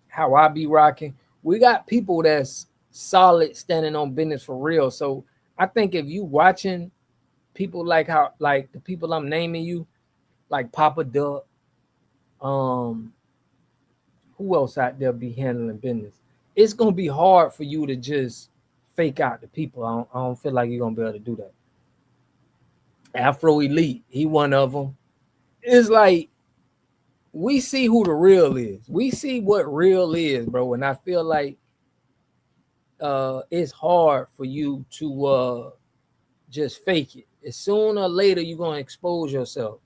How I Be Rocking. We got people that's solid, standing on business for real. So I think if you watching people like the people I'm naming you, like Papa Duck, who else out there be handling business? It's gonna be hard for you to just fake out the people. I don't feel like you're gonna be able to do that. Afro Elite, he one of them. It's like we see who the real is. We see what real is, bro. And I feel like it's hard for you to just fake it. As sooner or later, you're gonna expose yourself.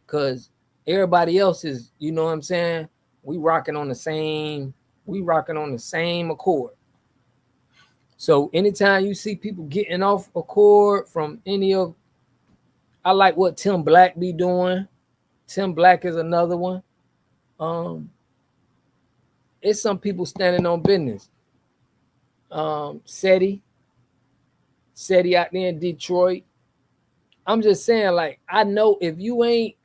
Cause everybody else is, you know what I'm saying? We rocking on the same accord. So anytime you see people getting off accord from any of, I like what Tim Black be doing. Tim Black is another one. It's some people standing on business. SETI out there in Detroit. I'm just saying, like, I know if you ain't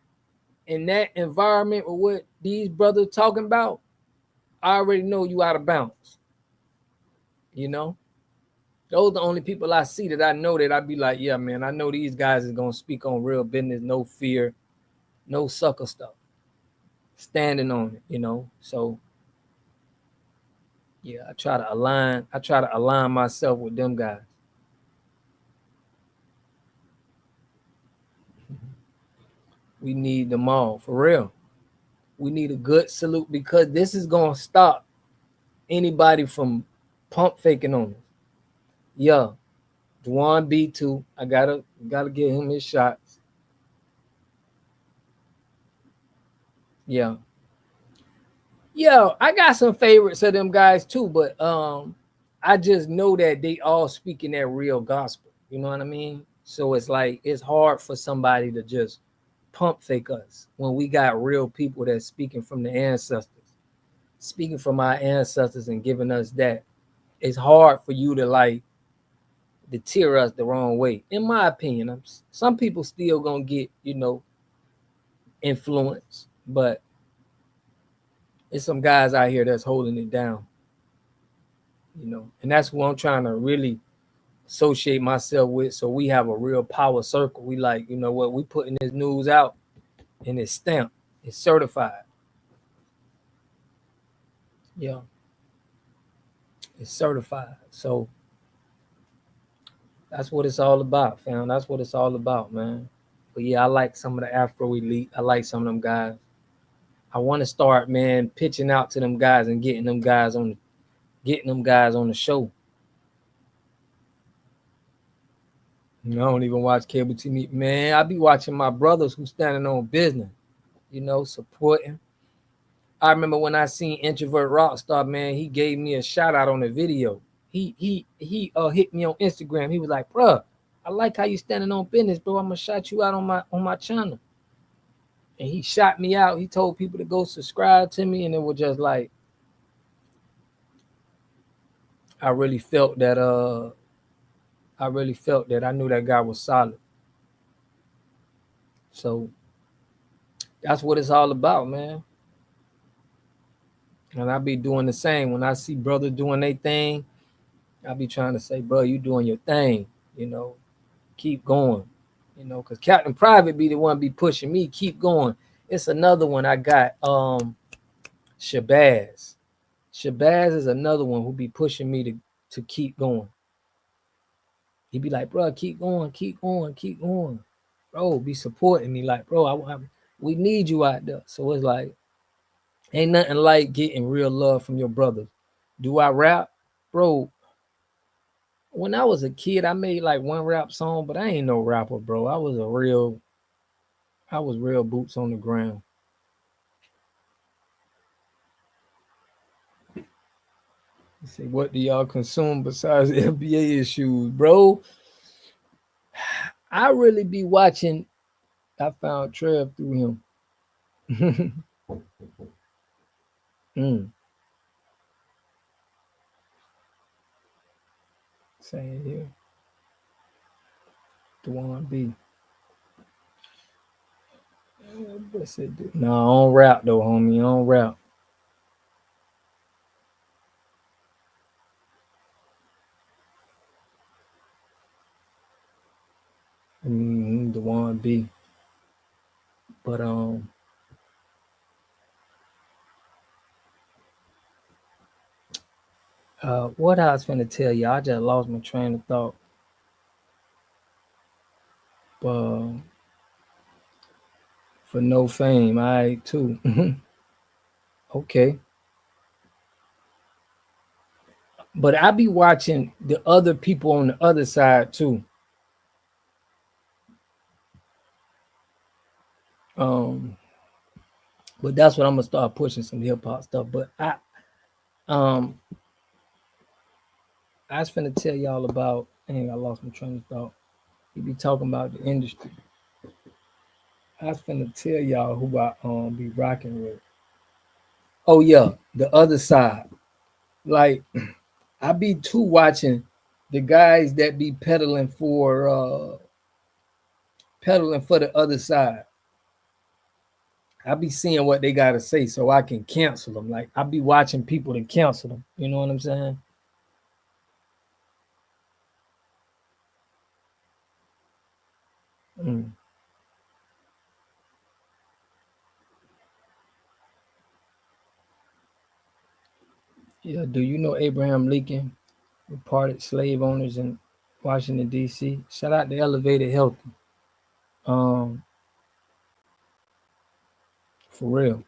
in that environment with what these brothers talking about, I already know you out of bounds. You know? Those are the only people I see that I know that I'd be like, yeah, man, I know these guys is gonna speak on real business, no fear, no sucker stuff. Standing on it, you know. So yeah, I try to align myself with them guys. We need them all, for real. We need a good salute because this is gonna stop anybody from pump faking on us. Yeah, Dwan B2, I gotta give him his shots. Yeah, I got some favorites of them guys too, but I just know that they all speaking that real gospel. You know what I mean? So it's like it's hard for somebody to just pump fake us when we got real people that's speaking from the ancestors, speaking from our ancestors and giving us that. It's hard for you to like deter us the wrong way, in my opinion. Some people still gonna get, you know, influence, but it's some guys out here that's holding it down, you know, and that's who I'm trying to really associate myself with. So we have a real power circle. We like, you know what, we putting this news out and it's stamped, it's certified. Yeah, it's certified. So that's what it's all about, fam. That's what it's all about, man. But yeah, I like some of the Afro Elite. I like some of them guys. I want to start, man, pitching out to them guys and getting them guys on the show. I don't even watch cable TV, man. I be watching my brothers who standing on business, you know, supporting. I remember when I seen Introvert Rockstar, man, he gave me a shout out on the video. He hit me on Instagram. He was like, bruh, I like how you standing on business, bro. I'm gonna shout you out on my channel. And he shot me out. He told people to go subscribe to me, and it was just like I really felt that I knew that guy was solid. So that's what it's all about, man. And I be doing the same. When I see brothers doing their thing, I be trying to say, bro, you doing your thing, you know, keep going, you know, because Captain Private be the one be pushing me, keep going. It's another one I got, Shabazz. Shabazz is another one who be pushing me to keep going. He be like, bro, keep going. Bro, be supporting me. Like, bro, we need you out there. So it's like, ain't nothing like getting real love from your brothers. Do I rap? Bro, when I was a kid, I made like one rap song, but I ain't no rapper, bro. I was real boots on the ground. Say, what do y'all consume besides FBA issues, bro? I really be watching. I found Trev through him. Saying here, Dwan B. No, I don't rap though, homie. I don't rap. Dwan B. But what I was finna tell you, I just lost my train of thought. For no fame, I too. Okay. But I be watching the other people on the other side too. But that's what I'm gonna start pushing, some hip hop stuff. But um I was finna tell y'all about, dang, I lost my train of thought. He be talking about the industry. I was finna tell y'all who I be rocking with. Oh yeah, the other side. Like I be too watching the guys that be peddling for the other side. I be seeing what they gotta say so I can cancel them. Like I be watching people to cancel them. You know what I'm saying? Mm. Yeah. Do you know Abraham Lincoln, departed slave owners in Washington D.C.? Shout out to Elevated Healthy. Um, for real.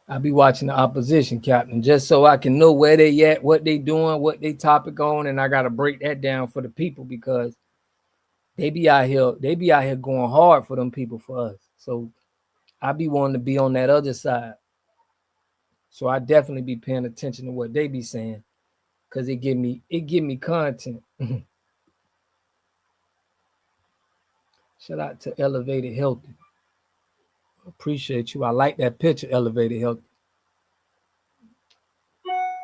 I be watching the opposition, Captain, just so I can know where they at, what they doing, what they topic on, and I gotta break that down for the people because they be out here going hard for them people for us. So I be wanting to be on that other side. So I definitely be paying attention to what they be saying because it give me content. Shout out to Elevated Healthy. Appreciate you. I like that picture, Elevated Healthy.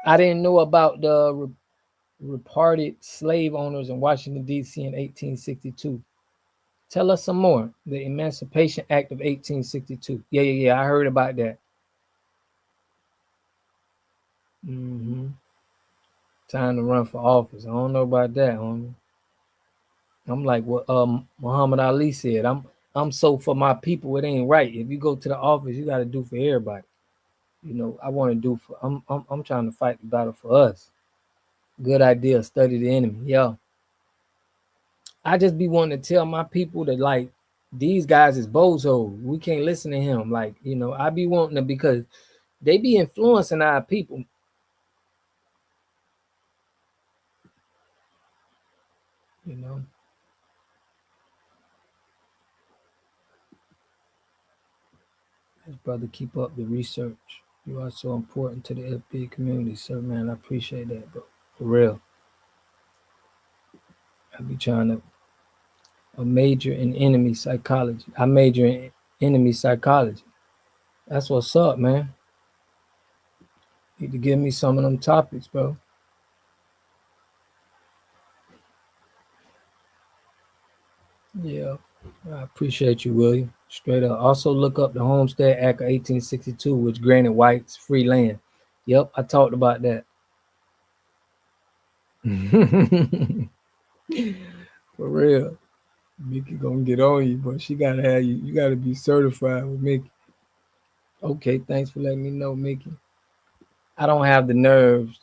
I didn't know about the reparted slave owners in Washington, D.C. in 1862. Tell us some more. The Emancipation Act of 1862. Yeah. I heard about that. Time to run for office. I don't know about that, homie. I'm like what Muhammad Ali said. I'm so for my people. It ain't right. If you go to the office, you got to do for everybody. You know, I want to do for. I'm trying to fight the battle for us. Good idea. Study the enemy. Yeah. I just be wanting to tell my people that like these guys is bozos. We can't listen to him. Like, I be wanting to because they be influencing our people. You know. As brother, keep up the research. You are so important to the FB community, sir, man. I appreciate that, bro. For real. I be trying to major in enemy psychology. I major in enemy psychology. That's what's up, man. Need to give me some of them topics, bro. Yeah. I appreciate you, William. Straight up. Also look up the Homestead Act of 1862, which granted whites free land. Yep, I talked about that. For real. Mickey gonna get on you, but she gotta have you. You gotta be certified with Mickey. Okay, thanks for letting me know, Mickey. I don't have the nerves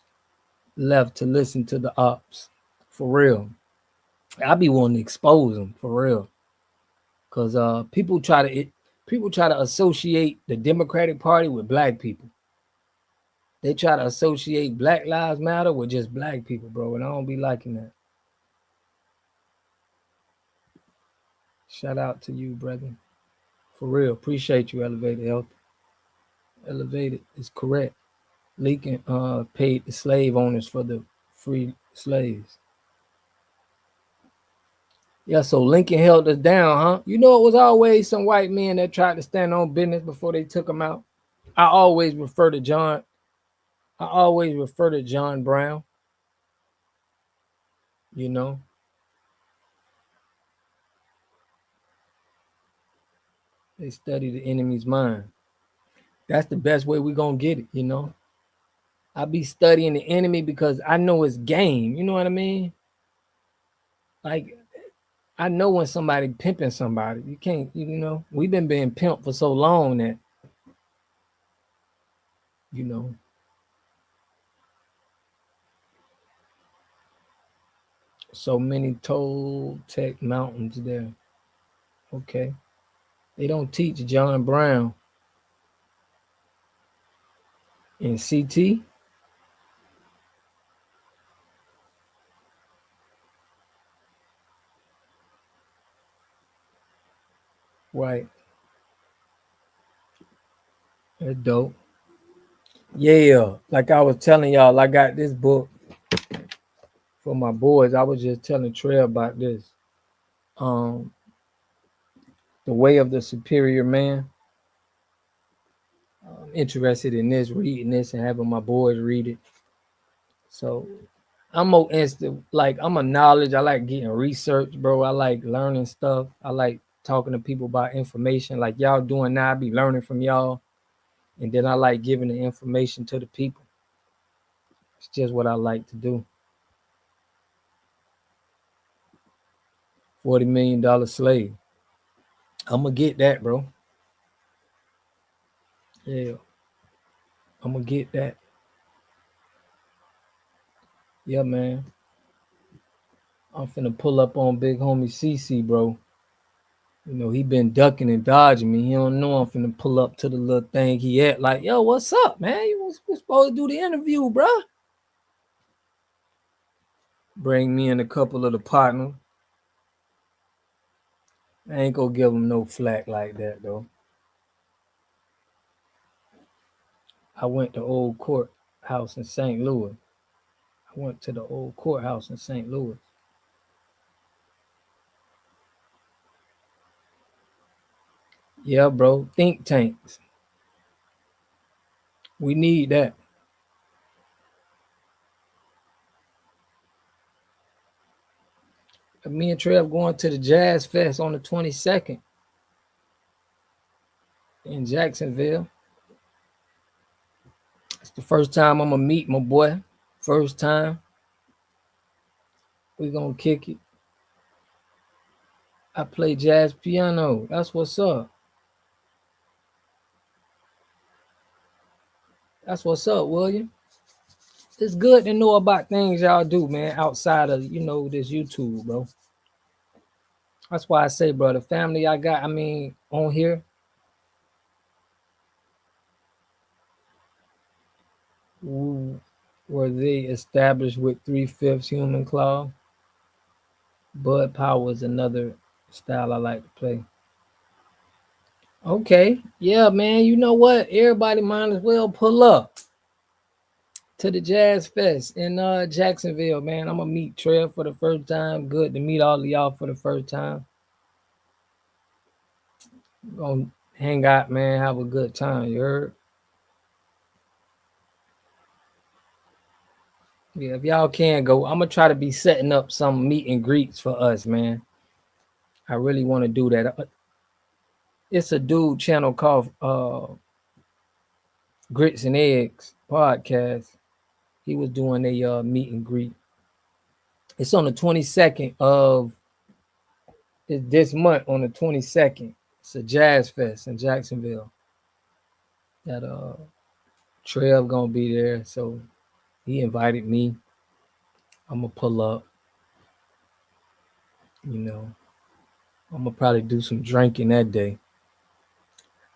left to listen to the ops. For real. I be wanting to expose them for real. Cause people try to associate the Democratic Party with black people. They try to associate Black Lives Matter with just black people, bro. And I don't be liking that. Shout out to you, brother. For real. Appreciate you, Elevated Health. Elevated is correct. Lincoln paid the slave owners for the free slaves. Yeah, so Lincoln held us down, huh? You know, it was always some white men that tried to stand on business before they took them out. I always refer to John Brown. You know, they study the enemy's mind. That's the best way we're gonna get it, you know. I be studying the enemy because I know it's game. You know what I mean? Like I know when somebody pimping somebody. You can't, we've been being pimped for so long that, you know, so many Toltec mountains there. Okay. They don't teach John Brown in CT. Right. That's dope. Yeah, like I was telling y'all, I got this book for my boys. I was just telling Trey about this. The Way of the Superior Man. I'm interested in this, reading this, and having my boys read it. So I'm more instant, like I'm a knowledge. I like getting research, bro. I like learning stuff. I like talking to people about information, like y'all doing now. I be learning from y'all, and then I like giving the information to the people. It's just what I like to do. $40 million slave. I'm gonna get that, bro. Yeah, I'm gonna get that. Yeah, man. I'm finna pull up on big homie CC, bro. You know, he been ducking and dodging me. He don't know I'm finna pull up to the little thing he at. Like, yo, what's up, man? You was supposed to do the interview, bro. Bring me and a couple of the partners. I ain't gonna give him no flack like that, though. I went to old courthouse in St. Louis. I went to the old courthouse in St. Louis. Yeah, bro. Think tanks. We need that. Me and Trev going to the Jazz Fest on the 22nd in Jacksonville. It's the first time I'm gonna meet my boy. First time. We gonna kick it. I play jazz piano. That's what's up. That's what's up, William. It's good to know about things y'all do, man, outside of, this YouTube, bro. That's why I say, bro, the family I got, on here, were they established with 3/5 human claw? Bud Power is another style I like to play. Okay. Yeah, man. You know what? Everybody might as well pull up to the Jazz Fest in Jacksonville, man. I'm going to meet Trev for the first time. Good to meet all of y'all for the first time. Gonna hang out, man. Have a good time. You heard? Yeah, if y'all can go, I'm going to try to be setting up some meet and greets for us, man. I really want to do that. It's a dude channel called Grits and Eggs podcast. He was doing a meet and greet. It's on the 22nd of this month. On the 22nd, it's a Jazz Fest in Jacksonville. That Trev gonna be there, so he invited me. I'm gonna pull up. I'm gonna probably do some drinking that day.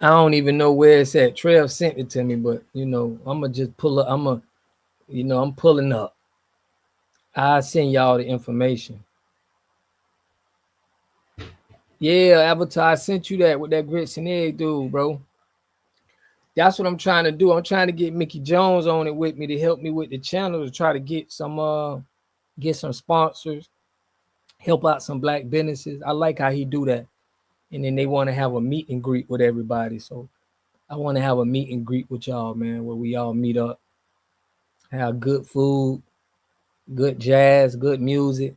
I don't even know where it's at. Trev sent it to me, but I'm gonna just pull up. I'm pulling up. I'll send y'all the information. Yeah, Avatar, I sent you that with that grits and egg dude, bro. That's what I'm trying to do. I'm trying to get Mickey Jones on it with me to help me with the channel to try to get some sponsors, help out some black businesses. I like how he do that. And then they want to have a meet and greet with everybody. So I want to have a meet and greet with y'all, man, where we all meet up, have good food, good jazz, good music,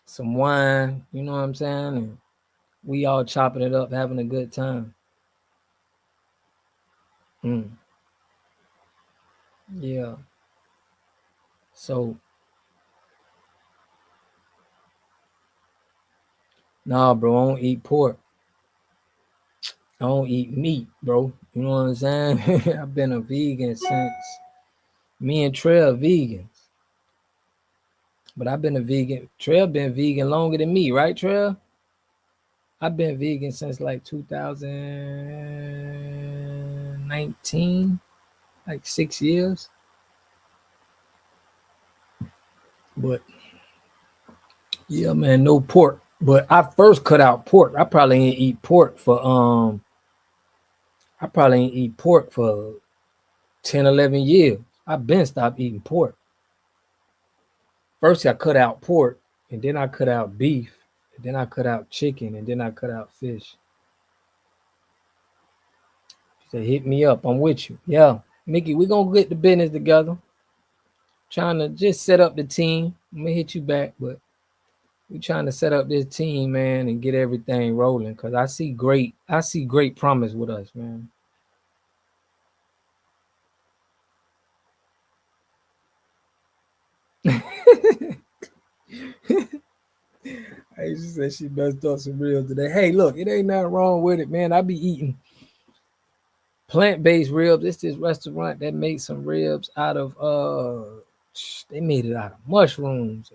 some wine, you know what I'm saying? And we all chopping it up, having a good time. Yeah. So, nah, bro, I don't eat pork. I don't eat meat, bro. You know what I'm saying? I've been a vegan since me and Trey are vegans. But I've been a vegan. Trey been vegan longer than me, right, Trey? I've been vegan since like 2019, like 6 years. But yeah, man, no pork. But I first cut out pork. I probably ain't eat pork for I probably ain't eat pork for 10, 11 years. I've been stopped eating pork. First, I cut out pork, and then I cut out beef, and then I cut out chicken, and then I cut out fish. She said, hit me up. I'm with you. Yeah. Mickey, we're going to get the business together. Trying to just set up the team. I'm going to hit you back, but we're trying to set up this team, man, and get everything rolling because I see great promise with us, man. Hey, she said she messed up some ribs today. Hey, look, it ain't nothing wrong with it, man. I be eating plant-based ribs. It's this restaurant that made some ribs out of they made it out of mushrooms.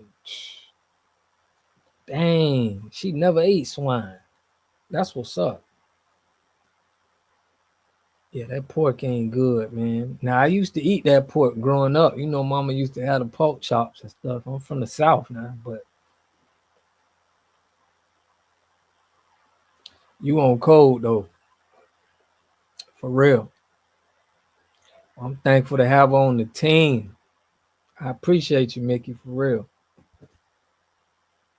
Dang, she never ate swine. That's what's up. Yeah, that pork ain't good, man. Now I used to eat that pork growing up. You know, mama used to have the pork chops and stuff. I'm from the South now, but you on cold though. For real. I'm thankful to have her on the team. I appreciate you, Mickey, for real.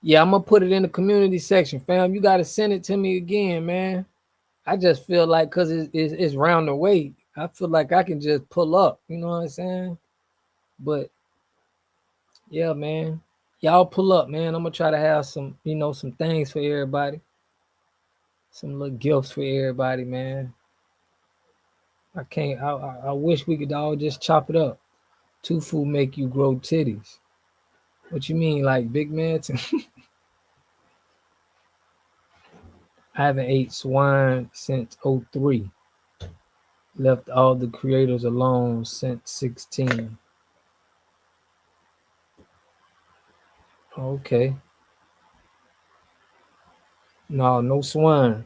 Yeah, I'm gonna put it in the community section, fam. You gotta send it to me again, man. I just feel like because it's round the way, I feel like I can just pull up. You know what I'm saying? But yeah, man, y'all pull up, man. I'm gonna try to have some, some things for everybody, some little gifts for everybody, man. I can't. I wish we could all just chop it up. Tofu make you grow titties. What you mean, like big man? I haven't ate swine since '03. Left all the creators alone since 16. Okay. No swine.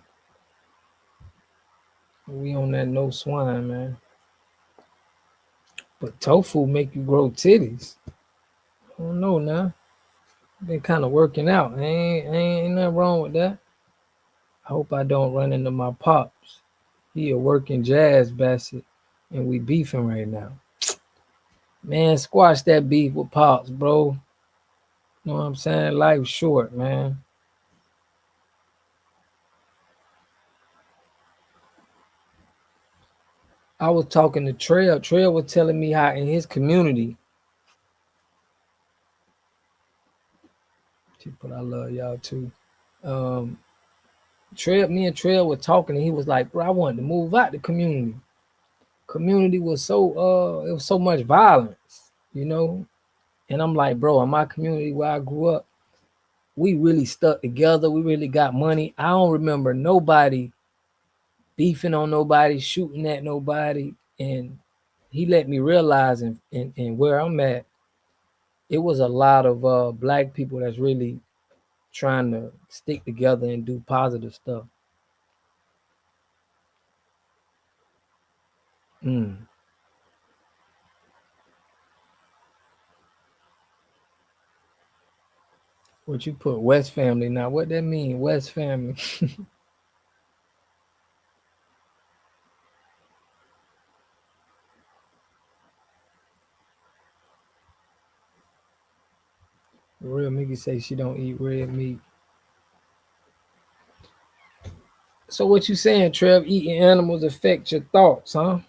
We on that no swine, man. But tofu make you grow titties. I don't know now. Been kind of working out. Ain't nothing wrong with that. I hope I don't run into my pops. He a working jazz basset, and we beefing right now. Man, squash that beef with pops, bro. You know what I'm saying? Life's short, man. I was talking to Trail. Trail was telling me how in his community, people, I love y'all too. Me and Trail were talking, and he was like, "Bro, I wanted to move out the community. Community was it was so much violence, you know." And I'm like, "Bro, in my community where I grew up, we really stuck together. We really got money. I don't remember nobody beefing on nobody, shooting at nobody." And he let me realize, and where I'm at, it was a lot of black people that's really trying to stick together and do positive stuff. What you put West family now? What that mean, West family? Real Mickey say she don't eat red meat. So what you saying, Trev? Eating animals affect your thoughts, huh?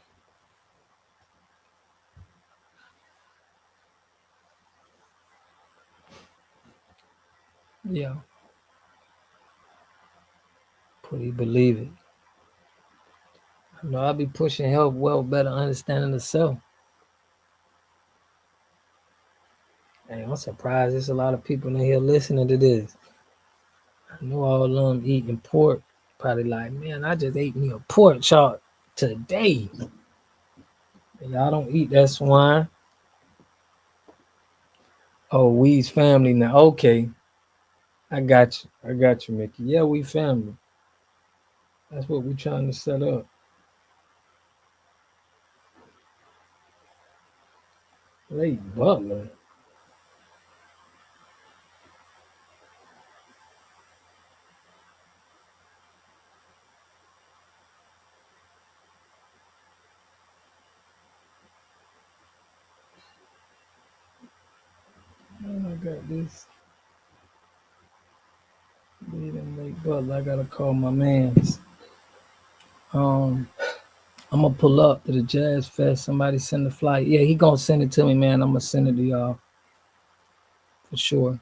Yeah. Pretty believe it. I know I be pushing help, better understanding the self. Hey, I'm surprised there's a lot of people in here listening to this. I know all of them eating pork. Probably like, man, I just ate me a pork chop today. Y'all don't eat that swine. Oh, we's family now. Okay. I got you, Mickey. Yeah, we family. That's what we're trying to set up. Late Butler. I got this. But I gotta call my mans. I'm gonna pull up to the Jazz Fest. Somebody send the flight. Yeah, he gonna send it to me, man. I'm gonna send it to y'all for sure.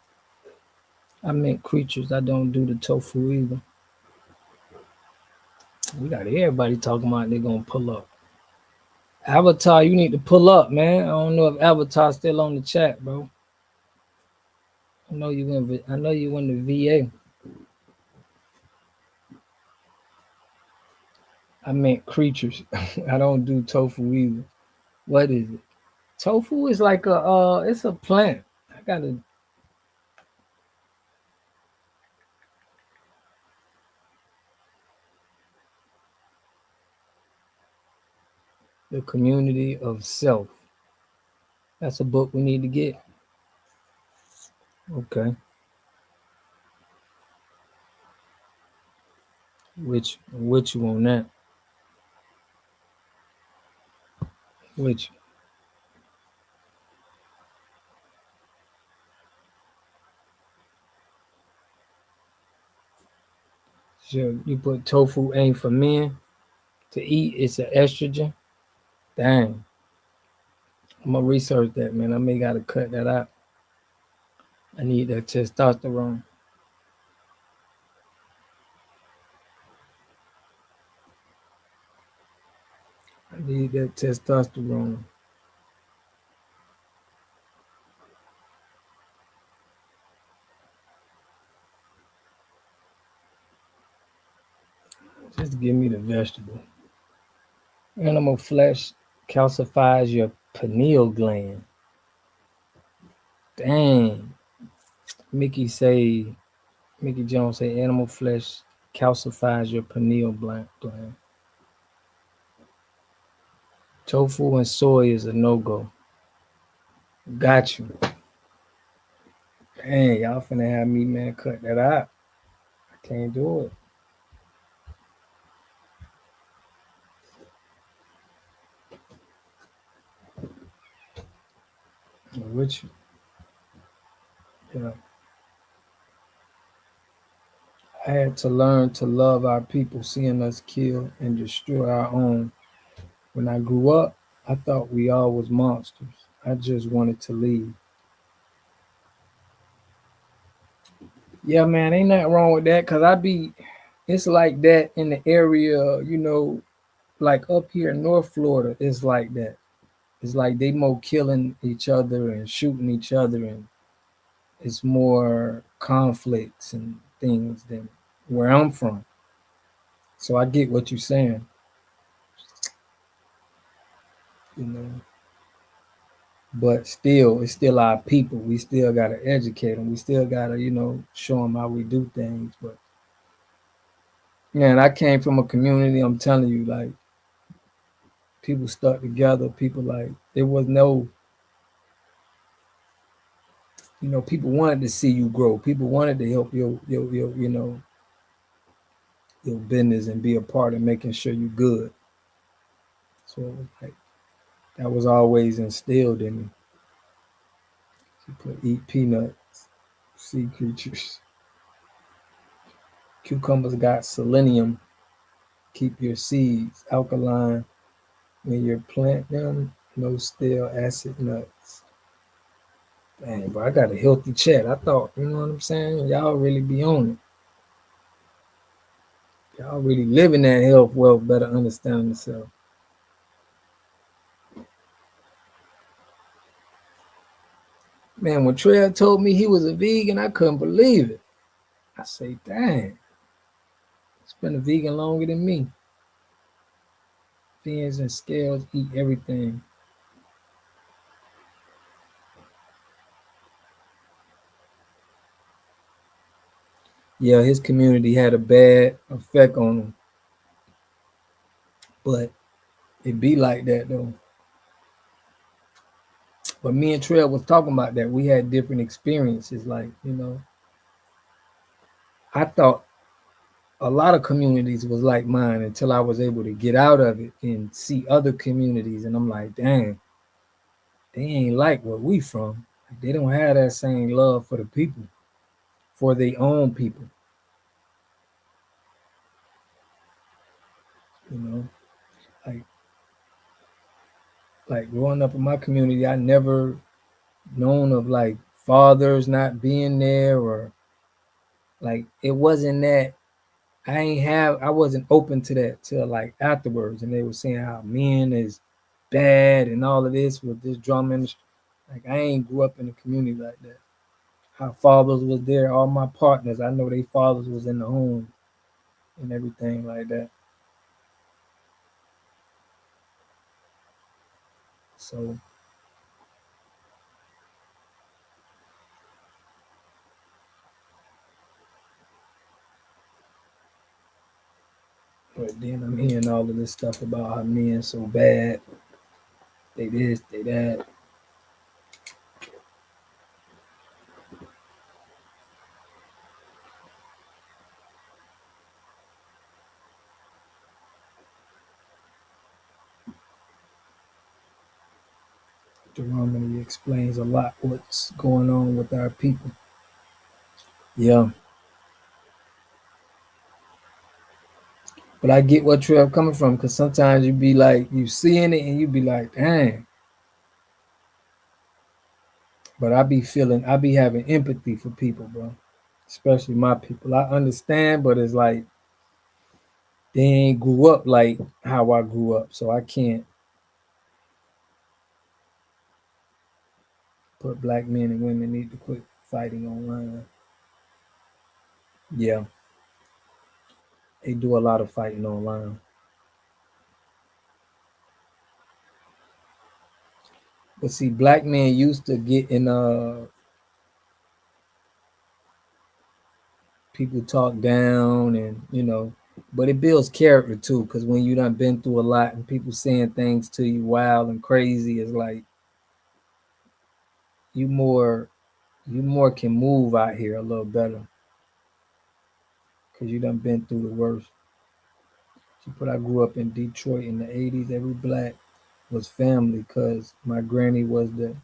I meant creatures. I don't do the tofu either. We got everybody talking about they gonna pull up. Avatar, you need to pull up, man. I don't know if Avatar's still on the chat, bro. I know you in the VA. I meant creatures. I don't do tofu either. What is it? Tofu is like it's a plant. I gotta The Community of Self. That's a book we need to get. Okay. Which you on that? Which sure you put tofu ain't for men to eat, it's an estrogen. Dang. I'm gonna research that, man. I may gotta cut that out. I need that testosterone. I need that testosterone. Just give me the vegetable. Animal flesh calcifies your pineal gland. Dang. Mickey Jones say animal flesh calcifies your pineal gland. Tofu and soy is a no-go. Got you. Dang, y'all finna have me, man, cut that out. I can't do it. I'm with you. Yeah. I had to learn to love our people, seeing us kill and destroy our own. When I grew up, I thought we all was monsters. I just wanted to leave. Yeah, man, ain't nothing wrong with that, because it's like that in the area, like up here in North Florida, it's like that. It's like they more killing each other and shooting each other, and it's more conflicts and things than where I'm from. So I get what you're saying, you know. But still, it's still our people. We still gotta educate them. We still gotta, show them how we do things. But man, I came from a community. I'm telling you, like people stuck together. People like there was no, people wanted to see you grow. People wanted to help your business and be a part of making sure you're good. So it was like that was always instilled in me. You could eat peanuts, sea creatures. Cucumbers got selenium, keep your seeds alkaline when you plant them. No stale acid nuts. Dang, bro, I got a healthy chat. I thought, you know what I'm saying? Y'all really be on it. Y'all really living that health, wealth, better understanding yourself. Man, when Trey told me he was a vegan, I couldn't believe it. I say, dang, he's been a vegan longer than me. Fins and scales eat everything. Yeah, his community had a bad effect on him. But it be like that though. But me and Trey was talking about that. We had different experiences. Like, I thought a lot of communities was like mine until I was able to get out of it and see other communities. And I'm like, dang, they ain't like where we from. They don't have that same love for the people, for their own people. You know, like growing up in my community, I never known of like fathers not being there, or like it wasn't that I wasn't open to that till like afterwards, and they were saying how men is bad and all of this with this drama industry. Like I ain't grew up in a community like that. How fathers was there, all my partners, I know they fathers was in the home and everything like that. So but then I'm hearing all of this stuff about how men so bad, they this, they that. Deuteronomy explains a lot what's going on with our people. Yeah. But I get what Trev coming from, because sometimes you be like, you seeing it and you be like, dang. But I be having empathy for people, bro. Especially my people. I understand, but it's like they ain't grew up like how I grew up. So I can't put black men and women need to quit fighting online. Yeah. They do a lot of fighting online. But see, black men used to get in people talk down, and but it builds character too, because when you done been through a lot and people saying things to you wild and crazy, it's like you more can move out here a little better because you done been through the worst. But I grew up in Detroit in the 80s. Every black was family because my granny was the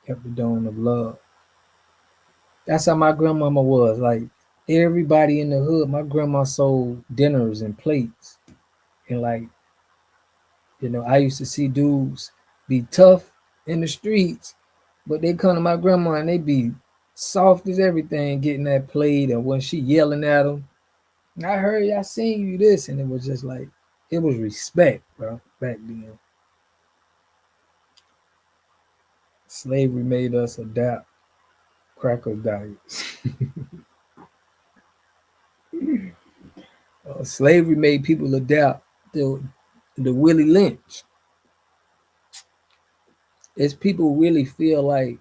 epidome of love. That's how my grandmama was. Like everybody in the hood, my grandma sold dinners and plates. And like, I used to see dudes be tough in the streets, but they come to my grandma and they be soft as everything, getting that plate. And when she yelling at them, I heard I seen you this, and it was just like, it was respect, bro, back then. Slavery made us adapt cracker diets. Slavery made people adapt the Willie Lynch. It's people really feel like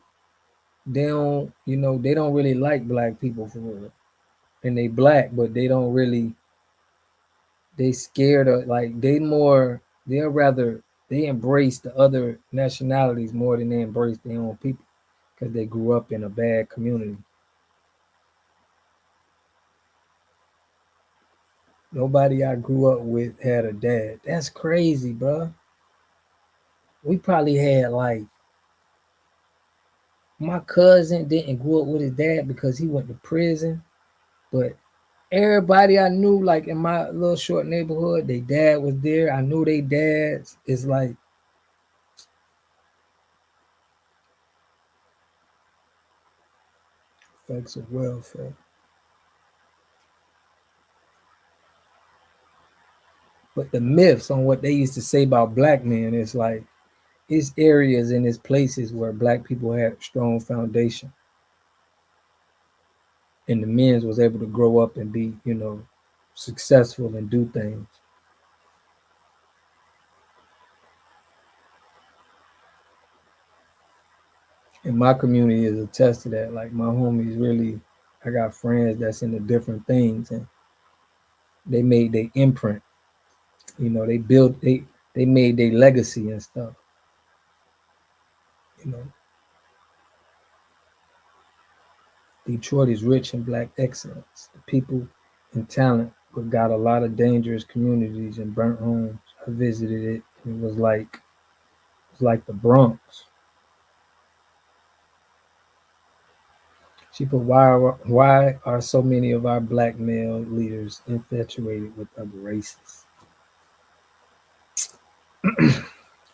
they don't really like black people for real. And they black, but they don't really, they scared of, like, they embrace the other nationalities more than they embrace their own people because they grew up in a bad community. Nobody I grew up with had a dad. That's crazy, bro. We probably had like, my cousin didn't grow up with his dad because he went to prison, but everybody I knew, like in my little short neighborhood, their dad was there. I knew their dads. It's like, effects of welfare. But the myths on what they used to say about black men is like, it's areas and it's places where black people had a strong foundation. And the men was able to grow up and be, successful and do things. And my community is attest to that. Like my homies really, I got friends that's into different things and they made their imprint. They made their legacy and stuff. Detroit is rich in black excellence. The people and talent, but got a lot of dangerous communities and burnt homes. I visited it. It was like the Bronx. She put, why are so many of our black male leaders infatuated with other races?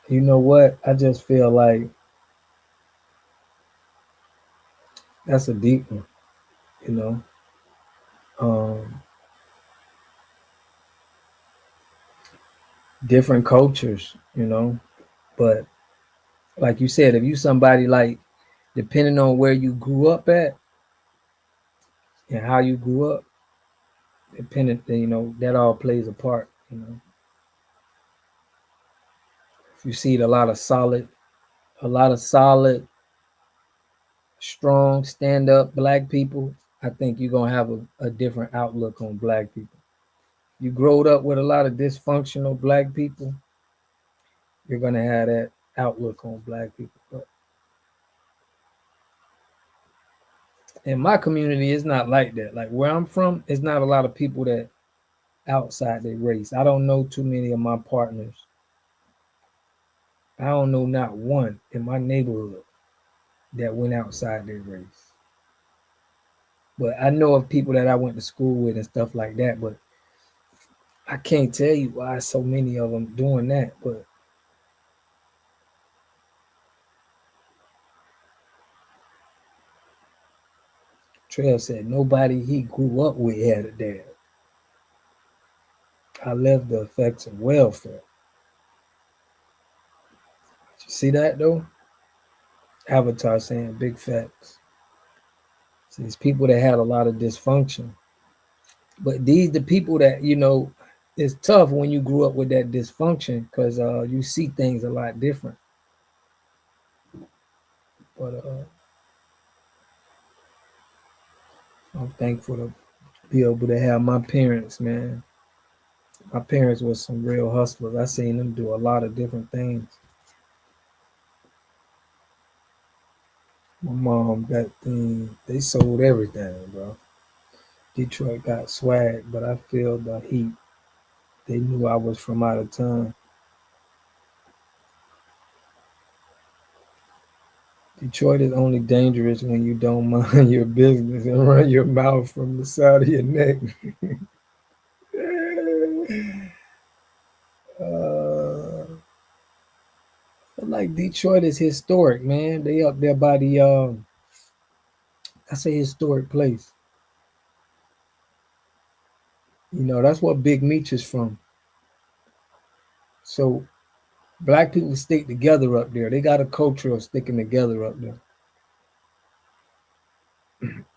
You know what? I just feel like that's a deep one, you know. Different cultures, you know. But like you said, if you somebody like, depending on where you grew up at and how you grew up, dependent, you know, that all plays a part, you know. If you see a lot of solid, strong, stand up black people, I think you're gonna have a different outlook on black people. You growed up with a lot of dysfunctional black people, you're gonna have that outlook on black people. But in my community, it's not like that. Like where I'm from, it's not a lot of people that outside their race. I don't know too many of my partners. I don't know not one in my neighborhood that went outside their race. But I know of people that I went to school with and stuff like that. But I can't tell you why so many of them doing that. But Trail said nobody he grew up with had a dad. I left the effects of welfare. You see that though? Avatar saying big facts. So these people that had a lot of dysfunction. But these the people that, you know, it's tough when you grew up with that dysfunction because you see things a lot different. But I'm thankful to be able to have my parents, man. My parents were some real hustlers. I seen them do a lot of different things. My mom got they sold everything, bro. Detroit got swag, but I feel the heat. They knew I was from out of town. Detroit is only dangerous when you don't mind your business and run your mouth from the side of your neck. Like Detroit is historic, man. They up there by the that's a historic place. You know, that's what Big Meech is from. So black people stick together up there. They got a culture of sticking together up there.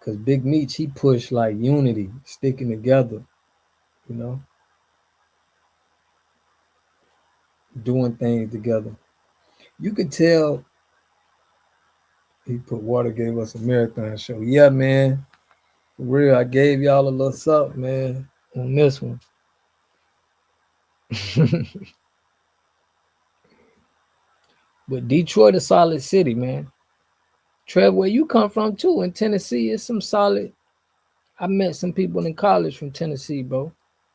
Cause Big Meech, he pushed like unity, sticking together, you know, doing things together. You could tell he put water, gave us a marathon show. Yeah, man. For real, I gave y'all a little something, man, on this one. But Detroit a solid city, man. Trev, where you come from too, in Tennessee, it's some solid. I met some people in college from Tennessee, bro.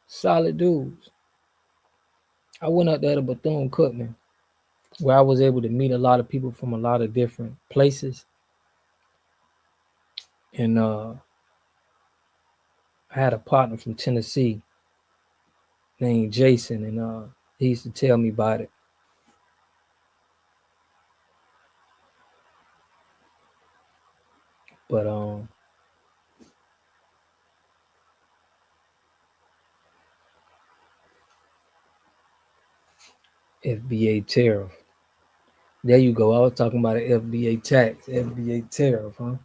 Solid dudes. I went up there to Bethune-Cookman, where I was able to meet a lot of people from a lot of different places. And I had a partner from Tennessee named Jason, and he used to tell me about it. But FBA tariff. There you go. I was talking about an FBA tax, FBA tariff, huh?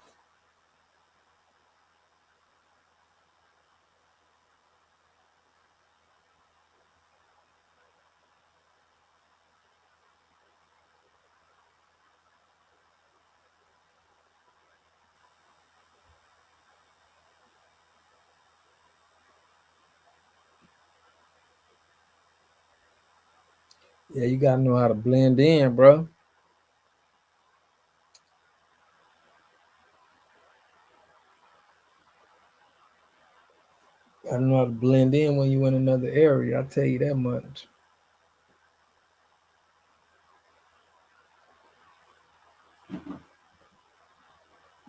Yeah, you gotta know how to blend in, bro. Gotta know how to blend in when you in another area. I'll tell you that much.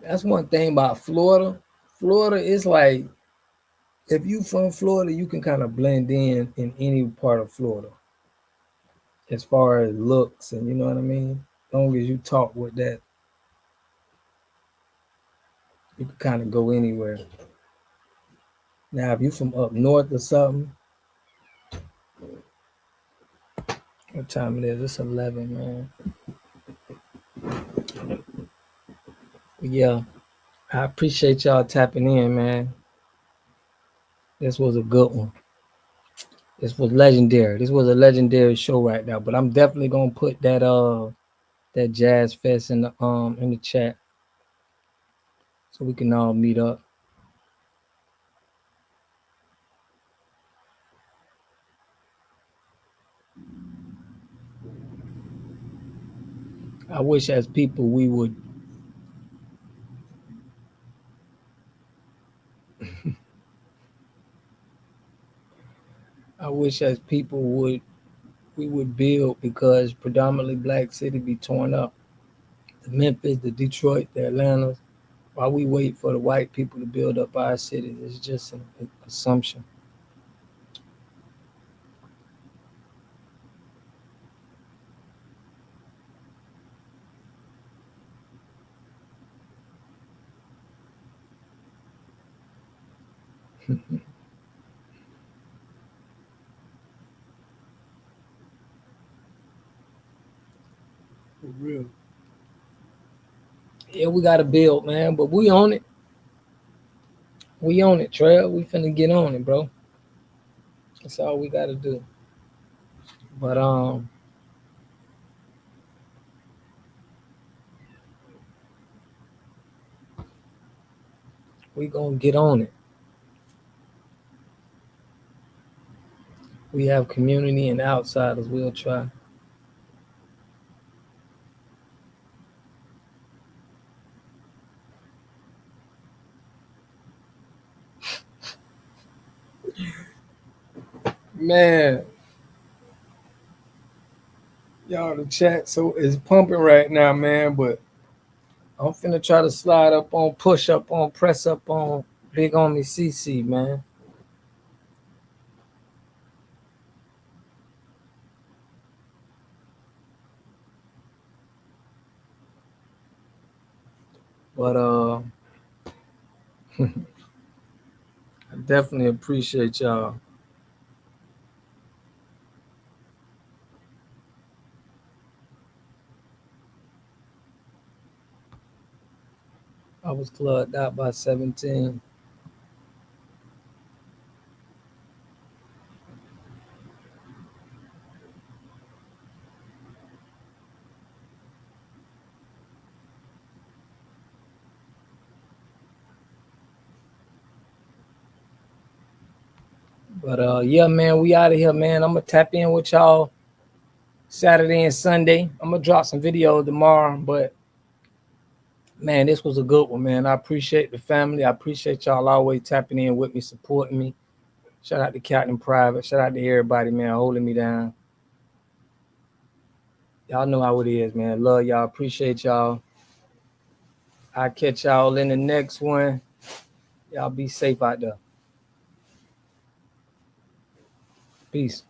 That's one thing about Florida. Florida is like, if you from Florida, you can kind of blend in any part of Florida as far as looks, and you know what I mean. As long as you talk with that, you can kind of go anywhere. Now, if you from up north or something, what time it is? It's 11, man. But yeah, I appreciate y'all tapping in, man. This was a good one. This was legendary. This was a legendary show right now. But I'm definitely gonna put that Jazz Fest in the chat so we can all meet up. I wish as people we would I wish as people we would build, because predominantly black city be torn up. The Memphis, the Detroit, the Atlanta. While we wait for the white people to build up our cities, it's just an assumption. For real. Yeah, we gotta build, man. But we on it. We on it, Trail. We finna get on it, bro. That's all we gotta do. But we gonna get on it. We have community and outsiders. We'll try. Man, y'all, the chat so is pumping right now, man. But I'm finna try to slide up on, push up on, press up on Big Homie CC, man. But I definitely appreciate y'all. I was clubbed out by 17. But yeah, man, we out of here, man. I'm gonna tap in with y'all Saturday and Sunday. I'm gonna drop some videos tomorrow, but man, this was a good one, man. I appreciate the family. I appreciate y'all always tapping in with me, supporting me. Shout out to Captain Private. Shout out to everybody, man, holding me down. Y'all know how it is, man. Love y'all. Appreciate y'all. I'll catch y'all in the next one. Y'all be safe out there. Peace.